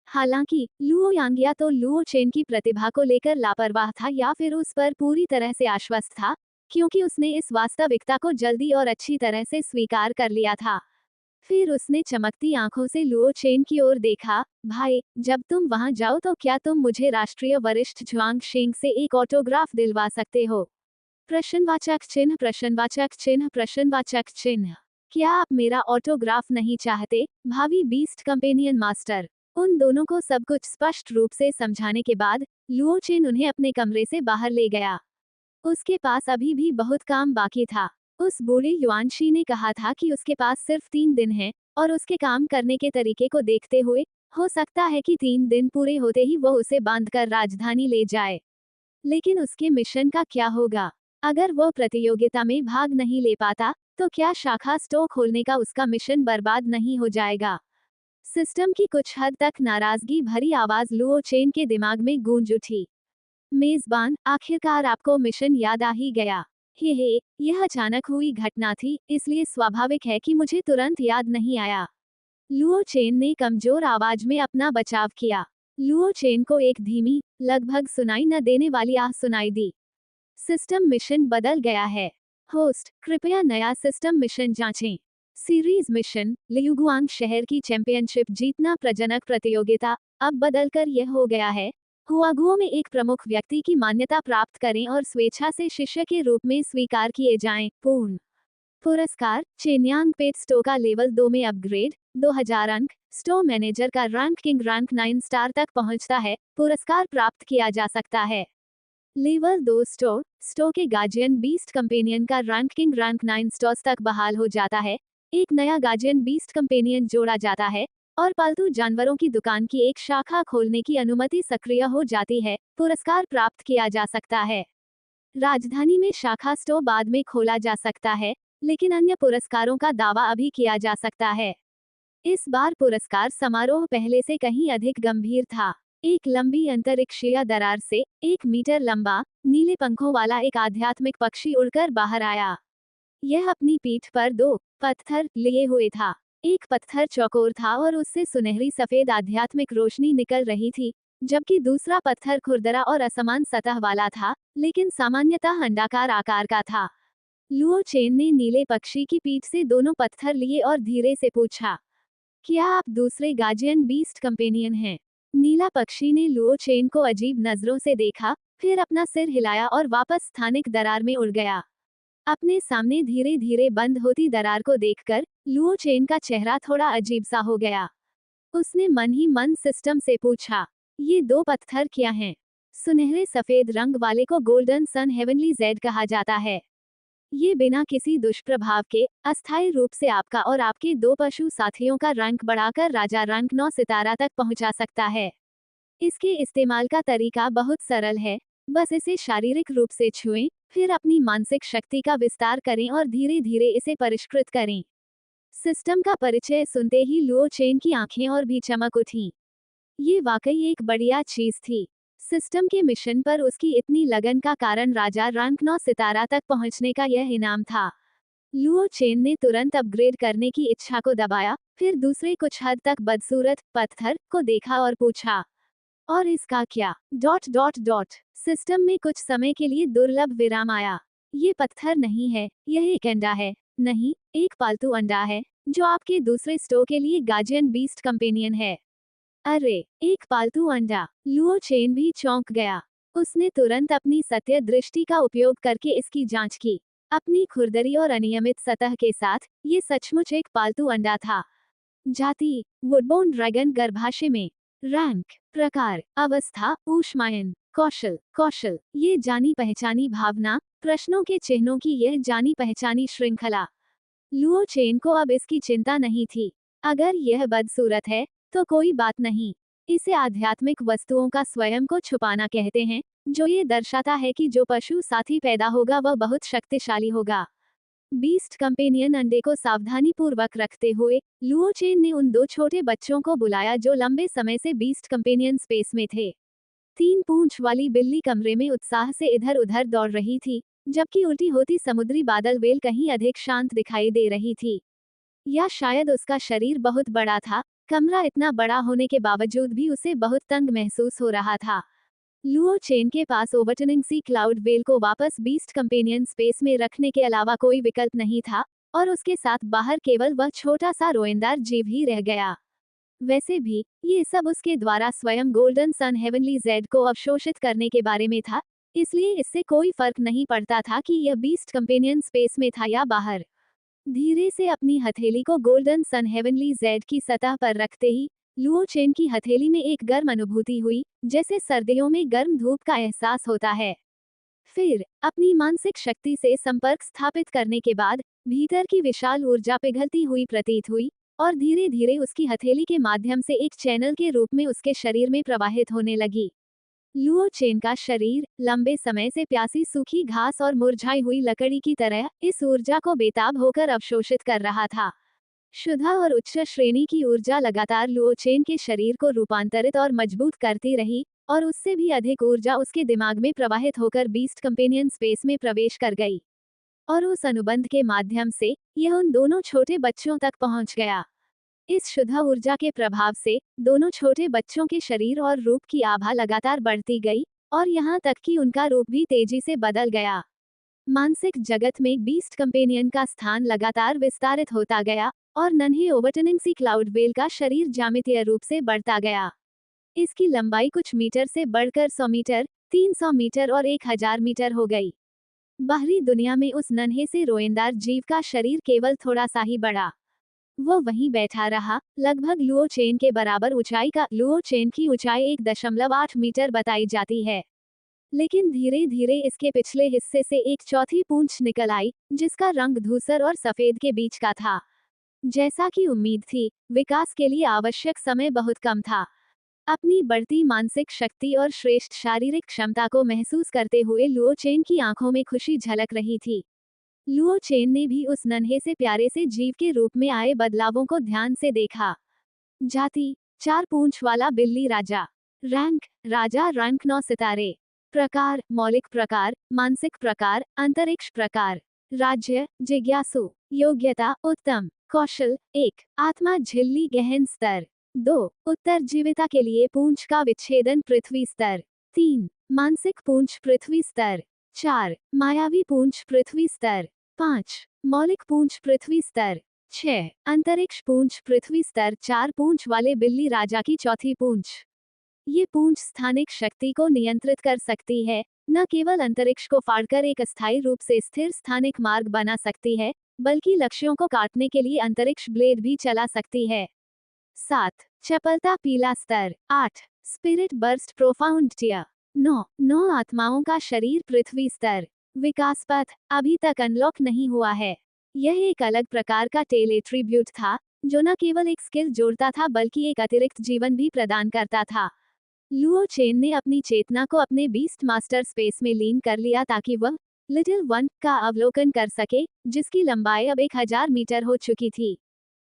S2: हालांकि लुओ यांग या तो लुओ चेन की प्रतिभा को लेकर लापरवाह था, या फिर उस पर पूरी तरह से आश्वस्त था, क्योंकि उसने इस वास्तविकता को जल्दी और अच्छी तरह से स्वीकार कर लिया था। फिर उसने चमकती आंखों से लुओ चेन की ओर देखा। भाई, जब तुम वहां जाओ तो क्या तुम मुझे राष्ट्रीय वरिष्ठ झुआंग शिंग से एक ऑटोग्राफ दिलवा सकते हो? प्रश्नवाचक चिन्ह प्रश्नवाचक चिन्ह प्रश्नवाचक चिन्ह। क्या आप मेरा ऑटोग्राफ नहीं चाहते, भावी बीस्ट कंपेनियन मास्टर? उन दोनों को सब कुछ स्पष्ट रूप से समझाने के बाद लुओ चेन उन्हें अपने कमरे से बाहर ले गया। उसके पास अभी भी बहुत काम बाकी था। उस बूढ़े युआन शी ने कहा था कि उसके पास सिर्फ 3 दिन हैं, और उसके काम करने के तरीके को देखते हुए हो सकता है कि 3 दिन पूरे होते ही वह उसे बांधकर राजधानी ले जाए। लेकिन उसके मिशन का क्या होगा? अगर वह प्रतियोगिता में भाग नहीं ले पाता, तो क्या शाखा स्टोर खोलने का उसका मिशन बर्बाद नहीं हो जाएगा? सिस्टम की कुछ हद तक नाराजगी भरी आवाज लुओ चेन के दिमाग में गूंज उठी। मेजबान, आखिरकार आपको मिशन याद आ ही गया। हे, यह अचानक हुई घटना थी, इसलिए स्वाभाविक है कि मुझे तुरंत याद नहीं आया। लुओ चेन ने कमजोर आवाज में अपना बचाव किया। लुओ चेन को एक धीमी, लगभग सुनाई न देने वाली आह सुनाई दी। सिस्टम मिशन बदल गया है। होस्ट, कृपया नया सिस्टम मिशन जांचें। सीरीज मिशन, लियुगुआंग शहर की चैंपियनशिप जीतना प्रजनक प्रतियोगिता अब बदलकर यह हो गया है। हुआगुओ में एक प्रमुख व्यक्ति की मान्यता प्राप्त करें और स्वेच्छा से शिष्य के रूप में स्वीकार किए जाएं। पूर्ण पुरस्कार, चेन्यांग पेट स्टो का लेवल 2 में अपग्रेड, 2000 अंक। स्टो मैनेजर का रैंक किंग रैंक 9 स्टार तक पहुंचता है, पुरस्कार प्राप्त किया जा सकता है। लेवल 2 स्टो के गार्जियन बीस्ट कंपेनियन का रैंक किंग रैंक 9 स्टॉस तक बहाल हो जाता है। एक नया गार्जियन बीस्ट कंपेनियन जोड़ा जाता है, और पालतू जानवरों की दुकान की एक शाखा खोलने की अनुमति सक्रिय हो जाती है, पुरस्कार प्राप्त किया जा सकता है। राजधानी में शाखा स्टोर बाद में खोला जा सकता है, लेकिन अन्य पुरस्कारों का दावा अभी किया जा सकता है। इस बार पुरस्कार समारोह पहले से कहीं अधिक गंभीर था। एक लंबी अंतरिक्षीय दरार से 1 मीटर लंबा, नीले पंखों वाला एक आध्यात्मिक पक्षी उड़कर बाहर आया। यह अपनी पीठ पर 2 पत्थर लिए हुए था। एक पत्थर चौकोर था और उससे सुनहरी सफेद आध्यात्मिक रोशनी निकल रही थी, जबकि दूसरा पत्थर खुरदरा और असमान सतह वाला था, लेकिन सामान्यतः अंडाकार आकार का था। लुओ चेन ने नीले पक्षी की पीठ से दोनों पत्थर लिए और धीरे से पूछा, क्या आप दूसरे गार्जियन बीस्ट कंपेनियन हैं? नीला पक्षी ने लुओ चेन को अजीब नजरों से देखा, फिर अपना सिर हिलाया और वापस स्थानिक दरार में उड़ गया। अपने सामने धीरे धीरे बंद होती दरार को देखकर लुओ चेन का चेहरा थोड़ा अजीब सा हो गया। उसने मन ही मन सिस्टम से पूछा, ये दो पत्थर क्या हैं? सुनहरे सफेद रंग वाले को गोल्डन सन हेवनली जेड कहा जाता है। ये बिना किसी दुष्प्रभाव के अस्थायी रूप से आपका और आपके दो पशु साथियों का रैंक बढ़ाकर राजा रैंक 9 सितारा तक पहुंचा सकता है। इसके इस्तेमाल का तरीका बहुत सरल है। बस इसे शारीरिक रूप से छुएं, फिर अपनी मानसिक शक्ति का विस्तार करें और धीरे धीरे इसे परिष्कृत करें। सिस्टम का परिचय सुनते ही लुओ चेन की आंखें और भी चमक उठीं। ये वाकई एक बढ़िया चीज थी। सिस्टम के मिशन पर उसकी इतनी लगन का कारण राजा रैंक 9 सितारा तक पहुंचने का यह इनाम था। लुओ चेन ने तुरंत अपग्रेड करने की इच्छा को दबाया, फिर दूसरे कुछ हद तक बदसूरत पत्थर को देखा और पूछा, और इसका क्या? Dot dot dot. सिस्टम में कुछ समय के लिए दुर्लभ विराम आया। ये पत्थर नहीं है, यह एक अंडा है। नहीं, एक पालतू अंडा है, जो आपके दूसरे स्टो के लिए गार्जियन बीस्ट कंपेनियन है। अरे, एक पालतू अंडा! लुओ चेन भी चौंक गया। उसने तुरंत अपनी सत्य दृष्टि का उपयोग करके इसकी जांच की। अपनी खुरदरी और अनियमित सतह के साथ, ये सचमुच एक पालतू अंडा था। जाति, वुडबोन ड्रैगन गर्भाशय में। रैंक, प्रकार, अवस्था, ऊष्मायन, कौशल, कौशल, ये जानी पहचानी भावना, प्रश्नों के चिन्हों की यह जानी पहचानी श्रृंखला। लुओ चेन को अब इसकी चिंता नहीं थी। अगर यह बदसूरत है, तो कोई बात नहीं। इसे आध्यात्मिक वस्तुओं का स्वयं को छुपाना कहते हैं, जो ये दर्शाता है कि जो पशु साथी पैदा होगा वह बहुत शक्तिशाली होगा। बीस्ट कंपेनियन अंडे को सावधानीपूर्वक रखते हुए लुओ चेन ने उन दो छोटे बच्चों को बुलाया जो लंबे समय से बीस्ट कंपेनियन स्पेस में थे। 3 पूंछ वाली बिल्ली कमरे में उत्साह से इधर उधर दौड़ रही थी, जबकि उल्टी होती समुद्री बादल वेल कहीं अधिक शांत दिखाई दे रही थी। या शायद उसका शरीर बहुत बड़ा था, कमरा इतना बड़ा होने के बावजूद भी उसे बहुत तंग महसूस हो रहा था। लुओ चेन के पास ओवरटर्निंग सी क्लाउड वेल को वापस बीस्ट कंपेनियन स्पेस में रखने के अलावा कोई विकल्प नहीं था, और उसके साथ बाहर केवल वह छोटा सा रोएंदार जीव ही रह गया। वैसे भी, ये सब उसके द्वारा स्वयं गोल्डन सन हेवनली जेड को अवशोषित करने के बारे में था, इसलिए इससे कोई फर्क नहीं पड़ता था कि यह बीस्ट कंपेनियन स्पेस में था या बाहर। धीरे से अपनी हथेली को गोल्डन सन हेवनली जेड की सतह पर रखते ही लुओ चेन की हथेली में एक गर्म अनुभूति हुई, जैसे सर्दियों में गर्म धूप का एहसास होता है। फिर अपनी मानसिक शक्ति से संपर्क स्थापित करने के बाद भीतर की विशाल ऊर्जा पिघलती हुई प्रतीत हुई, और धीरे धीरे उसकी हथेली के माध्यम से एक चैनल के रूप में उसके शरीर में प्रवाहित होने लगी। लुओ चेन का शरीर लंबे समय से प्यासी सूखी घास और मुरझाई हुई लकड़ी की तरह इस ऊर्जा को बेताब होकर अवशोषित कर रहा था। शुद्ध और उच्च श्रेणी की ऊर्जा लगातार लुओ चेन के शरीर को रूपांतरित और मजबूत करती रही, और उससे भी अधिक ऊर्जा उसके दिमाग में प्रवाहित होकर बीस्ट कंपेनियन स्पेस में प्रवेश कर गई। और उस अनुबंध के माध्यम से यह उन दोनों छोटे बच्चों तक पहुंच गया। इस शुद्ध ऊर्जा के प्रभाव से दोनों छोटे बच्चों के शरीर और रूप की आभा लगातार बढ़ती गई, और यहाँ तक कि उनका रूप भी तेजी से बदल गया। मानसिक जगत में बीस्ट कंपेनियन का स्थान लगातार विस्तारित होता गया, और नन्हे ओवरटर्निंग सी क्लाउड वेल का शरीर ज्यामितीय रूप से बढ़ता गया। इसकी लंबाई कुछ मीटर से बढ़कर 100 मीटर, 300 मीटर और 1000 मीटर हो गई। बाहरी दुनिया में उस नन्हे से रोएंदार जीव का शरीर केवल थोड़ा सा ही बढ़ा। वो वहीं बैठा रहा, लगभग लुओ चेन के बराबर ऊंचाई का। लुओ चेन की ऊंचाई 1.8 मीटर बताई जाती है, लेकिन धीरे धीरे इसके पिछले हिस्से से एक चौथी पूंछ निकल आई, जिसका रंग धूसर और सफेद के बीच का था। जैसा कि उम्मीद थी, विकास के लिए आवश्यक समय बहुत कम था। अपनी बढ़ती मानसिक शक्ति और श्रेष्ठ शारीरिक क्षमता को महसूस करते हुए लुओ चेन की आंखों में खुशी झलक रही थी। लुओ चेन ने भी उस नन्हे से प्यारे से जीव के रूप में आए बदलावों को ध्यान से देखा। जाति, 4 पूंछ वाला बिल्ली राजा। रैंक, राजा रैंक 9 सितारे। प्रकार, मौलिक प्रकार, मानसिक प्रकार, अंतरिक्ष प्रकार। राज्य, जिज्ञासु। योग्यता, उत्तम। कौशल, 1, आत्मा झिल्ली गहन स्तर। 2, उत्तरजीविता के लिए पूंछ का विच्छेदन पृथ्वी स्तर। 3, मानसिक पूंछ पृथ्वी स्तर। 4, मायावी पूंछ पृथ्वी स्तर। 5. मौलिक पूंछ पृथ्वी स्तर। 6. अंतरिक्ष पूंछ पृथ्वी स्तर। 4 पूंछ वाले बिल्ली राजा की चौथी पूंछ। ये पूंछ स्थानिक शक्ति को नियंत्रित कर सकती है, न केवल अंतरिक्ष को फाड़कर एक अस्थायी रूप से स्थिर स्थानिक मार्ग बना सकती है, बल्कि लक्ष्यों को काटने के लिए अंतरिक्ष ब्लेड भी चला सकती है। 7. चपलता पीला स्तर। 8. Spirit burst profound tier. 9 आत्माओं का शरीर पृथ्वी स्तर। विकास पथ अभी तक अनलॉक नहीं हुआ है। यह एक अलग प्रकार का टेल एट्रीब्यूट था, जो न केवल एक स्किल जोड़ता था बल्कि एक अतिरिक्त जीवन भी प्रदान करता था। लुओ चेन ने अपनी चेतना को अपने बीस्ट मास्टर स्पेस में लीन कर लिया ताकि वह लिटिल वन का अवलोकन कर सके, जिसकी लंबाई अब 1000 मीटर हो चुकी थी।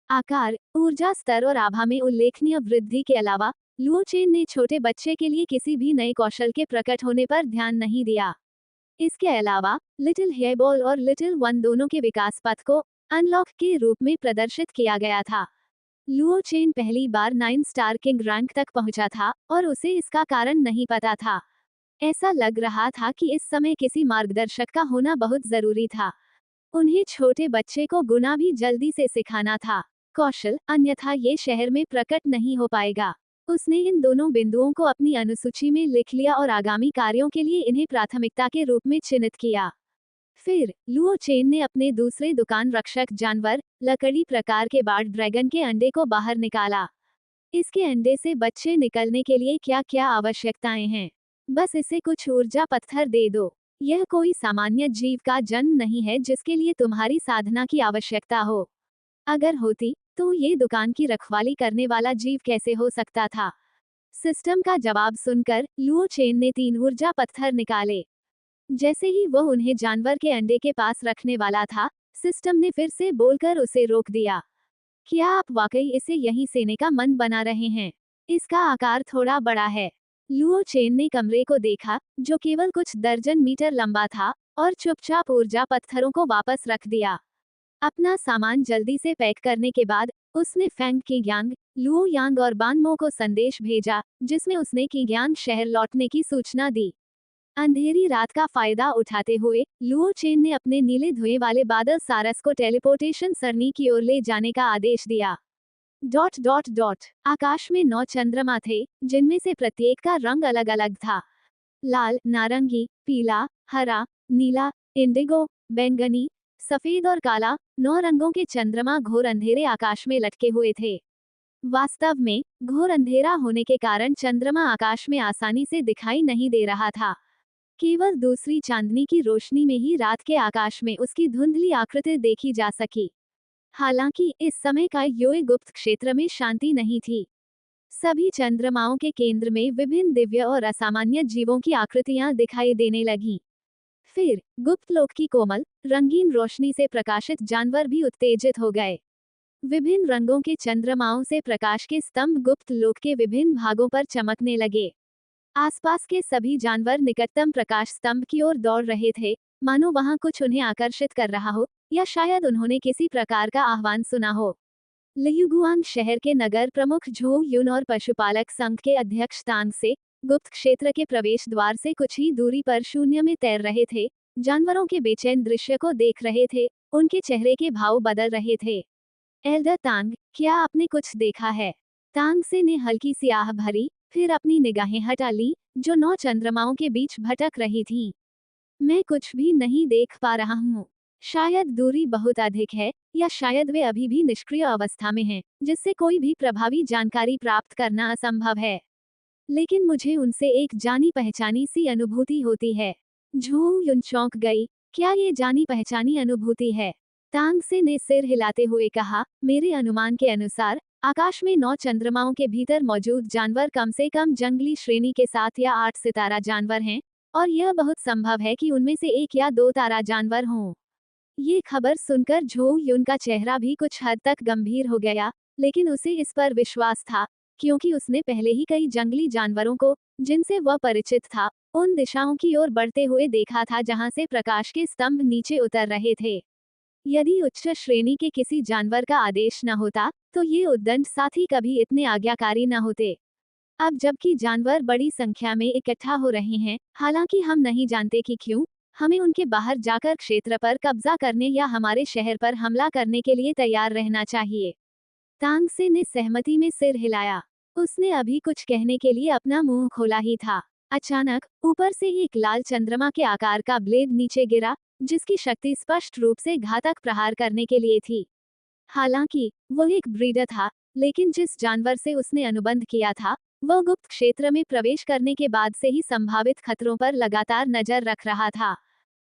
S2: आकार, ऊर्जा स्तर और आभा में उल्लेखनीय वृद्धि के अलावा लुओ चेन ने छोटे बच्चे के लिए किसी भी नए कौशल के प्रकट होने पर ध्यान नहीं दिया। इसके अलावा लिटिल हेयरबॉल और लिटिल वन दोनों के विकास पथ को अनलॉक के रूप में प्रदर्शित किया गया था। लुओ चेन पहली बार 9 स्टार किंग रैंक तक पहुंचा था और उसे इसका कारण नहीं पता था। ऐसा लग रहा था कि इस समय किसी मार्गदर्शक का होना बहुत जरूरी था। उन्हें छोटे बच्चे को गुना भी जल्दी से सिखाना था। कौशल, अन्यथा ये शहर में प्रकट नहीं हो पाएगा। उसने इन दोनों बिंदुओं को अपनी अनुसूची में लिख लिया और आगामी कार्यों के लिए इन्हें प्राथमिकता के रूप में चिन्हित किया। फिर लुओ चेन ने अपने दूसरे दुकान रक्षक जानवर, लकड़ी प्रकार के बार्ड ड्रैगन के अंडे को बाहर निकाला। इसके अंडे से बच्चे निकलने के लिए क्या क्या आवश्यकताएं हैं? बस इसे कुछ ऊर्जा पत्थर दे दो। यह कोई सामान्य जीव का जन्म नहीं है जिसके लिए तुम्हारी साधना की आवश्यकता हो। अगर होती, तो ये दुकान की रखवाली करने वाला जीव कैसे हो सकता था? सिस्टम का जवाब सुनकर लुओ चेन ने 3 ऊर्जा पत्थर निकाले। जैसे ही वह उन्हें जानवर के अंडे के पास रखने वाला था, सिस्टम ने फिर से बोलकर उसे रोक दिया। क्या आप वाकई इसे यहीं सेने का मन बना रहे हैं? इसका आकार थोड़ा बड़ा है। लुओ चेन ने कमरे को देखा, जो केवल कुछ दर्जन मीटर लंबा था, और चुपचाप ऊर्जा पत्थरों को वापस रख दिया। अपना सामान जल्दी से पैक करने के बाद उसने फेंग किंगयांग, लुओ यांग और बानमो को संदेश भेजा, जिसमें उसने किंगयांग शहर लौटने की सूचना दी। अंधेरी रात का फायदा उठाते हुए लुओ चेन ने अपने नीले धुएं वाले बादल सारस को टेलीपोर्टेशन सरनी की ओर ले जाने का आदेश दिया। आकाश में 9 चंद्रमा थे, जिनमें से प्रत्येक का रंग अलग अलग था। लाल, नारंगी, पीला, हरा, नीला, इंडिगो, बैंगनी, सफेद और काला, 9 रंगों के चंद्रमा घोर अंधेरे आकाश में लटके हुए थे। वास्तव में घोर अंधेरा होने के कारण चंद्रमा आकाश में आसानी से दिखाई नहीं दे रहा था। केवल दूसरी चांदनी की रोशनी में ही रात के आकाश में उसकी धुंधली आकृति देखी जा सकी। हालांकि इस समय का योए गुप्त क्षेत्र में शांति नहीं थी। सभी चंद्रमाओं के केंद्र में विभिन्न दिव्य और असामान्य जीवों की आकृतियां दिखाई देने लगीं। फिर गुप्त लोक की कोमल, रंगीन रोशनी से प्रकाशित जानवर भी उत्तेजित हो गए। विभिन्न रंगों के चंद्रमाओं से प्रकाश के स्तंभ गुप्त लोक के विभिन्न भागों पर चमकने लगे। आसपास के सभी जानवर निकटतम प्रकाश स्तंभ की ओर दौड़ रहे थे, मानो वहां कुछ उन्हें आकर्षित कर रहा हो, या शायद उन्होंने किसी प्रकार का आह्वान सुना हो। लियुगुआंग शहर के नगर प्रमुख झो युन और पशुपालक संघ के अध्यक्ष तांग से गुप्त क्षेत्र के प्रवेश द्वार से कुछ ही दूरी पर शून्य में तैर रहे थे, जानवरों के बेचैन दृश्य को देख रहे थे। उनके चेहरे के भाव बदल रहे थे। एल्डर तांग, क्या आपने कुछ देखा है? तांग से ने हल्की सी आह भरी, फिर अपनी निगाहें हटा ली, जो 9 चंद्रमाओं के बीच भटक रही थीं। मैं कुछ भी नहीं देख पा रहा हूँ। शायद दूरी बहुत अधिक है, या शायद वे अभी भी निष्क्रिय अवस्था में हैं, जिससे कोई भी प्रभावी जानकारी प्राप्त करना असंभव है। लेकिन मुझे उनसे एक जानी पहचानी सी अनुभूति होती है। झू युन चौंक गई। क्या ये जानी पहचानी अनुभूति है? तांग से ने सिर हिलाते हुए कहा, मेरे अनुमान के अनुसार आकाश में 9 चंद्रमाओं के भीतर मौजूद जानवर कम से कम जंगली श्रेणी के 7 या 8 सितारा जानवर हैं, और यह बहुत संभव है कि उनमें से 1 या 2 तारा जानवर हों। ये खबर सुनकर झो युन का चेहरा भी कुछ हद तक गंभीर हो गया, लेकिन उसे इस पर विश्वास था, क्योंकि उसने पहले ही कई जंगली जानवरों को, जिनसे वह परिचित था, उन दिशाओं की ओर बढ़ते हुए देखा था जहां से प्रकाश के स्तंभ नीचे उतर रहे थे। यदि उच्च श्रेणी के किसी जानवर का आदेश न होता, तो ये उद्दंड साथी कभी इतने आज्ञाकारी न होते। अब जबकि जानवर बड़ी संख्या में इकट्ठा हो रहे हैं, हालांकि हम नहीं जानते कि क्यों, हमें उनके बाहर जाकर क्षेत्र पर कब्जा करने या हमारे शहर पर हमला करने के लिए तैयार रहना चाहिए। तांग से ने सहमति में सिर हिलाया। उसने अभी कुछ कहने के लिए अपना मुंह खोला ही था। अचानक ऊपर से ही एक लाल चंद्रमा के आकार का ब्लेड नीचे गिरा, जिसकी शक्ति स्पष्ट रूप से घातक प्रहार करने के लिए थी। हालांकि वो एक ब्रीडर था, लेकिन जिस जानवर से उसने अनुबंध किया था, वह गुप्त क्षेत्र में प्रवेश करने के बाद से ही संभावित खतरों पर लगातार नजर रख रहा था।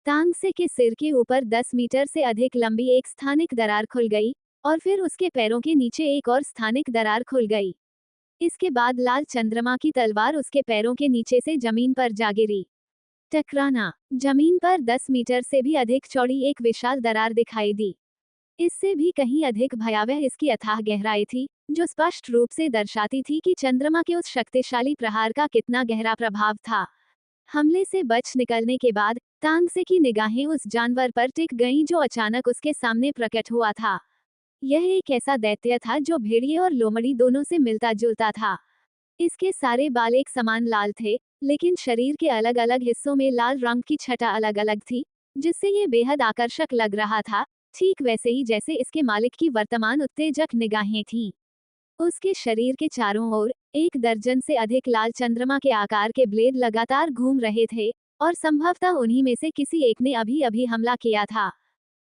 S2: तांग से के सिर के ऊपर 10 मीटर से अधिक लंबी एक स्थानिक दरार खुल गई, और फिर उसके पैरों के नीचे एक और स्थानिक दरार खुल गई। इसके बाद लाल चंद्रमा की तलवार उसके पैरों के नीचे से जमीन पर जा गिरी। टकराना। जमीन पर 10 मीटर से भी अधिक चौड़ी एक विशाल दरार दिखाई दी। इससे भी कहीं अधिक भयावह इसकी अथाह गहराई थी, जो स्पष्ट रूप से दर्शाती थी कि चंद्रमा के उस शक्तिशाली प्रहार का कितना गहरा प्रभाव था। हमले से बच निकलने के बाद तांग से की निगाहें उस जानवर पर टिक गईं जो अचानक उसके सामने प्रकट हुआ था। यह एक ऐसा दैत्य था जो भेड़िए और लोमड़ी दोनों से मिलता जुलता था। इसके सारे बाल एक समान लाल थे, लेकिन शरीर के अलग अलग हिस्सों में लाल रंग की छटा अलग अलग थी, जिससे ये बेहद आकर्षक लग रहा था, ठीक वैसे ही जैसे इसके मालिक की वर्तमान उत्तेजक निगाहें थीं। उसके शरीर के चारों ओर 1 दर्जन से अधिक लाल चंद्रमा के आकार के ब्लेड लगातार घूम रहे थे, और संभवतः उन्हीं में से किसी एक ने अभी अभी हमला किया था।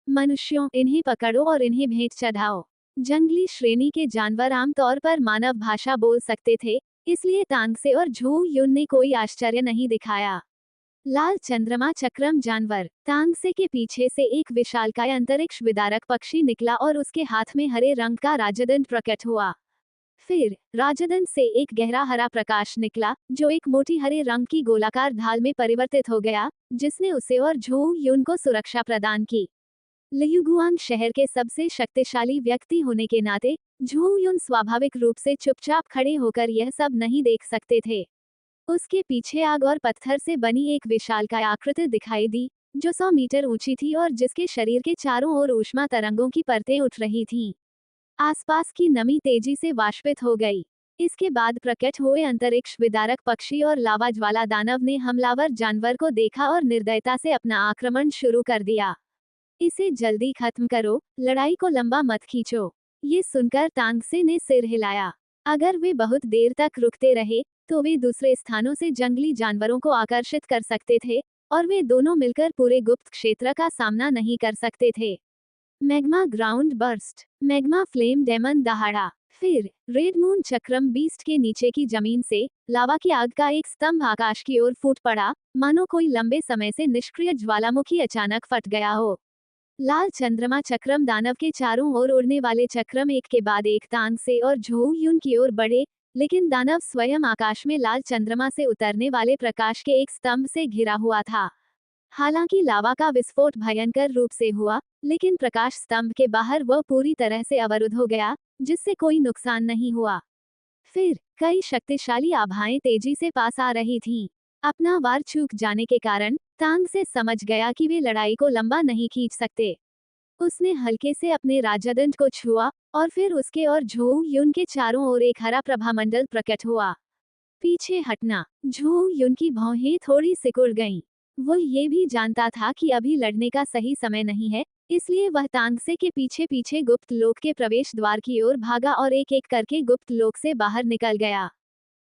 S2: मनुष्यों, इन्हें पकड़ो और इन्हें भेंट चढ़ाओ। जंगली श्रेणी के जानवर आमतौर पर मानव भाषा बोल सकते थे, इसलिए तांग से और झू युन ने कोई आश्चर्य नहीं दिखाया। लाल चंद्रमा चक्रम जानवर। तांग से के पीछे से एक विशालकाय अंतरिक्ष विदारक पक्षी निकला और उसके हाथ में हरे रंग का राजदंड प्रकट हुआ। फिर राजदंड से एक गहरा हरा प्रकाश निकला, जो एक मोटी हरे रंग की गोलाकार ढाल में परिवर्तित हो गया, जिसने उसे और झू युन को सुरक्षा प्रदान की। लियुगुआंग शहर के सबसे शक्तिशाली व्यक्ति होने के नाते झू युन स्वाभाविक रूप से चुपचाप खड़े होकर यह सब नहीं देख सकते थे। उसके पीछे आग और पत्थर से बनी एक विशालकाय आकृति दिखाई दी, जो 100 मीटर ऊंची थी और जिसके शरीर के चारों ओर ऊष्मा तरंगों की परतें उठ रही थीं। आसपास की नमी तेजी से वाष्पित हो गई। इसके बाद प्रकट हुए अंतरिक्ष विदारक पक्षी और लावा ज्वाला दानव ने हमलावर जानवर को देखा और निर्दयता से अपना आक्रमण शुरू कर दिया। इसे जल्दी खत्म करो, लड़ाई को लंबा मत खींचो। ये सुनकर तांग से ने सिर हिलाया। अगर वे बहुत देर तक रुकते रहे, तो वे दूसरे स्थानों से जंगली जानवरों को आकर्षित कर सकते थे, और वे दोनों मिलकर पूरे गुप्त क्षेत्र का सामना नहीं कर सकते थे। Magma ground burst. Magma flame demon दहाड़ा। फिर रेड मून चक्रम बीस्ट के नीचे की जमीन से लावा की आग का एक स्तंभ आकाश की ओर फूट पड़ा, मानो कोई लंबे समय से निष्क्रिय ज्वालामुखी अचानक फट गया हो। लाल चंद्रमा चक्रम दानव के चारों ओर उड़ने वाले चक्रम एक के बाद एक तांग से और झू युन की ओर बढ़े, लेकिन दानव स्वयं आकाश में लाल चंद्रमा से उतरने वाले प्रकाश के एक स्तंभ से घिरा हुआ था। हालांकि लावा का विस्फोट भयंकर रूप से हुआ, लेकिन प्रकाश स्तंभ के बाहर वह पूरी तरह से अवरुद्ध हो गया, जिससे कोई नुकसान नहीं हुआ। फिर कई शक्तिशाली आभाएं तेजी से पास आ रही थीं। अपना वार चूक जाने के कारण तांग से समझ गया कि वे लड़ाई को लंबा नहीं खींच सकते। उसने हल्के से अपने राजदंड को छुआ, और फिर उसके और झू युन के चारों ओर एक हरा प्रभामंडल प्रकट हुआ। पीछे हटना। झू युन की भौहें थोड़ी सिकुड़ गईं। वो ये भी जानता था कि अभी लड़ने का सही समय नहीं है, इसलिए वह तांग से के पीछे पीछे गुप्त लोक के प्रवेश द्वार की ओर भागा और एक एक करके गुप्त लोक से बाहर निकल गया।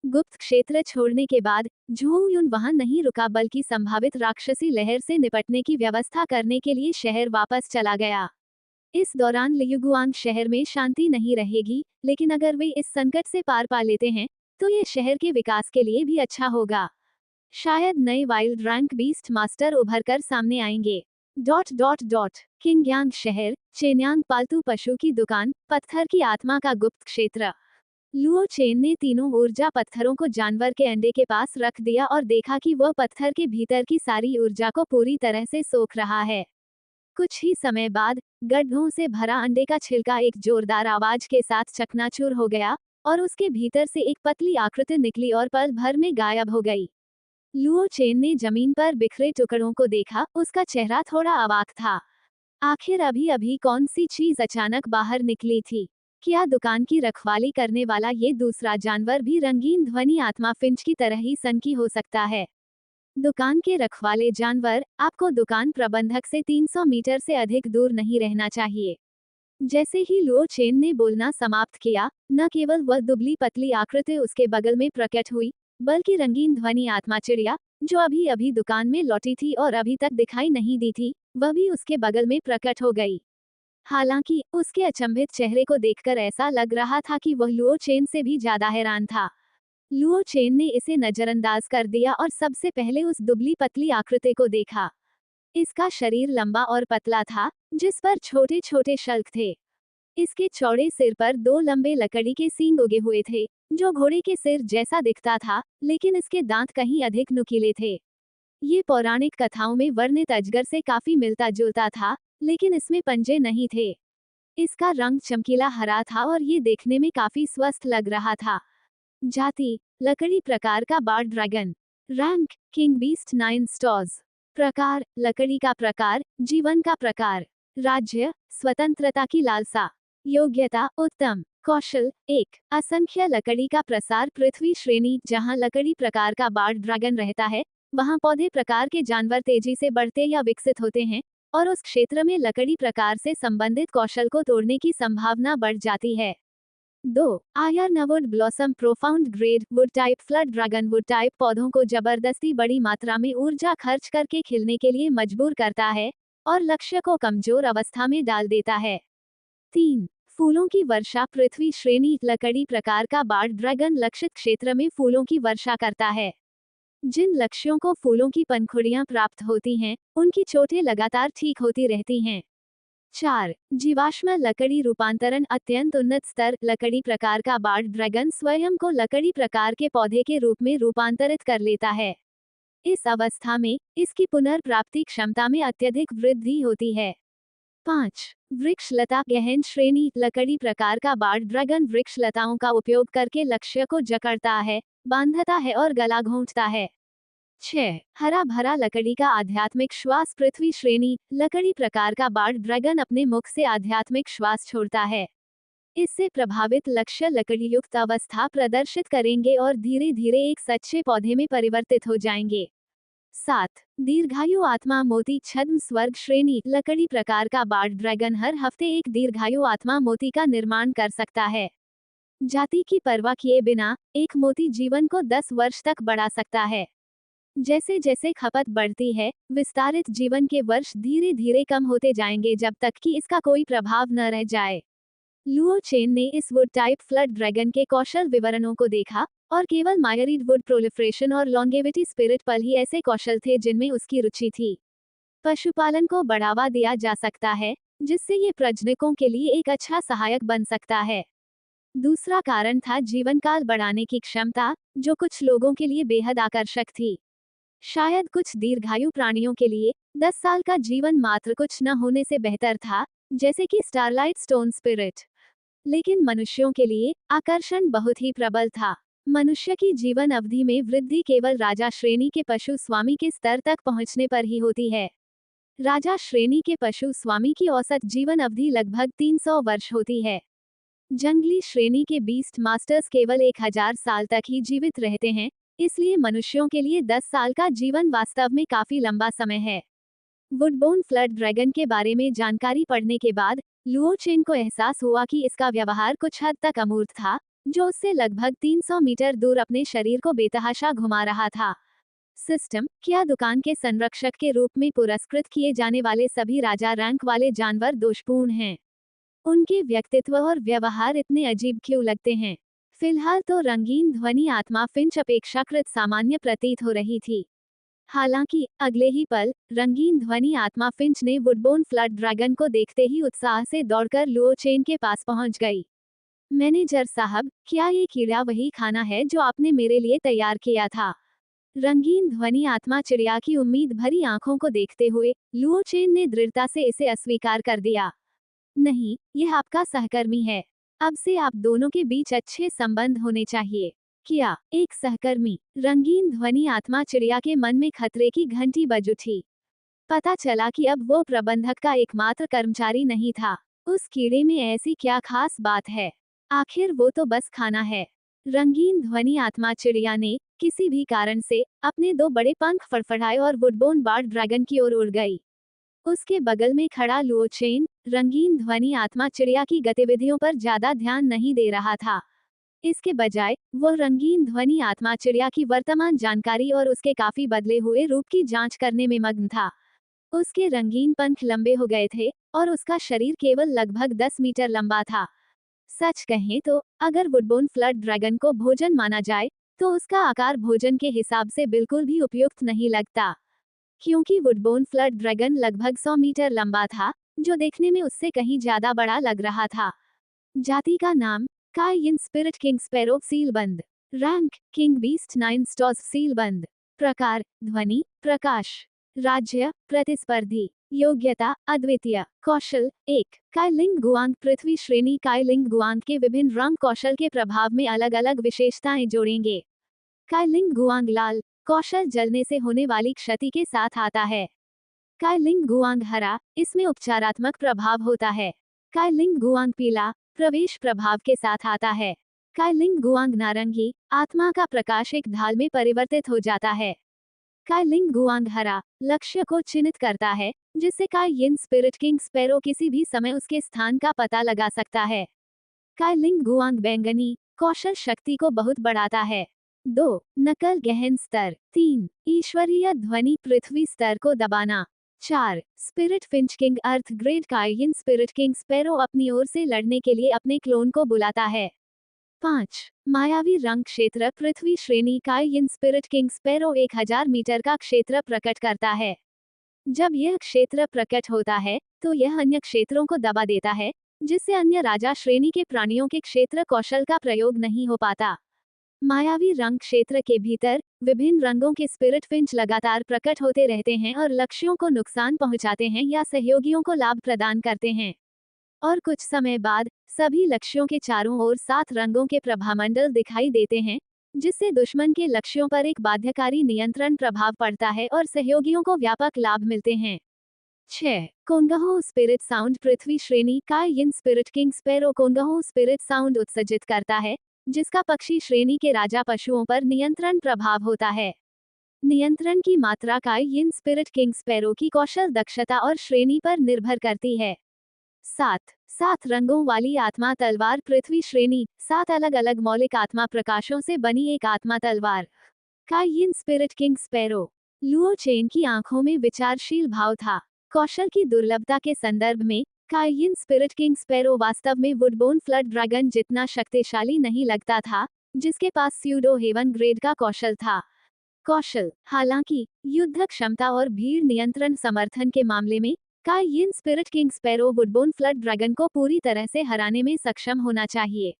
S2: गुप्त क्षेत्र छोड़ने के बाद झू युन वहां नहीं रुका, बल्कि संभावित राक्षसी लहर से निपटने की व्यवस्था करने के लिए शहर वापस चला गया। इस दौरान लियुगुआंग शहर में शांति नहीं रहेगी, लेकिन अगर वे इस संकट से पार पा लेते हैं, तो ये शहर के विकास के लिए भी अच्छा होगा। शायद नए वाइल्ड रैंक बीस्ट मास्टर उभर कर सामने आएंगे। किंगयांग शहर, चेन्यांग पालतू पशु की दुकान, पत्थर की आत्मा का गुप्त क्षेत्र। लुओ चेन ने तीनों ऊर्जा पत्थरों को जानवर के अंडे के पास रख दिया और देखा कि वह पत्थर के भीतर की सारी ऊर्जा को पूरी तरह से सोख रहा है। कुछ ही समय बाद गड्ढों से भरा अंडे का छिलका एक जोरदार आवाज के साथ चकनाचूर हो गया, और उसके भीतर से एक पतली आकृति निकली और पल भर में गायब हो गई। लुओ चेन ने जमीन पर बिखरे टुकड़ों को देखा, उसका चेहरा थोड़ा अवाक था। आखिर अभी अभी कौन सी चीज अचानक बाहर निकली थी? क्या दुकान की रखवाली करने वाला ये दूसरा जानवर भी रंगीन ध्वनि आत्मा फिंच की तरह ही सनकी हो सकता है? दुकान के रखवाले जानवर, आपको दुकान प्रबंधक से 300 मीटर से अधिक दूर नहीं रहना चाहिए। जैसे ही लुओ चेन ने बोलना समाप्त किया, न केवल वह दुबली पतली आकृति उसके बगल में प्रकट हुई, बल्कि रंगीन ध्वनि आत्मा चिड़िया, जो अभी अभी दुकान में लौटी थी और अभी तक दिखाई नहीं दी थी, वह भी उसके बगल में प्रकट हो गई। हालांकि उसके अचंभित चेहरे को देखकर ऐसा लग रहा था कि वह लुओ चेन से भी ज्यादा हैरान था। लुओ चेन ने इसे नजरअंदाज कर दिया और सबसे पहले उस दुबली पतली आकृति को देखा। इसका शरीर लंबा और पतला था, जिस पर छोटे छोटे शल्क थे। इसके चौड़े सिर पर दो लंबे लकड़ी के सींग उगे हुए थे, जो घोड़े के सिर जैसा दिखता था, लेकिन इसके दांत कहीं अधिक नुकीले थे। ये पौराणिक कथाओं में वर्णित अजगर से काफी मिलता जुलता था, लेकिन इसमें पंजे नहीं थे। इसका रंग चमकीला हरा था और ये देखने में काफी स्वस्थ लग रहा था। जाति, लकड़ी प्रकार का bard dragon. Rank, king beast 9 stars. प्रकार, लकड़ी का प्रकार, जीवन का प्रकार। राज्य, स्वतंत्रता की लालसा। योग्यता, उत्तम। कौशल, 1। असंख्य लकड़ी का प्रसार पृथ्वी श्रेणी, जहां लकड़ी प्रकार का बार्ड ड्रैगन रहता है, वहां पौधे प्रकार के जानवर तेजी से बढ़ते या विकसित होते हैं, और उस क्षेत्र में लकड़ी प्रकार से संबंधित कौशल को तोड़ने की संभावना बढ़ जाती है। 2। Ironwood blossom profound grade would type flood dragon would type पौधों को जबरदस्ती बड़ी मात्रा में ऊर्जा खर्च करके खिलने के लिए मजबूर करता है और लक्ष्य को कमजोर अवस्था में डाल देता है। 3। फूलों की वर्षा पृथ्वी श्रेणी, लकड़ी प्रकार का बार्ड ड्रैगन लक्षित क्षेत्र में फूलों की वर्षा करता है। जिन लक्ष्यों को फूलों की पंखुड़ियां प्राप्त होती हैं, उनकी चोटें लगातार ठीक होती रहती हैं। 4। जीवाश्म लकड़ी रूपांतरण अत्यंत उन्नत स्तर, लकड़ी प्रकार का बार्ड ड्रैगन स्वयं को लकड़ी प्रकार के पौधे के रूप में रूपांतरित कर लेता है। इस अवस्था में इसकी पुनर्प्राप्ति क्षमता में अत्यधिक वृद्धि होती है। 5। वृक्षलता गहन श्रेणी, लकड़ी प्रकार का बार्ड ड्रैगन वृक्षलताओं का उपयोग करके लक्ष्य को जकड़ता है, बांधता है और गला घोंटता है। 6। हरा भरा लकड़ी का आध्यात्मिक श्वास पृथ्वी श्रेणी, लकड़ी प्रकार का बार्ड ड्रैगन अपने मुख से आध्यात्मिक श्वास छोड़ता है। इससे प्रभावित लक्ष्य लकड़ी युक्त अवस्था प्रदर्शित करेंगे और धीरे धीरे एक सच्चे पौधे में परिवर्तित हो जाएंगे। 7। दीर्घायु आत्मा मोती छद्म स्वर्ग श्रेणी, लकड़ी प्रकार का बार्ड ड्रैगन हर हफ्ते एक दीर्घायु आत्मा मोती का निर्माण कर सकता है। जाति की परवाह किए बिना एक मोती जीवन को 10 वर्ष तक बढ़ा सकता है। जैसे जैसे खपत बढ़ती है, विस्तारित जीवन के वर्ष धीरे धीरे कम होते जाएंगे जब तक कि इसका कोई प्रभाव न रह जाए। लुओ चेन ने इस वुड टाइप फ्लड ड्रैगन के कौशल विवरणों को देखा, और केवल मायरीड वुड प्रोलिफरेशन और लॉन्गेविटी स्पिरिट पल ही ऐसे कौशल थे जिनमें उसकी रुचि थी। पशुपालन को बढ़ावा दिया जा सकता है, जिससे ये प्रजनकों के लिए एक अच्छा सहायक बन सकता है। दूसरा कारण था जीवनकाल बढ़ाने की क्षमता, जो कुछ लोगों के लिए बेहद आकर्षक थी। शायद कुछ दीर्घायु प्राणियों के लिए 10 साल का जीवन मात्र कुछ न होने से बेहतर था, जैसे कि स्टारलाइट स्टोन स्पिरिट। लेकिन मनुष्यों के लिए आकर्षण बहुत ही प्रबल था। मनुष्य की जीवन अवधि में वृद्धि केवल राजा श्रेणी के पशु स्वामी के स्तर तक पहुंचने पर ही होती है। राजा श्रेणी के पशु स्वामी की औसत जीवन अवधि लगभग 300 वर्ष होती है। जंगली श्रेणी के बीस्ट मास्टर्स केवल 1000 साल तक ही जीवित रहते हैं, इसलिए मनुष्यों के लिए 10 साल का जीवन वास्तव में काफी लंबा समय है। वुडबोन फ्लड ड्रैगन के बारे में जानकारी पढ़ने के बाद लुओ चेन को एहसास हुआ कि इसका व्यवहार कुछ हद तक अमूर्त था, जो उससे लगभग 300 मीटर दूर अपने शरीर को बेतहाशा घुमा रहा था। सिस्टम, क्या दुकान के संरक्षक के रूप में पुरस्कृत किए जाने वाले सभी राजा रैंक वाले जानवर दोषपूर्ण हैं? उनके व्यक्तित्व और व्यवहार इतने अजीब क्यों लगते हैं? फिलहाल तो रंगीन ध्वनि आत्मा फिंच अपेक्षाकृत सामान्य प्रतीत हो रही थी। हालांकि अगले ही पल रंगीन ध्वनि आत्मा फिंच ने वुडबोन फ्लड ड्रैगन को देखते ही उत्साह से दौड़कर लुओ चेन के पास पहुंच गई। मैनेजर साहब, क्या ये कीड़ा वही खाना है जो आपने मेरे लिए तैयार किया था? रंगीन ध्वनि आत्मा चिड़िया की उम्मीद भरी आंखों को देखते हुए लुओ चेन ने दृढ़ता से इसे अस्वीकार कर दिया। नहीं, यह आपका सहकर्मी है। अब से आप दोनों के बीच अच्छे संबंध होने चाहिए। क्या एक सहकर्मी? रंगीन ध्वनि आत्मा चिड़िया के मन में खतरे की घंटी बज उठी। पता चला कि अब वो प्रबंधक का एकमात्र कर्मचारी नहीं था। उस कीड़े में ऐसी क्या खास बात है? आखिर वो तो बस खाना है। रंगीन ध्वनि आत्मा चिड़िया ने किसी भी कारण से अपने दो बड़े पंख फड़फड़ाए और वुडबोन बार्ड ड्रैगन की ओर उड़ गई। उसके बगल में खड़ा लुओ चेन रंगीन ध्वनि आत्मा चिड़िया की गतिविधियों पर ज्यादा ध्यान नहीं दे रहा था। इसके बजाय वह रंगीन ध्वनि आत्मा चिड़िया की वर्तमान जानकारी और उसके काफी बदले हुए रूप की जांच करने में मग्न था। उसके रंगीन पंख लंबे हो गए थे और उसका शरीर केवल लगभग 10 मीटर लंबा था। सच कहें तो अगर वुडबोन फ्लड ड्रैगन को भोजन माना जाए तो उसका आकार भोजन के हिसाब से बिल्कुल भी उपयुक्त नहीं लगता, क्योंकि वुडबोन फ्लड ड्रैगन लगभग 100 मीटर लंबा था, जो देखने में उससे कहीं ज्यादा बड़ा लग रहा था। जाति का नाम काइयन स्पिरिट किंग स्पैरो सीलबंद। रैंक किंग बीस्ट 9 स्टॉस सीलबंद। प्रकार ध्वनि प्रकाश। राज्य प्रतिस्पर्धी। योग्यता अद्वितीय। कौशल 1 काइलिंग गुआंग पृथ्वी श्रेणी काइलिंग गुआंग के विभिन्न रंग कौशल के प्रभाव में अलग अलग विशेषताएं जोड़ेंगे। काइलिंग गुआंग लाल कौशल जलने से होने वाली क्षति के साथ आता है। काइलिंग गुआंग हरा इसमें उपचारात्मक प्रभाव होता है। काइलिंग गुआंग पीला प्रवेश प्रभाव के साथ आता है। काइलिंग गुआंग नारंगी आत्मा का प्रकाश एक ढाल में परिवर्तित हो जाता है। काइलिंग गुआंग हरा लक्ष्य को चिन्हित करता है, जिससे काइयन स्पिरिट किंग स्पैरो किसी भी समय उसके स्थान का पता लगा सकता है। काइलिंग गुआंग बैंगनी कौशल शक्ति को बहुत बढ़ाता है। 2 नकल गहन स्तर। 3 ईश्वरीय ध्वनि पृथ्वी स्तर को दबाना। 4 स्पिरिट फिंच किंग अर्थ ग्रेड काइयन स्पिरिट किंग स्पैरो अपनी ओर से लड़ने के लिए अपने क्लोन को बुलाता है। 5 मायावी रंग क्षेत्र पृथ्वी श्रेणी काइयन स्पिरिट किंग स्पैरो 1000 मीटर का क्षेत्र प्रकट करता है। जब यह क्षेत्र प्रकट होता है तो यह अन्य क्षेत्रों को दबा देता है, जिससे अन्य राजा श्रेणी के प्राणियों के क्षेत्र कौशल का प्रयोग नहीं हो पाता। मायावी रंग क्षेत्र के भीतर विभिन्न रंगों के स्पिरिट फिंच लगातार प्रकट होते रहते हैं और लक्ष्यों को नुकसान पहुंचाते हैं या सहयोगियों को लाभ प्रदान करते हैं। और कुछ समय बाद सभी लक्ष्यों के चारों ओर 7 रंगों के प्रभामंडल दिखाई देते हैं, जिससे दुश्मन के लक्ष्यों पर एक बाध्यकारी नियंत्रण प्रभाव पड़ता है और सहयोगियों को व्यापक लाभ मिलते हैं। 6 कोंगहो स्पिरिट साउंड पृथ्वी श्रेणी काइयन स्पिरिट किंग स्पैरो कोंगहो स्पिरिट साउंड उत्सर्जित करता है, जिसका पक्षी श्रेणी के राजा पशुओं पर नियंत्रण प्रभाव होता है। नियंत्रण की मात्रा काइयन स्पिरिट किंग स्पैरो की कौशल दक्षता और श्रेणी पर निर्भर करती है। 7 रंगों वाली आत्मा तलवार पृथ्वी श्रेणी 7 अलग अलग मौलिक आत्मा प्रकाशों से बनी एक आत्मा तलवार। काइयन spirit king sparrow. Luo Chen की आंखों में विचारशील भाव था। कौशल की दुर्लभता के संदर्भ में काइयन स्पिरिट किंग स्पैरो वास्तव में वुडबोन फ्लड ड्रैगन जितना शक्तिशाली नहीं लगता था, जिसके पास स्यूडो हेवन ग्रेड का कौशल था। कौशल हालांकि युद्ध क्षमता और भीड़ नियंत्रण समर्थन के मामले में काइयन spirit king sparrow woodbone flood dragon को पूरी तरह से हराने में सक्षम होना चाहिए।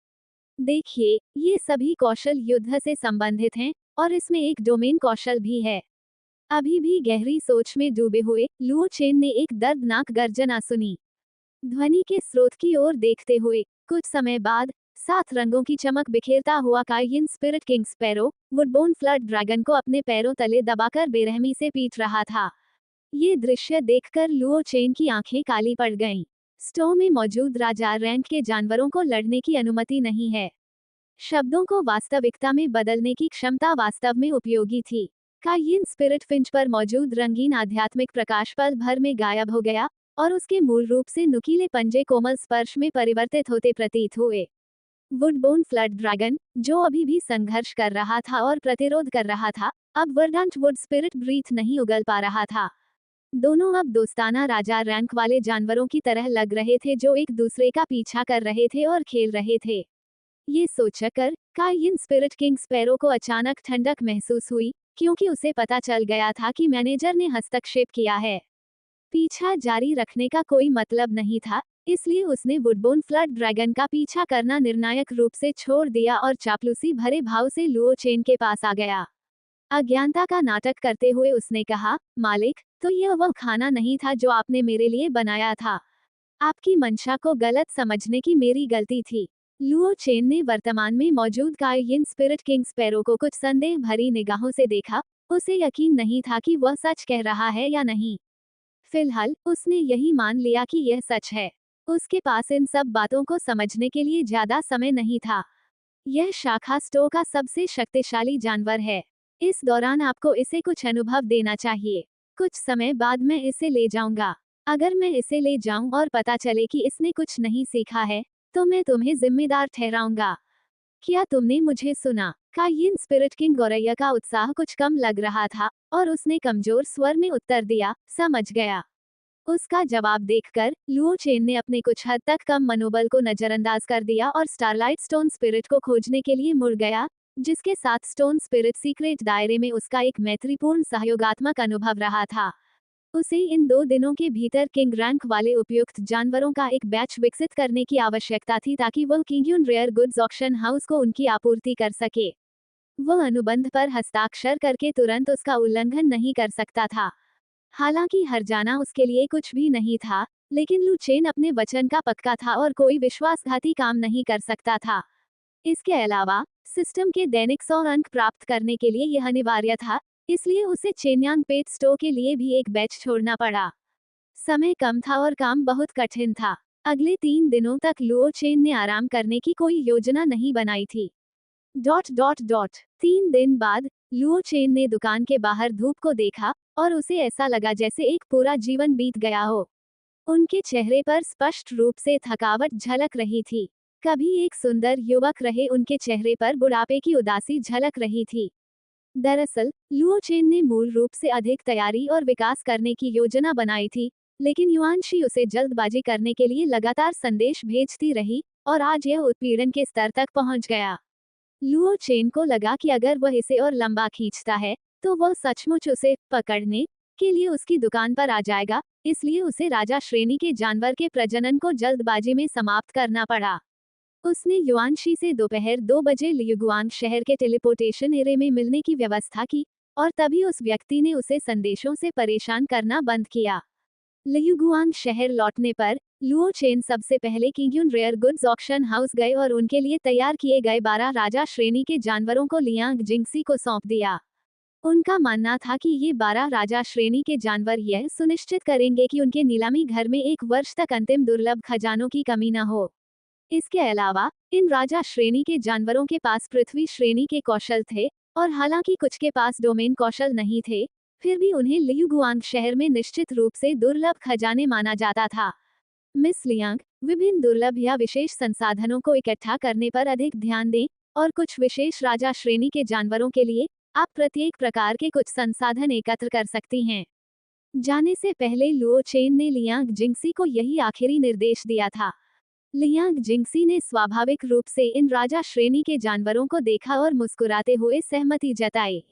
S2: देखिए, ये सभी कौशल युद्ध से संबंधित हैं और इसमें एक डोमेन कौशल भी है। अभी भी गहरी सोच में डूबे हुए लुओ चेन ने एक दर्दनाक गर्जना सुनी। ध्वनि के स्रोत की ओर देखते हुए कुछ समय बाद 7 रंगों की चमक बिखेरता हुआ काइयन spirit king sparrow woodbone flood dragon को अपने पैरों तले दबाकर बेरहमी से पीट रहा था। ये दृश्य देखकर लुओ चेन की आंखें काली पड़ गईं। स्टो में मौजूद राजा रैंक के जानवरों को लड़ने की अनुमति नहीं है। शब्दों को वास्तविकता में बदलने की क्षमता वास्तव में उपयोगी थी। काइयन स्पिरिट फिंच पर मौजूद रंगीन आध्यात्मिक प्रकाश पल भर में गायब हो गया और उसके मूल रूप से नुकीले पंजे कोमल स्पर्श में परिवर्तित होते प्रतीत हुए। वुडबोन फ्लड ड्रैगन, जो अभी भी संघर्ष कर रहा था और प्रतिरोध कर रहा था, अब वर्डांट वुड स्पिरिट ब्रीथ नहीं उगल पा रहा था। दोनों अब दोस्ताना राजा रैंक वाले जानवरों की तरह लग रहे थे जो एक दूसरे का पीछा कर रहे थे और खेल रहे थे। ये सोचकर काइयन स्पिरिट किंग स्पैरो को अचानक ठंडक महसूस हुई, क्योंकि उसे पता चल गया था कि मैनेजर ने हस्तक्षेप किया है। पीछा जारी रखने का कोई मतलब नहीं था, इसलिए उसने वुडबोन फ्लड ड्रैगन का पीछा करना निर्णायक रूप से छोड़ दिया और चापलूसी भरे भाव से लुओ चेन के पास आ गया। अज्ञानता का नाटक करते हुए उसने कहा, मालिक, तो यह वह खाना नहीं था जो आपने मेरे लिए बनाया था। आपकी मंशा को गलत समझने की मेरी गलती थी। लुओ चेन ने वर्तमान में मौजूद काइयन स्पिरिट किंग स्पैरो को कुछ संदेह भरी निगाहों से देखा। उसे यकीन नहीं था कि वह सच कह रहा है या नहीं। फिलहाल उसने यही मान लिया कि यह सच है। उसके पास इन सब बातों को समझने के लिए ज्यादा समय नहीं था। यह शाखा स्टो का सबसे शक्तिशाली जानवर है। इस दौरान आपको इसे कुछ अनुभव देना चाहिए। कुछ समय बाद मैं इसे ले जाऊंगा। अगर मैं इसे ले जाऊं और पता चले कि इसने कुछ नहीं सीखा है, तो मैं तुम्हें जिम्मेदार ठहराऊंगा। क्या तुमने मुझे सुना? कायिन स्पिरिट किंग गौरैया का उत्साह कुछ कम लग रहा था और उसने कमजोर स्वर में उत्तर दिया, समझ गया। उसका जवाब देखकर लुओ चेन ने अपने कुछ हद तक कम मनोबल को नजरअंदाज कर दिया और स्टारलाइट स्टोन स्पिरिट को खोजने के लिए मुड़ गया, जिसके साथ स्टोन स्पिरिट सीक्रेट दायरे में उसका एक मैत्रीपूर्ण सहयोगात्मक अनुभव रहा था। उसे इन 2 दिनों के भीतर किंग रैंक वाले उपयुक्त जानवरों का एक बैच विकसित करने की आवश्यकता थी ताकि वह किंगयून रेयर गुड्स ऑक्शन हाउस को उनकी आपूर्ति कर सके। वह अनुबंध पर हस्ताक्षर करके तुरंत उसका उल्लंघन नहीं कर सकता था। हालांकि हर जाना उसके लिए कुछ भी नहीं था, लेकिन लू चेन अपने वचन का पक्का था और कोई विश्वासघाती काम नहीं कर सकता था। इसके अलावा सिस्टम के दैनिक 100 अंक प्राप्त करने के लिए यह अनिवार्य था, इसलिए उसे चेन्यांग पेट स्टो के लिए भी एक बैच छोड़ना पड़ा। समय कम था और काम बहुत कठिन था। अगले 3 दिनों तक लुओ चेन ने आराम करने की कोई योजना नहीं बनाई थी। डॉट डॉट डॉट 3 दिन बाद लुओ चेन ने दुकान के बाहर धूप को देखा और उसे ऐसा लगा जैसे एक पूरा जीवन बीत गया हो। उनके चेहरे पर स्पष्ट रूप से थकावट झलक रही थी। कभी एक सुंदर युवक रहे उनके चेहरे पर बुढ़ापे की उदासी झलक रही थी। दरअसल लुओ चेन ने मूल रूप से अधिक तैयारी और विकास करने की योजना बनाई थी, लेकिन युआनशी उसे जल्दबाजी करने के लिए लगातार संदेश भेजती रही और आज यह उत्पीड़न के स्तर तक पहुंच गया। लुओ चेन को लगा कि अगर वह इसे और लंबा खींचता है, तो वह सचमुच उसे पकड़ने के लिए उसकी दुकान पर आ जाएगा, इसलिए उसे राजा श्रेणी के जानवर के प्रजनन को जल्दबाजी में समाप्त करना पड़ा। उसने युआनशी से दोपहर 2 बजे लियुगुआंग शहर के टेलीपोर्टेशन एरे में मिलने की व्यवस्था की, और तभी उस व्यक्ति ने उसे संदेशों से परेशान करना बंद किया। लियुगुआंग शहर लौटने पर लुओ चेन सबसे पहले किंगयून रेयर गुड्स ऑक्शन हाउस गए और उनके लिए तैयार किए गए 12 राजा श्रेणी के जानवरों को लियांग जिंगसी को सौंप दिया। उनका मानना था कि ये 12 राजा श्रेणी के जानवर यह सुनिश्चित करेंगे कि उनके नीलामी घर में 1 वर्ष तक अंतिम दुर्लभ खजानों की कमी न हो। इसके अलावा इन राजा श्रेणी के जानवरों के पास पृथ्वी श्रेणी के कौशल थे, और हालांकि कुछ के पास डोमेन कौशल नहीं थे, फिर भी उन्हें लियुगुआंग शहर में निश्चित रूप से दुर्लभ खजाने माना जाता था। मिस लियांग, विभिन्न दुर्लभ या विशेष संसाधनों को इकट्ठा करने पर अधिक ध्यान दें, और कुछ विशेष राजा श्रेणी के जानवरों के लिए आप प्रत्येक प्रकार के कुछ संसाधन एकत्र कर सकती हैं। जाने से पहले लुओ चेन ने लियांग जिंगसी को यही आखिरी निर्देश दिया था। लियांग जिंगसी ने स्वाभाविक रूप से इन राजा श्रेणी के जानवरों को देखा और मुस्कुराते हुए सहमति जताई।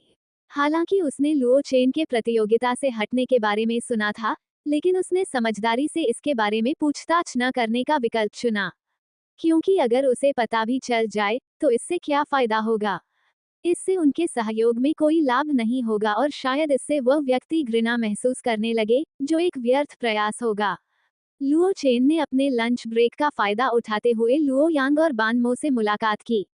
S2: हालांकि उसने लुओ चेन के प्रतियोगिता से हटने के बारे में सुना था, लेकिन उसने समझदारी से इसके बारे में पूछताछ न करने का विकल्प चुना, क्योंकि अगर उसे पता भी चल जाए तो इससे क्या फायदा होगा। इससे उनके सहयोग में कोई लाभ नहीं होगा और शायद इससे वह व्यक्ति घृणा महसूस करने लगे, जो एक व्यर्थ प्रयास होगा। लुओ चेन ने अपने लंच ब्रेक का फायदा उठाते हुए लुओ यांग और बान मो से मुलाकात की।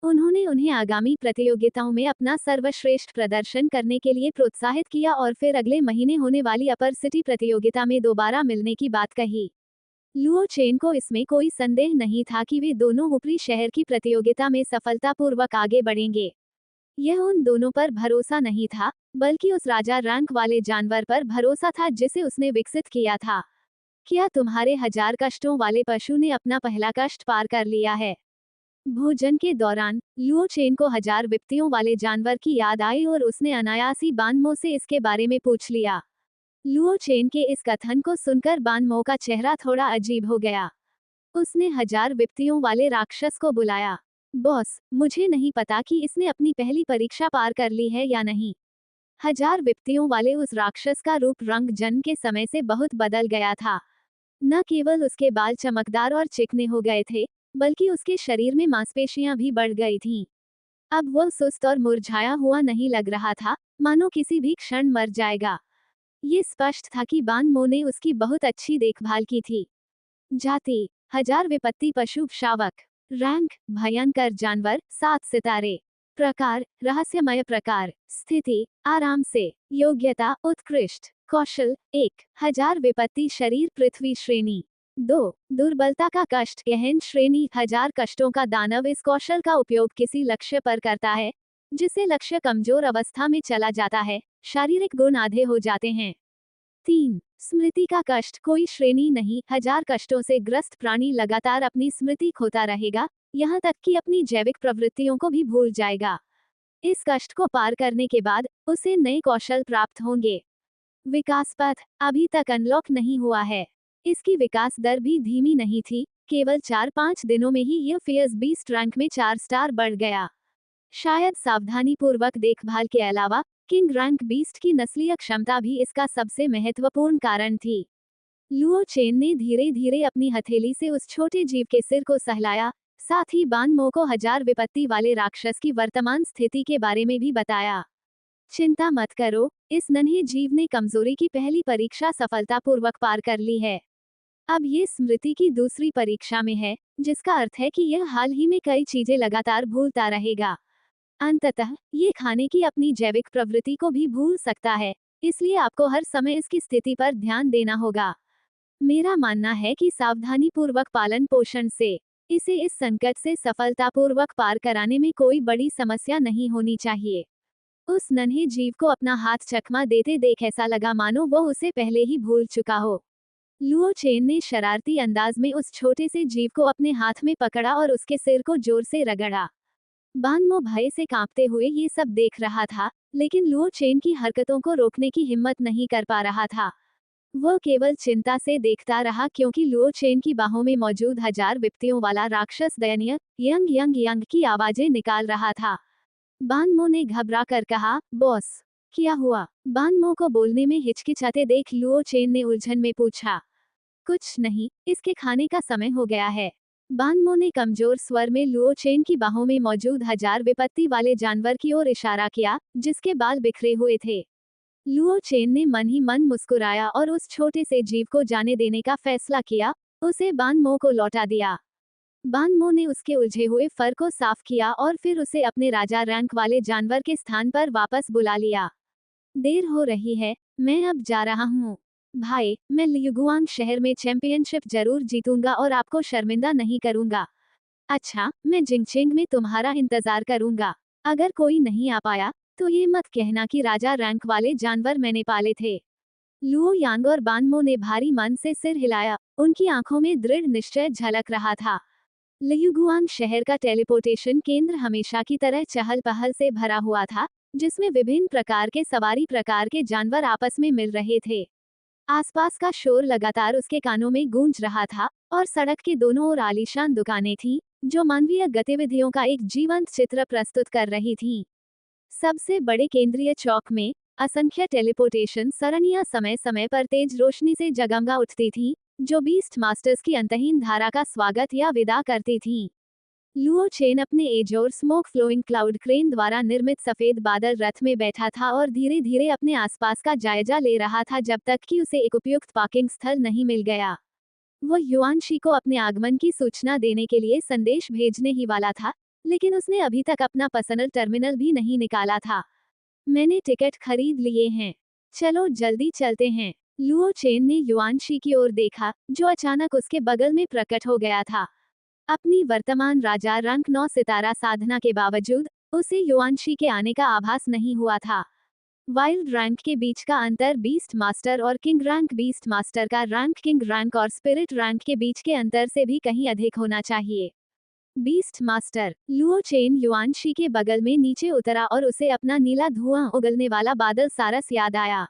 S2: उन्होंने उन्हें आगामी प्रतियोगिताओं में अपना सर्वश्रेष्ठ प्रदर्शन करने के लिए प्रोत्साहित किया और फिर अगले महीने होने वाली अपर सिटी प्रतियोगिता में दोबारा मिलने की बात कही। लुओ चेन को इसमें कोई संदेह नहीं था कि वे दोनों ऊपरी शहर की प्रतियोगिता में सफलतापूर्वक आगे बढ़ेंगे। यह उन दोनों पर भरोसा नहीं था, बल्कि उस राजा रैंक वाले जानवर पर भरोसा था जिसे उसने विकसित किया था। क्या तुम्हारे 1000 कष्टों वाले पशु ने अपना पहला कष्ट पार कर लिया है? भोजन के दौरान लुओ चेन को 1000 विपत्तियों वाले जानवर की याद आई और उसने अनायासी बानमो से इसके बारे में पूछ लिया। लुओ चेन के इस कथन को सुनकर बानमो का चेहरा थोड़ा अजीब हो गया। उसने 1000 विपत्तियों वाले राक्षस को बुलाया। बॉस, मुझे नहीं पता कि इसने अपनी पहली परीक्षा पार कर ली है या नहीं। 1000 विपत्तियों वाले उस राक्षस का रूप रंग जन्म के समय से बहुत बदल गया था। न केवल उसके बाल चमकदार और चिकने हो गए थे, बल्कि उसके शरीर में मांसपेशियां भी बढ़ गई थीं। अब वह सुस्त और मुरझाया हुआ नहीं लग रहा था, मानो किसी भी क्षण मर जाएगा। ये स्पष्ट था कि बान मो ने उसकी बहुत अच्छी देखभाल की थी। जाति 1000 विपत्ति पशु शावक। रैंक भयंकर जानवर 7 सितारे। प्रकार रहस्यमय प्रकार। स्थिति आराम से। योग्यता उत्कृष्ट। कौशल 1 1000 विपत्ति शरीर पृथ्वी श्रेणी। 2. दुर्बलता का कष्ट गहन श्रेणी 1000 कष्टों का दानव इस कौशल का उपयोग किसी लक्ष्य पर करता है जिससे लक्ष्य कमजोर अवस्था में चला जाता है, शारीरिक गुण आधे हो जाते हैं। 3. स्मृति का कष्ट कोई श्रेणी नहीं, 1000 कष्टों से ग्रस्त प्राणी लगातार अपनी स्मृति खोता रहेगा, यहाँ तक कि अपनी जैविक प्रवृत्तियों को भी भूल जाएगा। इस कष्ट को पार करने के बाद उसे नए कौशल प्राप्त होंगे। विकास पथ अभी तक अनलॉक नहीं हुआ है। इसकी विकास दर भी धीमी नहीं थी, केवल 4-5 दिनों में ही यह फेयर्स बीस्ट रैंक में 4 स्टार बढ़ गया। शायद सावधानी पूर्वक देखभाल के अलावा किंग रैंक बीस्ट की नस्लीय क्षमता भी इसका सबसे महत्वपूर्ण कारण थी। लुओ चेन ने धीरे धीरे अपनी हथेली से उस छोटे जीव के सिर को सहलाया, साथ ही बान मो को 1000 विपत्ति वाले राक्षस की वर्तमान स्थिति के बारे में भी बताया। चिंता मत करो, इस नन्हे जीव ने कमजोरी की पहली परीक्षा सफलतापूर्वक पार कर ली है। अब ये स्मृति की दूसरी परीक्षा में है, जिसका अर्थ है कि यह हाल ही में कई चीजें लगातार भूलता रहेगा। अंततः ये खाने की अपनी जैविक प्रवृत्ति को भी भूल सकता है, इसलिए आपको हर समय इसकी स्थिति पर ध्यान देना होगा। मेरा मानना है कि सावधानीपूर्वक पालन पोषण से इसे इस संकट से सफलतापूर्वक पार कराने में कोई बड़ी समस्या नहीं होनी चाहिए। उस नन्हे जीव को अपना हाथ चकमा देते देख ऐसा लगा मानो वो उसे पहले ही भूल चुका हो। लुओ चेन ने शरारती अंदाज में उस छोटे से जीव को अपने हाथ में पकड़ा और उसके सिर को जोर से रगड़ा। बानमो भय से कांपते हुए ये सब देख रहा था, लेकिन लुओ चेन की हरकतों को रोकने की हिम्मत नहीं कर पा रहा था। वह केवल चिंता से देखता रहा क्योंकि लुओ चेन की बाहों में मौजूद 1000 विपत्तियों वाला राक्षस दयनीय यंग यंग यंग की आवाजें निकाल रहा था। बानमो ने घबरा कर कहा, बॉस, क्या हुआ? बानमो को बोलने में हिचकिचाते देख लुओ चेन ने उलझन में पूछा। कुछ नहीं, इसके खाने का समय हो गया है। बानमो ने कमजोर स्वर में लुओ चेन की बाहों में मौजूद 1000 विपत्ति वाले जानवर की ओर इशारा किया, जिसके बाल बिखरे हुए थे। लुओ चेन ने मन ही मन मुस्कुराया और उस छोटे से जीव को जाने देने का फैसला किया, उसे बानमो को लौटा दिया। बानमो ने उसके उलझे हुए फर को साफ किया और फिर उसे अपने राजा रैंक वाले जानवर के स्थान पर वापस बुला लिया। देर हो रही है, मैं अब जा रहा हूँ। भाई, मैं लियुगुआंग शहर में चैंपियनशिप जरूर जीतूंगा और आपको शर्मिंदा नहीं करूंगा। अच्छा, मैं जिंगचेंग में तुम्हारा इंतजार करूंगा। अगर कोई नहीं आ पाया, तो ये मत कहना कि राजा रैंक वाले जानवर मैंने पाले थे। लुओ यांग और बानमो ने भारी मन से सिर हिलाया, उनकी आंखों में दृढ़ निश्चय झलक रहा था। लियुगुआंग शहर का टेलीपोर्टेशन केंद्र हमेशा की तरह चहल पहल से भरा हुआ था, जिसमें विभिन्न प्रकार के सवारी प्रकार के जानवर आपस में मिल रहे थे। आसपास का शोर लगातार उसके कानों में गूंज रहा था और सड़क के दोनों ओर आलीशान दुकानें थीं, जो मानवीय गतिविधियों का एक जीवंत चित्र प्रस्तुत कर रही थीं। सबसे बड़े केंद्रीय चौक में असंख्य टेलीपोर्टेशन सरणियां समय समय पर तेज रोशनी से जगमगा उठती थीं, जो बीस्ट मास्टर्स की अंतहीन धारा का स्वागत या विदा करती थीं। लुओ चेन अपने एज और स्मोक फ्लोइंग क्लाउड क्रेन द्वारा निर्मित सफेद बादल रथ में बैठा था और धीरे धीरे अपने आसपास का जायजा ले रहा था जब तक कि उसे एक उपयुक्त पार्किंग स्थल नहीं मिल गया। वह युआनशी को अपने आगमन की सूचना देने के लिए संदेश भेजने ही वाला था, लेकिन उसने अभी तक अपना पर्सनल टर्मिनल भी नहीं निकाला था। मैंने टिकट खरीद लिए हैं, चलो जल्दी चलते हैं। लुओ चेन ने युआनशी की ओर देखा, जो अचानक उसके बगल में प्रकट हो गया था। अपनी वर्तमान राजा रंक 9 सितारा साधना के बावजूद उसे युआनशी के आने का आभास नहीं हुआ था। वाइल्ड रैंक के बीच का अंतर बीस्ट मास्टर और किंग रैंक बीस्ट मास्टर का रैंक किंग रैंक और स्पिरिट रैंक के बीच के अंतर से भी कहीं अधिक होना चाहिए। बीस्ट मास्टर लुओ चेन युआनशी के बगल में नीचे उतरा और उसे अपना नीला धुआं उगलने वाला बादल सारस याद आया।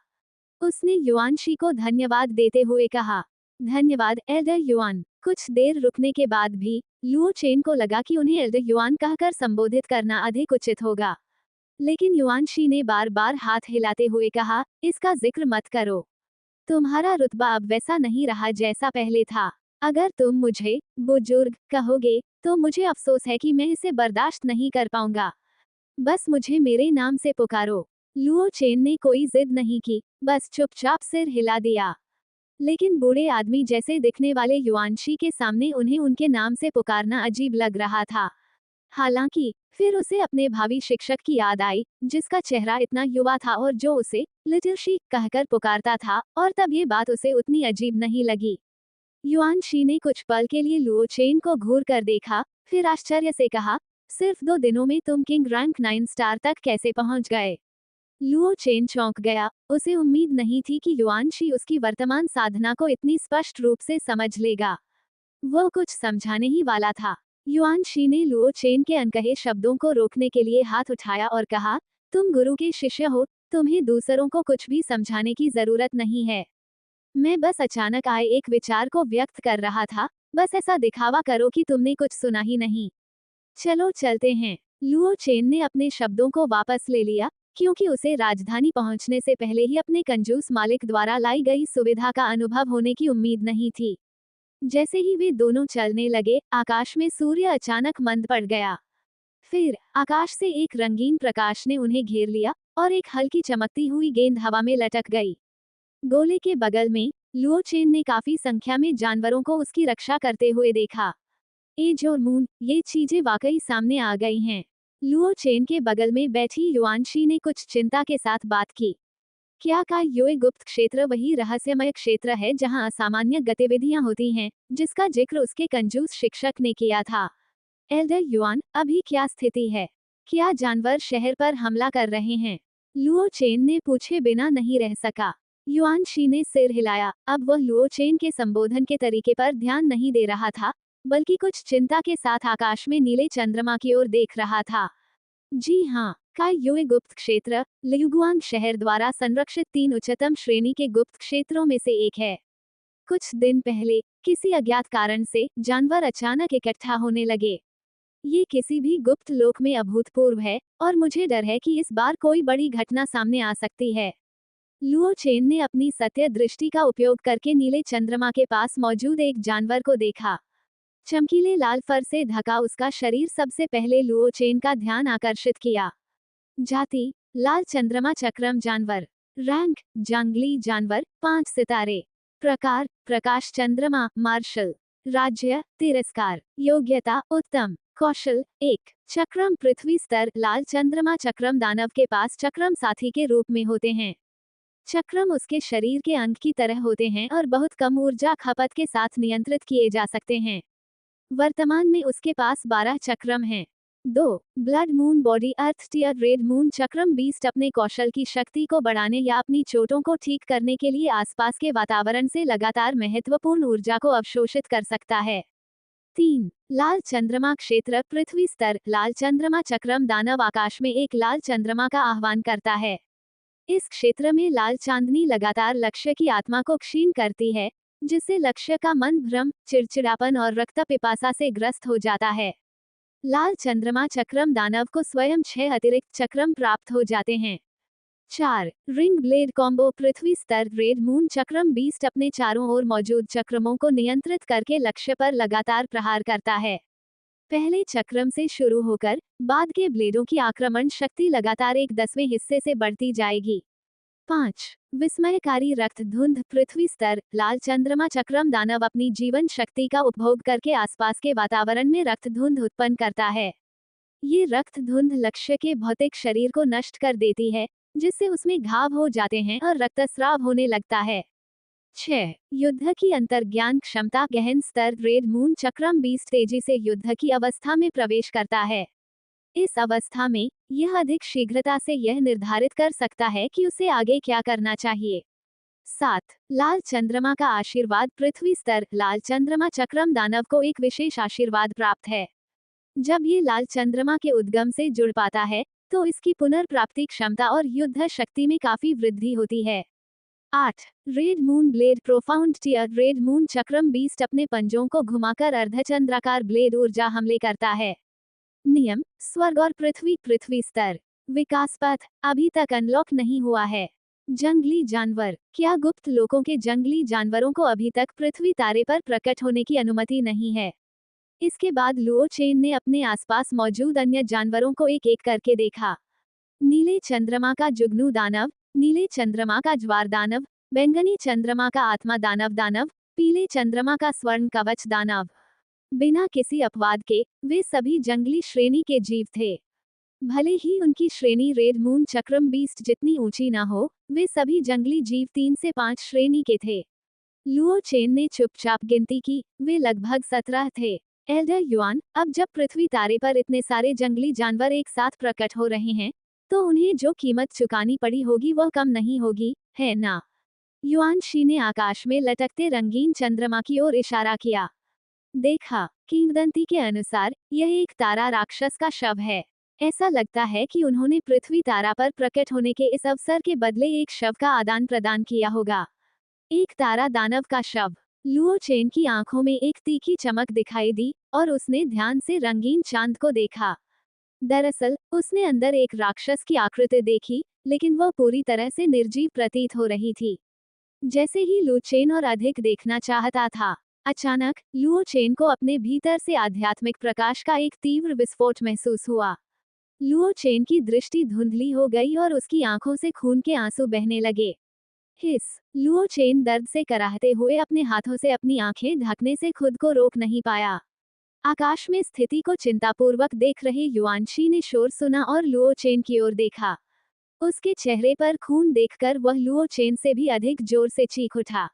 S2: उसने युआनशी को धन्यवाद देते हुए कहा, धन्यवाद एल्डर युआन। कुछ देर रुकने के बाद भी लुओ चेन को लगा कि उन्हें एल्डर युआन कहकर संबोधित करना अधिक उचित होगा, लेकिन युआनशी ने बार बार हाथ हिलाते हुए कहा, इसका जिक्र मत करो। तुम्हारा रुतबा अब वैसा नहीं रहा जैसा पहले था। अगर तुम मुझे बुजुर्ग कहोगे, तो मुझे अफसोस है कि मैं इसे बर्दाश्त नहीं कर पाऊंगा। बस मुझे मेरे नाम से पुकारो। लुओ चेन ने कोई जिद नहीं की, बस चुपचाप सिर हिला दिया। लेकिन बूढ़े आदमी जैसे दिखने वाले युआनशी के सामने उन्हें उनके नाम से पुकारना अजीब लग रहा था। हालांकि फिर उसे अपने भावी शिक्षक की याद आई, जिसका चेहरा इतना युवा था और जो उसे लिटिल शी कहकर पुकारता था, और तब ये बात उसे उतनी अजीब नहीं लगी। युआन शी ने कुछ पल के लिए लुओ चेन को घूर कर देखा, फिर आश्चर्य से कहा, सिर्फ 2 दिनों में तुम किंग रैंक 9 स्टार तक कैसे पहुंच गए? लुओ चेन चौंक गया, उसे उम्मीद नहीं थी कि युआन शी उसकी वर्तमान साधना को इतनी स्पष्ट रूप से समझ लेगा। वो कुछ समझाने ही वाला था। युआन शी ने लुओ चेन के अनकहे शब्दों को रोकने के लिए हाथ उठाया और कहा, तुम गुरु के शिष्य हो, तुम्हें दूसरों को कुछ भी समझाने की जरूरत नहीं है। मैं बस अचानक आए एक विचार को व्यक्त कर रहा था, बस ऐसा दिखावा करो कि तुमने कुछ सुना ही नहीं। चलो चलते हैं। लुओ चेन ने अपने शब्दों को वापस ले लिया, क्योंकि उसे राजधानी पहुंचने से पहले ही अपने कंजूस मालिक द्वारा लाई गई सुविधा का अनुभव होने की उम्मीद नहीं थी। जैसे ही वे दोनों चलने लगे, आकाश में सूर्य अचानक मंद पड़ गया। फिर आकाश से एक रंगीन प्रकाश ने उन्हें घेर लिया और एक हल्की चमकती हुई गेंद हवा में लटक गई। गोले के बगल में लुओ चेन ने काफी संख्या में जानवरों को उसकी रक्षा करते हुए देखा। एज और मून, ये चीजें वाकई सामने आ गई हैं। लुओ चेन के बगल में बैठी युआनशी ने कुछ चिंता के साथ बात की। क्या का योए गुप्त क्षेत्र वही रहस्यमय क्षेत्र है जहां असामान्य गतिविधियां होती हैं, जिसका जिक्र उसके कंजूस शिक्षक ने किया था? एल्डर युआन, अभी क्या स्थिति है? क्या जानवर शहर पर हमला कर रहे हैं? लुओ चेन ने पूछे बिना नहीं रह सका। युआन शी ने सिर हिलाया, अब वह लुओ चेन के संबोधन के तरीके पर ध्यान नहीं दे रहा था, बल्कि कुछ चिंता के साथ आकाश में नीले चंद्रमा की ओर देख रहा था। जी हाँ, का युए गुप्त क्षेत्र लियुगुआंग शहर द्वारा संरक्षित 3 उच्चतम श्रेणी के गुप्त क्षेत्रों में से एक है। कुछ दिन पहले किसी अज्ञात कारण से जानवर अचानक इकट्ठा होने लगे। ये किसी भी गुप्त लोक में अभूतपूर्व है, और मुझे डर है कि इस बार कोई बड़ी घटना सामने आ सकती है। लुओ चेन ने अपनी सत्य दृष्टि का उपयोग करके नीले चंद्रमा के पास मौजूद एक जानवर को देखा। चमकीले लाल फर से ढका उसका शरीर सबसे पहले लुओ चेन का ध्यान आकर्षित किया। जाति लाल चंद्रमा चक्रम जानवर। रैंक जंगली जानवर 5 सितारे। प्रकार प्रकाश चंद्रमा मार्शल। राज्य तिरस्कार। योग्यता उत्तम। कौशल 1। चक्रम पृथ्वी स्तर लाल चंद्रमा चक्रम दानव के पास चक्रम साथी के रूप में होते हैं। चक्रम उसके शरीर के अंग की तरह होते हैं और बहुत कम ऊर्जा खपत के साथ नियंत्रित किए जा सकते हैं। वर्तमान में उसके पास 12 चक्रम हैं। 2। Blood moon body earth tier red moon चक्रम बीस्ट अपने कौशल की शक्ति को बढ़ाने या अपनी चोटों को ठीक करने के लिए आसपास के वातावरण से लगातार महत्वपूर्ण ऊर्जा को अवशोषित कर सकता है। 3। लाल चंद्रमा क्षेत्र पृथ्वी स्तर लाल चंद्रमा चक्रम दानव आकाश में एक लाल चंद्रमा का आह्वान करता है। इस क्षेत्र में लाल चांदनी लगातार लक्ष्य की आत्मा को क्षीण करती है, जिससे लक्ष्य का मन भ्रम, चिड़चिड़ापन और रक्त पिपासा से ग्रस्त हो जाता है। लाल चंद्रमा चक्रम दानव को स्वयं 6 अतिरिक्त चक्रम प्राप्त हो जाते हैं। 4। रिंग ब्लेड कॉम्बो पृथ्वी स्तर रेड मून चक्रम बीस्ट अपने चारों ओर मौजूद चक्रमों को नियंत्रित करके लक्ष्य पर लगातार प्रहार करता है। पहले चक्रम से शुरू होकर बाद के ब्लेडों की आक्रमण शक्ति लगातार 1/10वें हिस्से से बढ़ती जाएगी। 5। विस्मयकारी रक्त धुंध पृथ्वी स्तर लाल चंद्रमा चक्रम दानव अपनी जीवन शक्ति का उपभोग करके आसपास के वातावरण में रक्त धुंध उत्पन्न करता है। ये रक्त धुंध लक्ष्य के भौतिक शरीर को नष्ट कर देती है, जिससे उसमें घाव हो जाते हैं और रक्तस्राव होने लगता है। 6। युद्ध की अंतर्ज्ञान क्षमता गहन स्तर रेड मून चक्रम 20 तेजी से युद्ध की अवस्था में प्रवेश करता है। इस अवस्था में यह अधिक शीघ्रता से यह निर्धारित कर सकता है कि उसे आगे क्या करना चाहिए। 7। लाल चंद्रमा का आशीर्वाद पृथ्वी स्तर लाल चंद्रमा चक्रम दानव को एक विशेष आशीर्वाद प्राप्त है। जब ये लाल चंद्रमा के उद्गम से जुड़ पाता है, तो इसकी पुनर्प्राप्ति क्षमता और युद्ध शक्ति में काफी वृद्धि होती है। 8। Red moon blade profound tier red moon चक्रम बीस्ट अपने पंजों को घुमाकर अर्धचंद्राकार ब्लेड ऊर्जा हमले करता है। नियम स्वर्ग और पृथ्वी पृथ्वी स्तर। विकास पथ अभी तक अनलॉक नहीं हुआ है। जंगली जानवर क्या गुप्त लोकों के जंगली जानवरों को अभी तक पृथ्वी तारे पर प्रकट होने की अनुमति नहीं है। इसके बाद लुओ चेन ने अपने आसपास मौजूद अन्य जानवरों को एक एक करके देखा। नीले चंद्रमा का जुगनू दानव, नीले चंद्रमा का ज्वार दानव, बैंगनी चंद्रमा का आत्मा दानव दानव, पीले चंद्रमा का स्वर्ण कवच दानव। बिना किसी अपवाद के वे सभी जंगली श्रेणी के जीव थे। भले ही उनकी श्रेणी रेड मून चक्रम बीस्ट जितनी ऊंची ना हो, वे सभी जंगली जीव 3 से 5 श्रेणी के थे। लुओ चेन ने चुपचाप गिनती की, वे लगभग 17 थे। एल्डर युआन, अब जब पृथ्वी तारे पर इतने सारे जंगली जानवर एक साथ प्रकट हो रहे हैं, तो उन्हें जो कीमत चुकानी पड़ी होगी वह कम नहीं होगी, है ना? युआन शी ने आकाश में लटकते रंगीन चंद्रमा की ओर इशारा किया। देखा, किंवदंती के अनुसार यह एक तारा राक्षस का शव है। ऐसा लगता है कि उन्होंने पृथ्वी तारा पर प्रकट होने के इस अवसर के बदले एक शव का आदान प्रदान किया होगा। एक तारा दानव का शव। लुओ चेन की आंखों में एक तीखी चमक दिखाई दी और उसने ध्यान से रंगीन चांद को देखा। दरअसल उसने अंदर एक राक्षस की आकृति देखी, लेकिन वह पूरी तरह से निर्जीव प्रतीत हो रही थी। जैसे ही लुओ चेन और अधिक देखना चाहता था, अचानक लुओ चेन को अपने भीतर से आध्यात्मिक प्रकाश का एक तीव्र विस्फोट महसूस हुआ। लुओ चेन की दृष्टि धुंधली हो गई और उसकी आंखों से खून के आंसू बहने लगे। हिस, लुओ चेन दर्द से कराहते हुए अपने हाथों से अपनी आंखें ढकने से खुद को रोक नहीं पाया। आकाश में स्थिति को चिंतापूर्वक देख रहे युआनशी ने शोर सुना और लुओ चेन की ओर देखा। उसके चेहरे पर खून देखकर वह लुओ चेन से भी अधिक जोर से चीख उठा।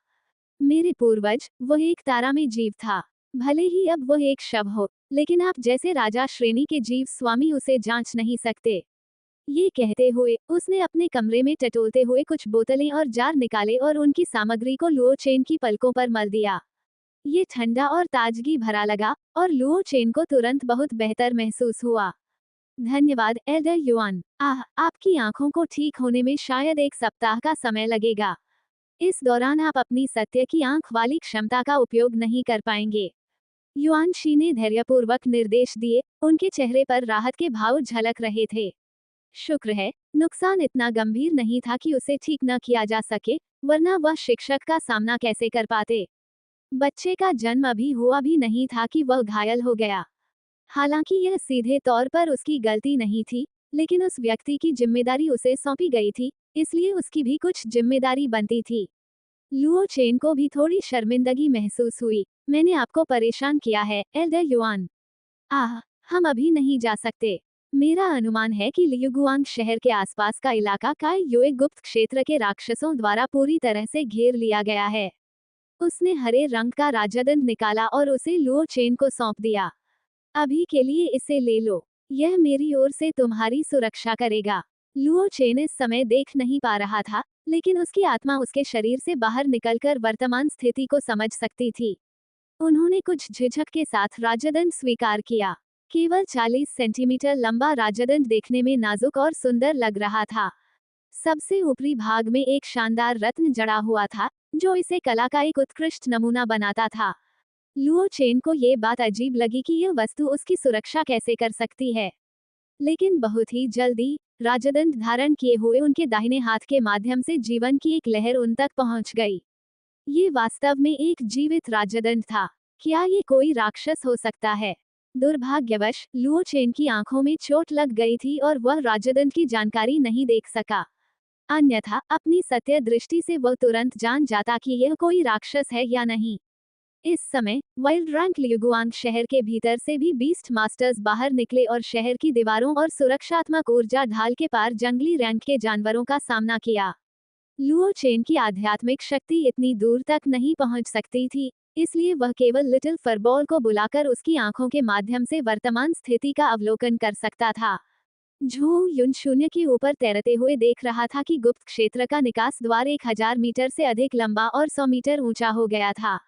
S2: मेरे पूर्वज, वह एक तारा में जीव था। भले ही अब वह एक शव हो, लेकिन आप जैसे राजा श्रेणी के जीव स्वामी उसे जांच नहीं सकते। ये कहते हुए उसने अपने कमरे में टटोलते हुए कुछ बोतलें और जार निकाले और उनकी सामग्री को लुओ चेन की पलकों पर मल दिया। ये ठंडा और ताजगी भरा लगा और लुओ चेन को तुरंत बहुत बेहतर महसूस हुआ। धन्यवाद एल्डर युआन। आपकी आंखों को ठीक होने में शायद एक सप्ताह का समय लगेगा। इस दौरान आप अपनी सत्य की आंख वाली क्षमता का उपयोग नहीं कर पाएंगे। युआन शी ने धैर्यपूर्वक निर्देश दिए, उनके चेहरे पर राहत के भाव झलक रहे थे। शुक्र है, नुकसान इतना गंभीर नहीं था कि उसे ठीक न किया जा सके, वरना वह शिक्षक का सामना कैसे कर पाते। बच्चे का जन्म अभी हुआ भी नहीं था कि वह घायल हो गया। हालांकि यह सीधे तौर पर उसकी गलती नहीं थी, लेकिन उस व्यक्ति की जिम्मेदारी उसे सौंपी गई थी, इसलिए उसकी भी कुछ जिम्मेदारी बनती थी। लुओ चेन को भी थोड़ी शर्मिंदगी महसूस हुई। मैंने आपको परेशान किया है, एल्डर युआन। हम अभी नहीं जा सकते। मेरा अनुमान है कि लियुगुआंग शहर के आसपास का इलाका काय युए गुप्त क्षेत्र के राक्षसों द्वारा पूरी तरह से घेर लिया गया है। उसने हरे रंग का राजदंड निकाला और उसे लुओ चेन को सौंप दिया। अभी के लिए इसे ले लो, यह मेरी ओर से तुम्हारी सुरक्षा करेगा। लुओ चेन इस समय देख नहीं पा रहा था, लेकिन उसकी आत्मा उसके शरीर से बाहर निकलकर वर्तमान स्थिति को समझ सकती थी। उन्होंने कुछ झिझक के साथ राजदंड स्वीकार किया। केवल 40 सेंटीमीटर लंबा राजदंड देखने में नाजुक और सुंदर लग रहा था। सबसे ऊपरी भाग में एक शानदार रत्न जड़ा हुआ था, जो इसे कला का एक उत्कृष्ट नमूना बनाता था। लुओ चेन को ये बात अजीब लगी कि यह वस्तु उसकी सुरक्षा कैसे कर सकती है। लेकिन बहुत ही जल्दी राजदंड धारण किए हुए उनके दाहिने हाथ के माध्यम से जीवन की एक लहर उन तक पहुंच गई। ये वास्तव में एक जीवित राजदंड था। क्या ये कोई राक्षस हो सकता है? दुर्भाग्यवश लुओ चेन की आंखों में चोट लग गई थी और वह राजदंड की जानकारी नहीं देख सका। अन्यथा अपनी सत्य दृष्टि से वह तुरंत जान जाता कि यह कोई राक्षस है या नहीं। इस समय वाइल्ड रैंक लियुगुआंग शहर के भीतर से भी बीस्ट मास्टर्स बाहर निकले और शहर की दीवारों और सुरक्षात्मक ऊर्जा ढाल के पार जंगली रैंक के जानवरों का सामना किया। लुओ चेन की आध्यात्मिक शक्ति इतनी दूर तक नहीं पहुंच सकती थी, इसलिए वह केवल लिटिल फरबॉल को बुलाकर उसकी आंखों के माध्यम से वर्तमान स्थिति का अवलोकन कर सकता था। झू युन शून्य के ऊपर तैरते हुए देख रहा था कि गुप्त क्षेत्र का निकास द्वार 1000 मीटर से अधिक लंबा और 100 मीटर ऊंचा हो गया था।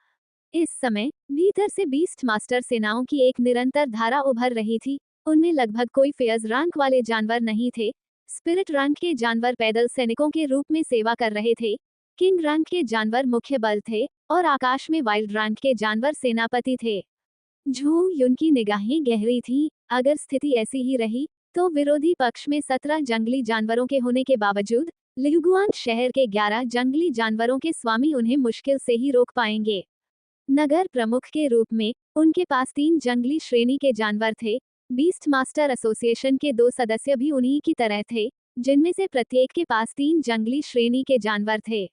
S2: इस समय भीतर से बीस्ट मास्टर सेनाओं की एक निरंतर धारा उभर रही थी। उनमें लगभग कोई फेयर्स रैंक वाले जानवर नहीं थे। स्पिरिट रैंक के जानवर पैदल सैनिकों के रूप में सेवा कर रहे थे। किंग रैंक के जानवर मुख्य बल थे और आकाश में वाइल्ड रैंक के जानवर सेनापति थे। झू युन की निगाहें गहरी थीं। अगर स्थिति ऐसी ही रही तो विरोधी पक्ष में 17 जंगली जानवरों के होने के बावजूद लियुगुआन शहर के 11 जंगली जानवरों के स्वामी उन्हें मुश्किल से ही रोक पाएंगे। नगर प्रमुख के रूप में उनके पास 3 जंगली श्रेणी के जानवर थे। बीस्ट मास्टर एसोसिएशन के 2 सदस्य भी उन्हीं की तरह थे, जिनमें से प्रत्येक के पास 3 जंगली श्रेणी के जानवर थे।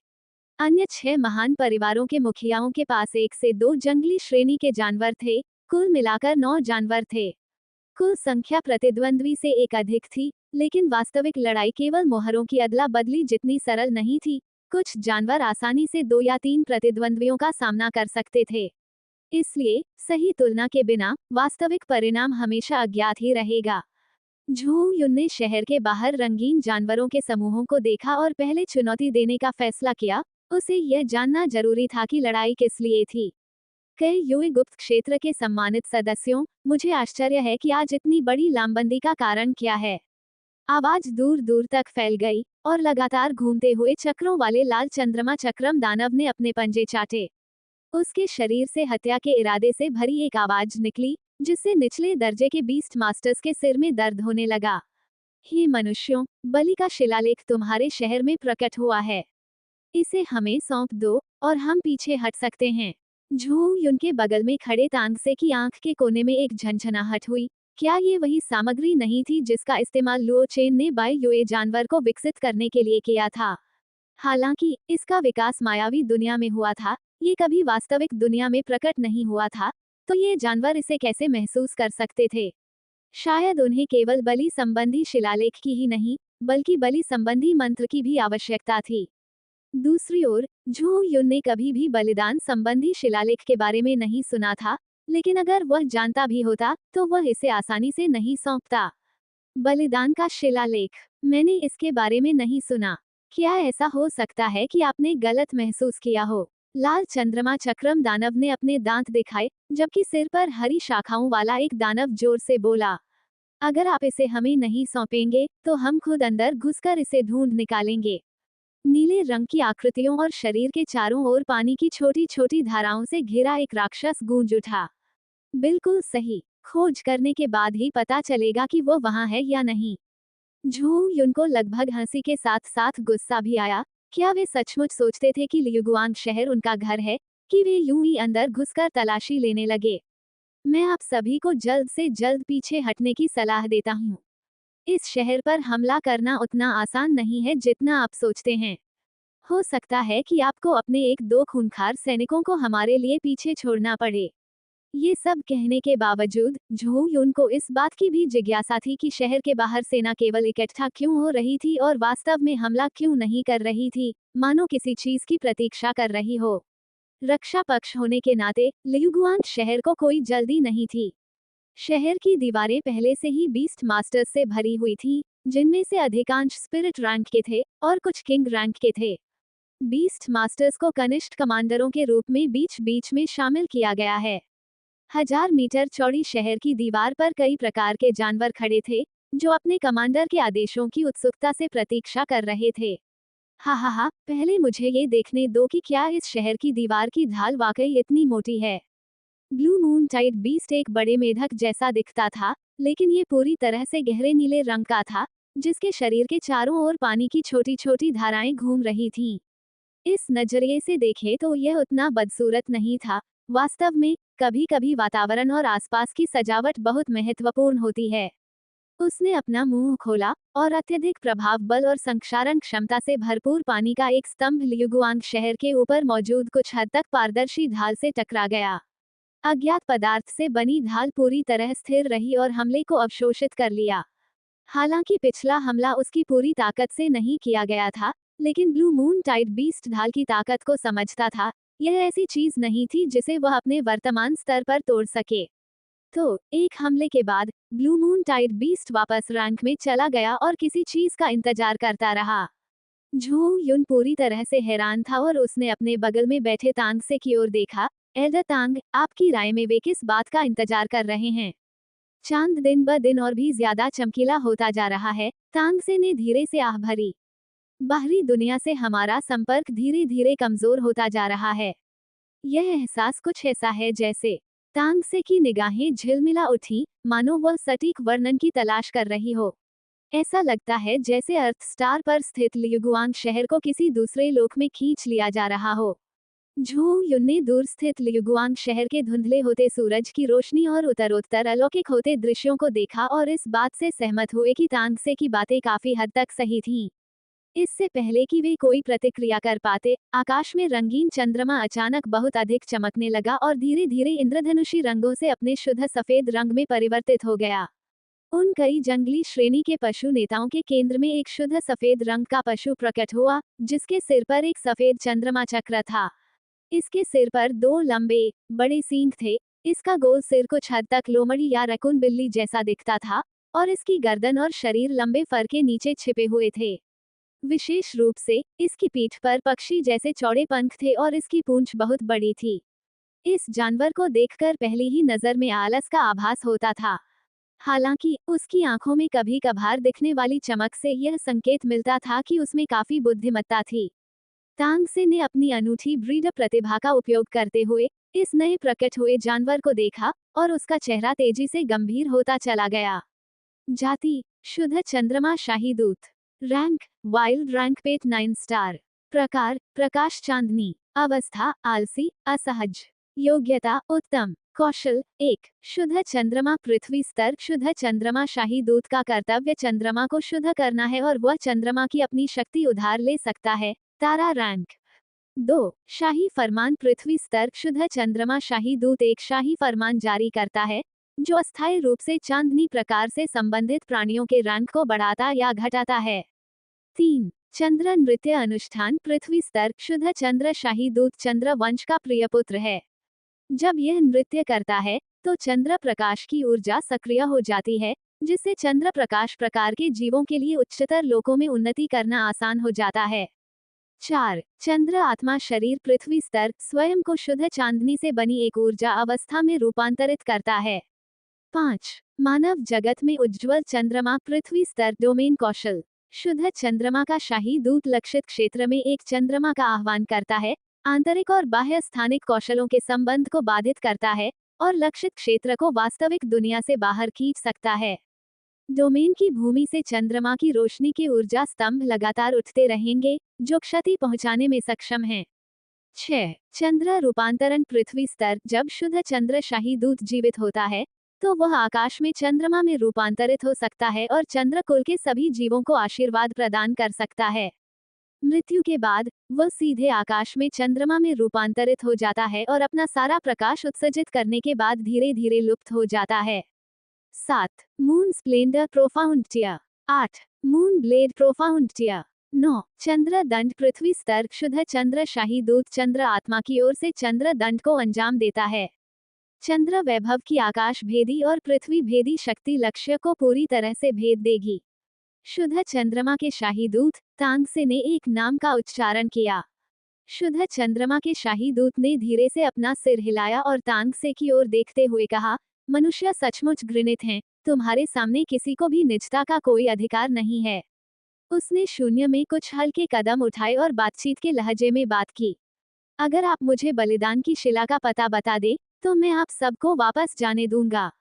S2: अन्य 6 महान परिवारों के मुखियाओं के पास 1 से 2 जंगली श्रेणी के जानवर थे। कुल मिलाकर 9 जानवर थे। कुल संख्या प्रतिद्वंद्वी से एक अधिक थी, लेकिन वास्तविक लड़ाई केवल मोहरों की अदला बदली जितनी सरल नहीं थी। कुछ जानवर आसानी से 2 या 3 प्रतिद्वंद्वियों का सामना कर सकते थे। इसलिए सही तुलना के बिना वास्तविक परिणाम हमेशा अज्ञात ही रहेगा। झू युन ने शहर के बाहर रंगीन जानवरों के समूहों को देखा और पहले चुनौती देने का फैसला किया। उसे यह जानना जरूरी था कि लड़ाई किस लिए थी। कई युए गुप्त क्षेत्र के सम्मानित सदस्यों, मुझे आश्चर्य है कि आज इतनी बड़ी लामबंदी का कारण क्या है। आवाज दूर दूर तक फैल गई और लगातार घूमते हुए चक्रों वाले लाल चंद्रमा चक्रम दानव ने अपने पंजे चाटे। उसके शरीर से हत्या के इरादे से भरी एक आवाज निकली, जिससे निचले दर्जे के बीस्ट मास्टर्स के सिर में दर्द होने लगा। हे मनुष्यों, बलि का शिलालेख तुम्हारे शहर में प्रकट हुआ है। इसे हमें सौंप दो और हम पीछे हट सकते हैं। झू युन के बगल में खड़े तांगसे की आंख के कोने में एक झनझनाहट हुई। क्या ये वही सामग्री नहीं थी जिसका इस्तेमाल लुओ चेन ने बाय युए जानवर को विकसित करने के लिए किया था? हालांकि इसका विकास मायावी दुनिया में हुआ था, ये कभी वास्तविक दुनिया में प्रकट नहीं हुआ था, तो ये जानवर इसे कैसे महसूस कर सकते थे? शायद उन्हें केवल बलि संबंधी शिलालेख की ही नहीं, बल्कि बलि संबंधी मंत्र की भी आवश्यकता थी। दूसरी ओर, झू युन ने कभी भी बलिदान संबंधी शिलालेख के बारे में नहीं सुना था, लेकिन अगर वह जानता भी होता, तो वह इसे आसानी से नहीं सौंपता। बलिदान का शिलालेख, मैंने इसके बारे में नहीं सुना। क्या ऐसा हो सकता है कि आपने गलत महसूस किया हो? लाल चंद्रमा चक्रम दानव ने अपने दांत दिखाए, जबकि सिर पर हरी शाखाओं वाला एक दानव जोर से बोला, अगर आप इसे हमें नहीं सौंपेंगे, तो हम खुद अंदर घुसकर इसे ढूंढ निकालेंगे। नीले रंग की आकृतियों और शरीर के चारों ओर पानी की छोटी छोटी धाराओं से घिरा एक राक्षस गूंज उठा। बिल्कुल सही, खोज करने के बाद ही पता चलेगा कि वो वहां है या नहीं। झू युन को लगभग हंसी के साथ साथ गुस्सा भी आया। क्या वे सचमुच सोचते थे कि लियुगुआंग शहर उनका घर है, कि वे यूं ही अंदर घुसकर तलाशी लेने लगे? मैं आप सभी को जल्द से जल्द पीछे हटने की सलाह देता हूँ। इस शहर पर हमला करना उतना आसान नहीं है जितना आप सोचते हैं। हो सकता है कि आपको अपने एक दो खूंखार सैनिकों को हमारे लिए पीछे छोड़ना पड़े। ये सब कहने के बावजूद झू युन को इस बात की भी जिज्ञासा थी कि शहर के बाहर सेना केवल इकट्ठा क्यों हो रही थी और वास्तव में हमला क्यों नहीं कर रही थी, मानो किसी चीज की प्रतीक्षा कर रही हो। रक्षा पक्ष होने के नाते लियुगुआंग शहर को कोई जल्दी नहीं थी। शहर की दीवारें पहले से ही बीस्ट मास्टर्स से भरी हुई थी, जिनमें से अधिकांश स्पिरिट रैंक के थे और कुछ किंग रैंक के थे। बीस्ट मास्टर्स को कनिष्ठ कमांडरों के रूप में बीच बीच में शामिल किया गया है। 1000 मीटर चौड़ी शहर की दीवार पर कई प्रकार के जानवर खड़े थे, जो अपने कमांडर के आदेशों की उत्सुकता से प्रतीक्षा कर रहे थे। हा, पहले मुझे ये देखने दो कि क्या इस शहर की दीवार की ढाल वाकई इतनी मोटी है। ब्लू मून टाइड बीस्ट एक बड़े मेढक जैसा दिखता था, लेकिन ये पूरी तरह से गहरे नीले रंग का था, जिसके शरीर के चारों ओर पानी की छोटी छोटी धाराएं घूम रही थीं। इस नजरिए से देखें तो यह उतना बदसूरत नहीं था। वास्तव में कभी कभी वातावरण और आसपास की सजावट बहुत महत्वपूर्ण होती है। उसने अपना मुंह खोला और अत्यधिक प्रभाव बल और संक्षारण क्षमता से भरपूर पानी का एक स्तंभ लियुगुआंग शहर के ऊपर मौजूद कुछ हद तक पारदर्शी ढाल से टकरा गया। अज्ञात पदार्थ से बनी ढाल पूरी तरह स्थिर रही और हमले को अवशोषित कर लिया। हालांकि पिछला हमला उसकी पूरी ताकत से नहीं किया गया था, लेकिन ब्लू मून टाइड बीस्ट ढाल की ताकत को समझता था। यह ऐसी चीज नहीं थी जिसे वह अपने वर्तमान स्तर पर तोड़ सके। तो एक हमले के बाद ब्लू मून टाइड बीस्ट वापस रैंक में चला गया और किसी चीज का इंतजार करता रहा। झू युन पूरी तरह से हैरान था और उसने अपने बगल में बैठे तांग से की ओर देखा। एल्डर तांग, आपकी राय में वे किस बात का इंतजार कर रहे हैं? चांद दिन ब दिन और भी ज्यादा चमकीला होता जा रहा है, तांगसे ने धीरे से आह भरी। बाहरी दुनिया से हमारा संपर्क धीरे धीरे कमजोर होता जा रहा है। यह एहसास कुछ ऐसा है जैसे। तांगसे की निगाहें झिलमिला उठी, मानो वह सटीक वर्णन की तलाश कर रही हो। ऐसा लगता है जैसे अर्थ स्टार पर स्थित लियुगुआंग शहर को किसी दूसरे लोक में खींच लिया जा रहा हो। झू युन ने दूर स्थित लियुगुआंग शहर के धुंधले होते सूरज की रोशनी और उत्तरोत्तर अलौकिक होते दृश्यों को देखा और इस बात से सहमत हुए कि तांगसे की बातें काफी हद तक सही थीं। इससे पहले कि वे कोई प्रतिक्रिया कर पाते, आकाश में रंगीन चंद्रमा अचानक बहुत अधिक चमकने लगा और धीरे धीरे इंद्रधनुषी रंगों से अपने शुद्ध सफेद रंग में परिवर्तित हो गया। उन कई जंगली श्रेणी के पशु नेताओं के केंद्र में एक शुद्ध सफेद रंग का पशु प्रकट हुआ, जिसके सिर पर एक सफेद चंद्रमा चक्र था। इसके सिर पर दो लंबे, बड़े सींग थे। इसका गोल सिर कुछ हद तक लोमड़ी या रकून बिल्ली जैसा दिखता था, और इसकी गर्दन और शरीर लंबे फर के नीचे छिपे हुए थे। विशेष रूप से इसकी पीठ पर पक्षी जैसे चौड़े पंख थे और इसकी पूंछ बहुत बड़ी थी। इस जानवर को देखकर पहली ही नजर में आलस का आभास होता था। हालांकि उसकी आंखों में कभी कभार दिखने वाली चमक से यह संकेत मिलता था कि उसमें काफी बुद्धिमत्ता थी। तांगसे ने अपनी अनूठी ब्रीड प्रतिभा का उपयोग करते हुए इस नए प्रकट हुए जानवर को देखा, और उसका चेहरा तेजी से गंभीर होता चला गया। जाति: शुद्ध चंद्रमा शाही दूत। रैंक: वाइल्ड रैंक पेट 9 स्टार। प्रकार: प्रकाश चांदनी। अवस्था: आलसी, असहज। योग्यता: उत्तम। कौशल: 1। शुद्ध चंद्रमा पृथ्वी स्तर। शुद्ध चंद्रमा शाही दूत का कर्तव्य चंद्रमा को शुद्ध करना है और वह चंद्रमा की अपनी शक्ति उधार ले सकता है। तारा रैंक। 2। शाही फरमान पृथ्वी स्तर। शुद्ध चंद्रमा शाही दूत एक शाही फरमान जारी करता है, जो अस्थायी रूप से चांदनी प्रकार से संबंधित प्राणियों के रैंक को बढ़ाता या घटाता है। 3। चंद्र नृत्य अनुष्ठान पृथ्वी स्तर। शुद्ध चंद्र शाही दूत चंद्र वंश का प्रिय पुत्र है। जब यह नृत्य करता है, तो चंद्र प्रकाश की ऊर्जा सक्रिय हो जाती है, जिससे चंद्र प्रकाश प्रकार के जीवों के लिए उच्चतर लोकों में उन्नति करना आसान हो जाता है। 4। चंद्र आत्मा शरीर पृथ्वी स्तर। स्वयं को शुद्ध चांदनी से बनी एक ऊर्जा अवस्था में रूपांतरित करता है। 5। मानव जगत में उज्ज्वल चंद्रमा पृथ्वी स्तर। डोमेन कौशल: शुद्ध चंद्रमा का शाही दूत लक्षित क्षेत्र में एक चंद्रमा का आह्वान करता है, आंतरिक और बाह्य स्थानिक कौशलों के संबंध को बाधित करता है, और लक्षित क्षेत्र को वास्तविक दुनिया से बाहर खींच सकता है। डोमेन की भूमि से चंद्रमा की रोशनी के ऊर्जा स्तंभ लगातार उठते रहेंगे, जो क्षति पहुंचाने में सक्षम हैं। 6। चंद्र रूपांतरण पृथ्वी स्तर। जब शुद्ध चंद्र शाही दूत जीवित होता है, तो वह आकाश में चंद्रमा में रूपांतरित हो सकता है और चंद्र कुल के सभी जीवों को आशीर्वाद प्रदान कर सकता है। मृत्यु के बाद वह सीधे आकाश में चंद्रमा में रूपांतरित हो जाता है और अपना सारा प्रकाश उत्सर्जित करने के बाद धीरे धीरे लुप्त हो जाता है। 7। Moon splendour profound tier. 8। Moon blade profound tier. 9। चंद्र दंड पृथ्वी स्तर। शुद्ध चंद्र शाही दूत चंद्र आत्मा की ओर से चंद्र दंड को अंजाम देता है। चंद्र वैभव की आकाश भेदी और पृथ्वी भेदी शक्ति लक्ष्य को पूरी तरह से भेद देगी। शुद्ध चंद्रमा के शाही दूत तांगसे ने एक नाम का उच्चारण किया। शुद्ध चंद्रमा के शाही दूत ने धीरे से अपना सिर हिलाया और तांगसे की ओर देखते हुए कहा, मनुष्य सचमुच घृणित हैं, तुम्हारे सामने किसी को भी निजता का कोई अधिकार नहीं है। उसने शून्य में कुछ हल्के कदम उठाए और बातचीत के लहजे में बात की। अगर आप मुझे बलिदान की शिला का पता बता दे, तो मैं आप सबको वापस जाने दूंगा।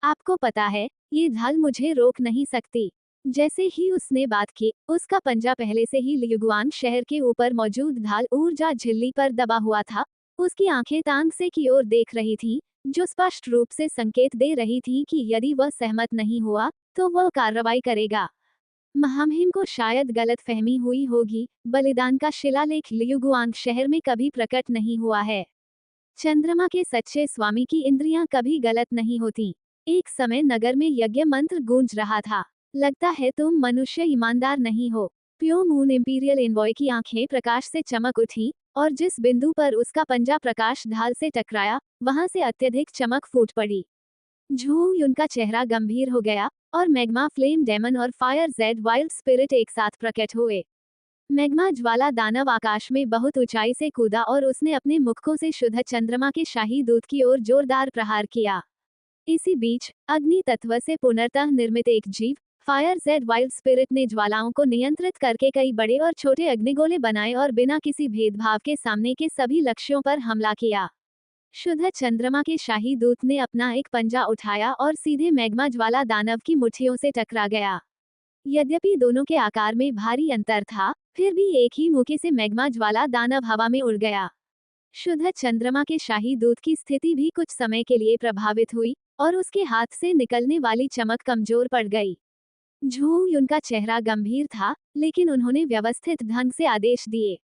S2: आपको पता है, ये ढाल मुझे रोक नहीं सकती। जैसे ही उसने बात की, उसका पंजा पहले से ही लियुगुआंग शहर के ऊपर मौजूद ढाल ऊर्जा झिल्ली पर दबा हुआ था। उसकी आंखें तांगसे की ओर देख रही थीं, जो स्पष्ट रूप से संकेत दे रही थी कि यदि वह सहमत नहीं हुआ, तो वह कार्रवाई करेगा। महामहिम को शायद गलतफहमी हुई होगी, बलिदान का शिलालेख लियुगुआंग शहर में कभी प्रकट नहीं हुआ है। चंद्रमा के सच्चे स्वामी की इंद्रियां कभी गलत नहीं होती। एक समय नगर में यज्ञ मंत्र गूंज रहा था। लगता है तुम मनुष्य ईमानदार नहीं हो। प्यो मून इंपीरियल एनवॉय की आंखें प्रकाश से चमक उठी, और जिस बिंदु पर उसका पंजा प्रकाश ढाल से टकराया, वहां से अत्यधिक चमक फूट पड़ी। झू उनका चेहरा गंभीर हो गया, और मैग्मा फ्लेम डेमन और फायर जेड वाइल्ड स्पिरिट एक साथ प्रकट हुए। मैग्मा ज्वाला दानव आकाश में बहुत ऊंचाई से कूदा और उसने अपने मुखों से शुद्ध चंद्रमा के शाही दूत की ओर जोरदार प्रहार किया। इसी बीच अग्नि तत्व से पुनर्तः निर्मित एक जीव, फायर जेड वाइल्ड स्पिरिट ने ज्वालाओं को नियंत्रित करके कई बड़े और छोटे अग्निगोले बनाए और बिना किसी भेदभाव के सामने के सभी लक्ष्यों पर हमला किया। शुद्ध चंद्रमा के शाही दूत ने अपना एक पंजा उठाया और सीधे मैग्मा ज्वाला दानव की मुट्ठियों से टकरा गया। यद्यपि दोनों के आकार में भारी अंतर था, फिर भी एक ही मौके से मैग्मा ज्वाला दानव हवा में उड़ गया। शुद्ध चंद्रमा के शाही दूत की स्थिति भी कुछ समय के लिए प्रभावित हुई, और उसके हाथ से निकलने वाली चमक कमजोर पड़ गई। झू उनका चेहरा गंभीर था, लेकिन उन्होंने व्यवस्थित ढंग से आदेश दिए।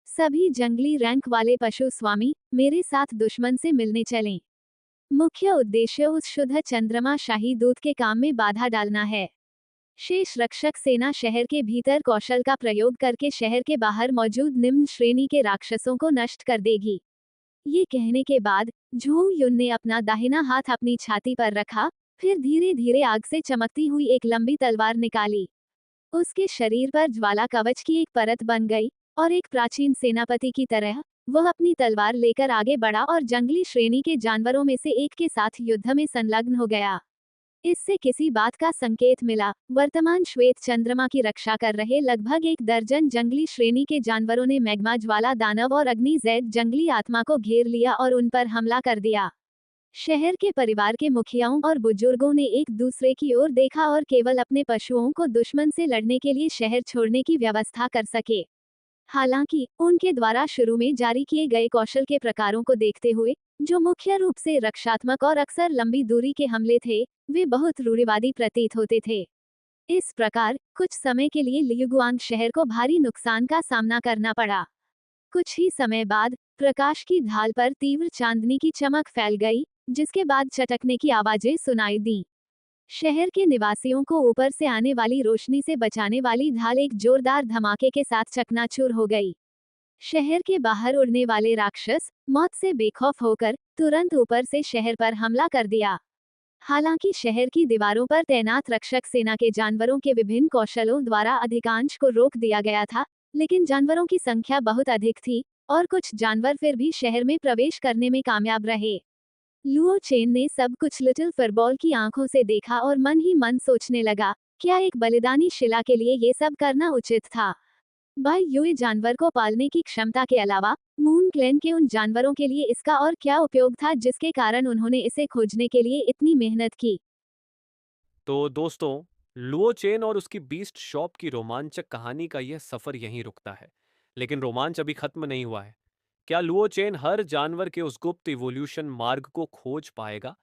S2: सभी जंगली रैंक वाले पशु स्वामी, मेरे साथ दुश्मन से मिलने चलें। मुख्य उद्देश्य उस शुद्ध चंद्रमा शाही दूत के काम में बाधा डालना है। शेष रक्षक सेना शहर के भीतर कौशल का प्रयोग करके शहर के बाहर मौजूद निम्न श्रेणी के राक्षसों को नष्ट कर देगी। ये कहने के बाद झू युन ने अपना दाहिना हाथ अपनी छाती पर रखा, फिर धीरे धीरे आग से चमकती हुई एक लंबी तलवार निकाली। उसके शरीर पर ज्वाला कवच की एक परत बन गई, और एक प्राचीन सेनापति की तरह वह अपनी तलवार लेकर आगे बढ़ा और जंगली श्रेणी के जानवरों में से एक के साथ युद्ध में संलग्न हो गया। इससे किसी बात का संकेत मिला। वर्तमान श्वेत चंद्रमा की रक्षा कर रहे लगभग 1 दर्जन जंगली श्रेणी के जानवरों ने मैग्मा ज्वाला दानव और अग्नि जैद जंगली आत्मा को घेर लिया और उन पर हमला कर दिया। शहर के परिवार के मुखियाओं और बुजुर्गों ने एक दूसरे की ओर देखा और केवल अपने पशुओं को दुश्मन से लड़ने के लिए शहर छोड़ने की व्यवस्था कर सके। हालांकि उनके द्वारा शुरू में जारी किए गए कौशल के प्रकारों को देखते हुए, जो मुख्य रूप से रक्षात्मक और अक्सर लंबी दूरी के हमले थे, वे बहुत रूढ़िवादी प्रतीत होते थे। इस प्रकार कुछ समय के लिए लियुगुआंग शहर को भारी नुकसान का सामना करना पड़ा। कुछ ही समय बाद प्रकाश की ढाल पर तीव्र चांदनी की चमक फैल गई, जिसके बाद चटकने की आवाजें सुनाई दी। शहर के निवासियों को ऊपर से आने वाली रोशनी से बचाने वाली ढाल एक जोरदार धमाके के साथ चकनाचूर हो गई। शहर के बाहर उड़ने वाले राक्षस मौत से बेखौफ होकर तुरंत ऊपर से शहर पर हमला कर दिया। हालांकि शहर की दीवारों पर तैनात रक्षक सेना के जानवरों के विभिन्न कौशलों द्वारा अधिकांश को रोक दिया गया था, लेकिन जानवरों की संख्या बहुत अधिक थी और कुछ जानवर फिर भी शहर में प्रवेश करने में कामयाब रहे। लुओ चेन ने सब कुछ लिटिल फुटबॉल की आंखों से देखा और मन ही मन सोचने लगा, क्या एक बलिदानी शिला के लिए ये सब करना उचित था। बाई युए जानवर को पालने की क्षमता के अलावा मून क्लैन के उन जानवरों के लिए इसका और क्या उपयोग था जिसके कारण उन्होंने इसे खोजने के लिए इतनी मेहनत की।
S1: तो दोस्तों, लुओ चेन और उसकी बीस्ट शॉप की रोमांचक कहानी का यह सफर यहीं रुकता है। लेकिन रोमांच अभी खत्म नहीं हुआ है। क्या लुओ चेन हर जानवर के उस गुप्त इवोल्यूशन मार्ग को खोज पाएगा?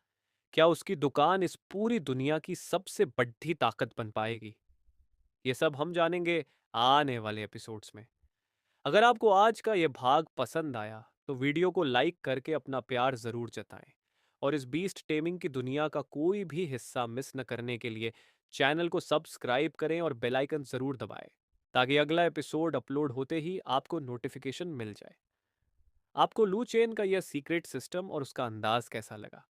S1: क्या उसकी दुकान इस पूरी दुनिया की सबसे बड़ी ताकत बन पाएगी? ये सब हम जानेंगे आने वाले एपिसोड्स में। अगर आपको आज का यह भाग पसंद आया तो वीडियो को लाइक करके अपना प्यार जरूर जताएं, और इस बीस्ट टेमिंग की दुनिया का कोई भी हिस्सा मिस न करने के लिए चैनल को सब्सक्राइब करें और बेल आइकन जरूर दबाएं, ताकि अगला एपिसोड अपलोड होते ही आपको नोटिफिकेशन मिल जाए। आपको लू चेन का यह सीक्रेट सिस्टम और उसका अंदाज कैसा लगा?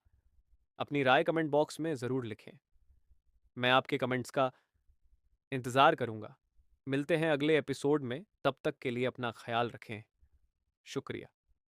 S1: अपनी राय कमेंट बॉक्स में जरूर लिखें। मैं आपके कमेंट्स का इंतजार करूंगा। मिलते हैं अगले एपिसोड में, तब तक के लिए अपना ख्याल रखें। शुक्रिया।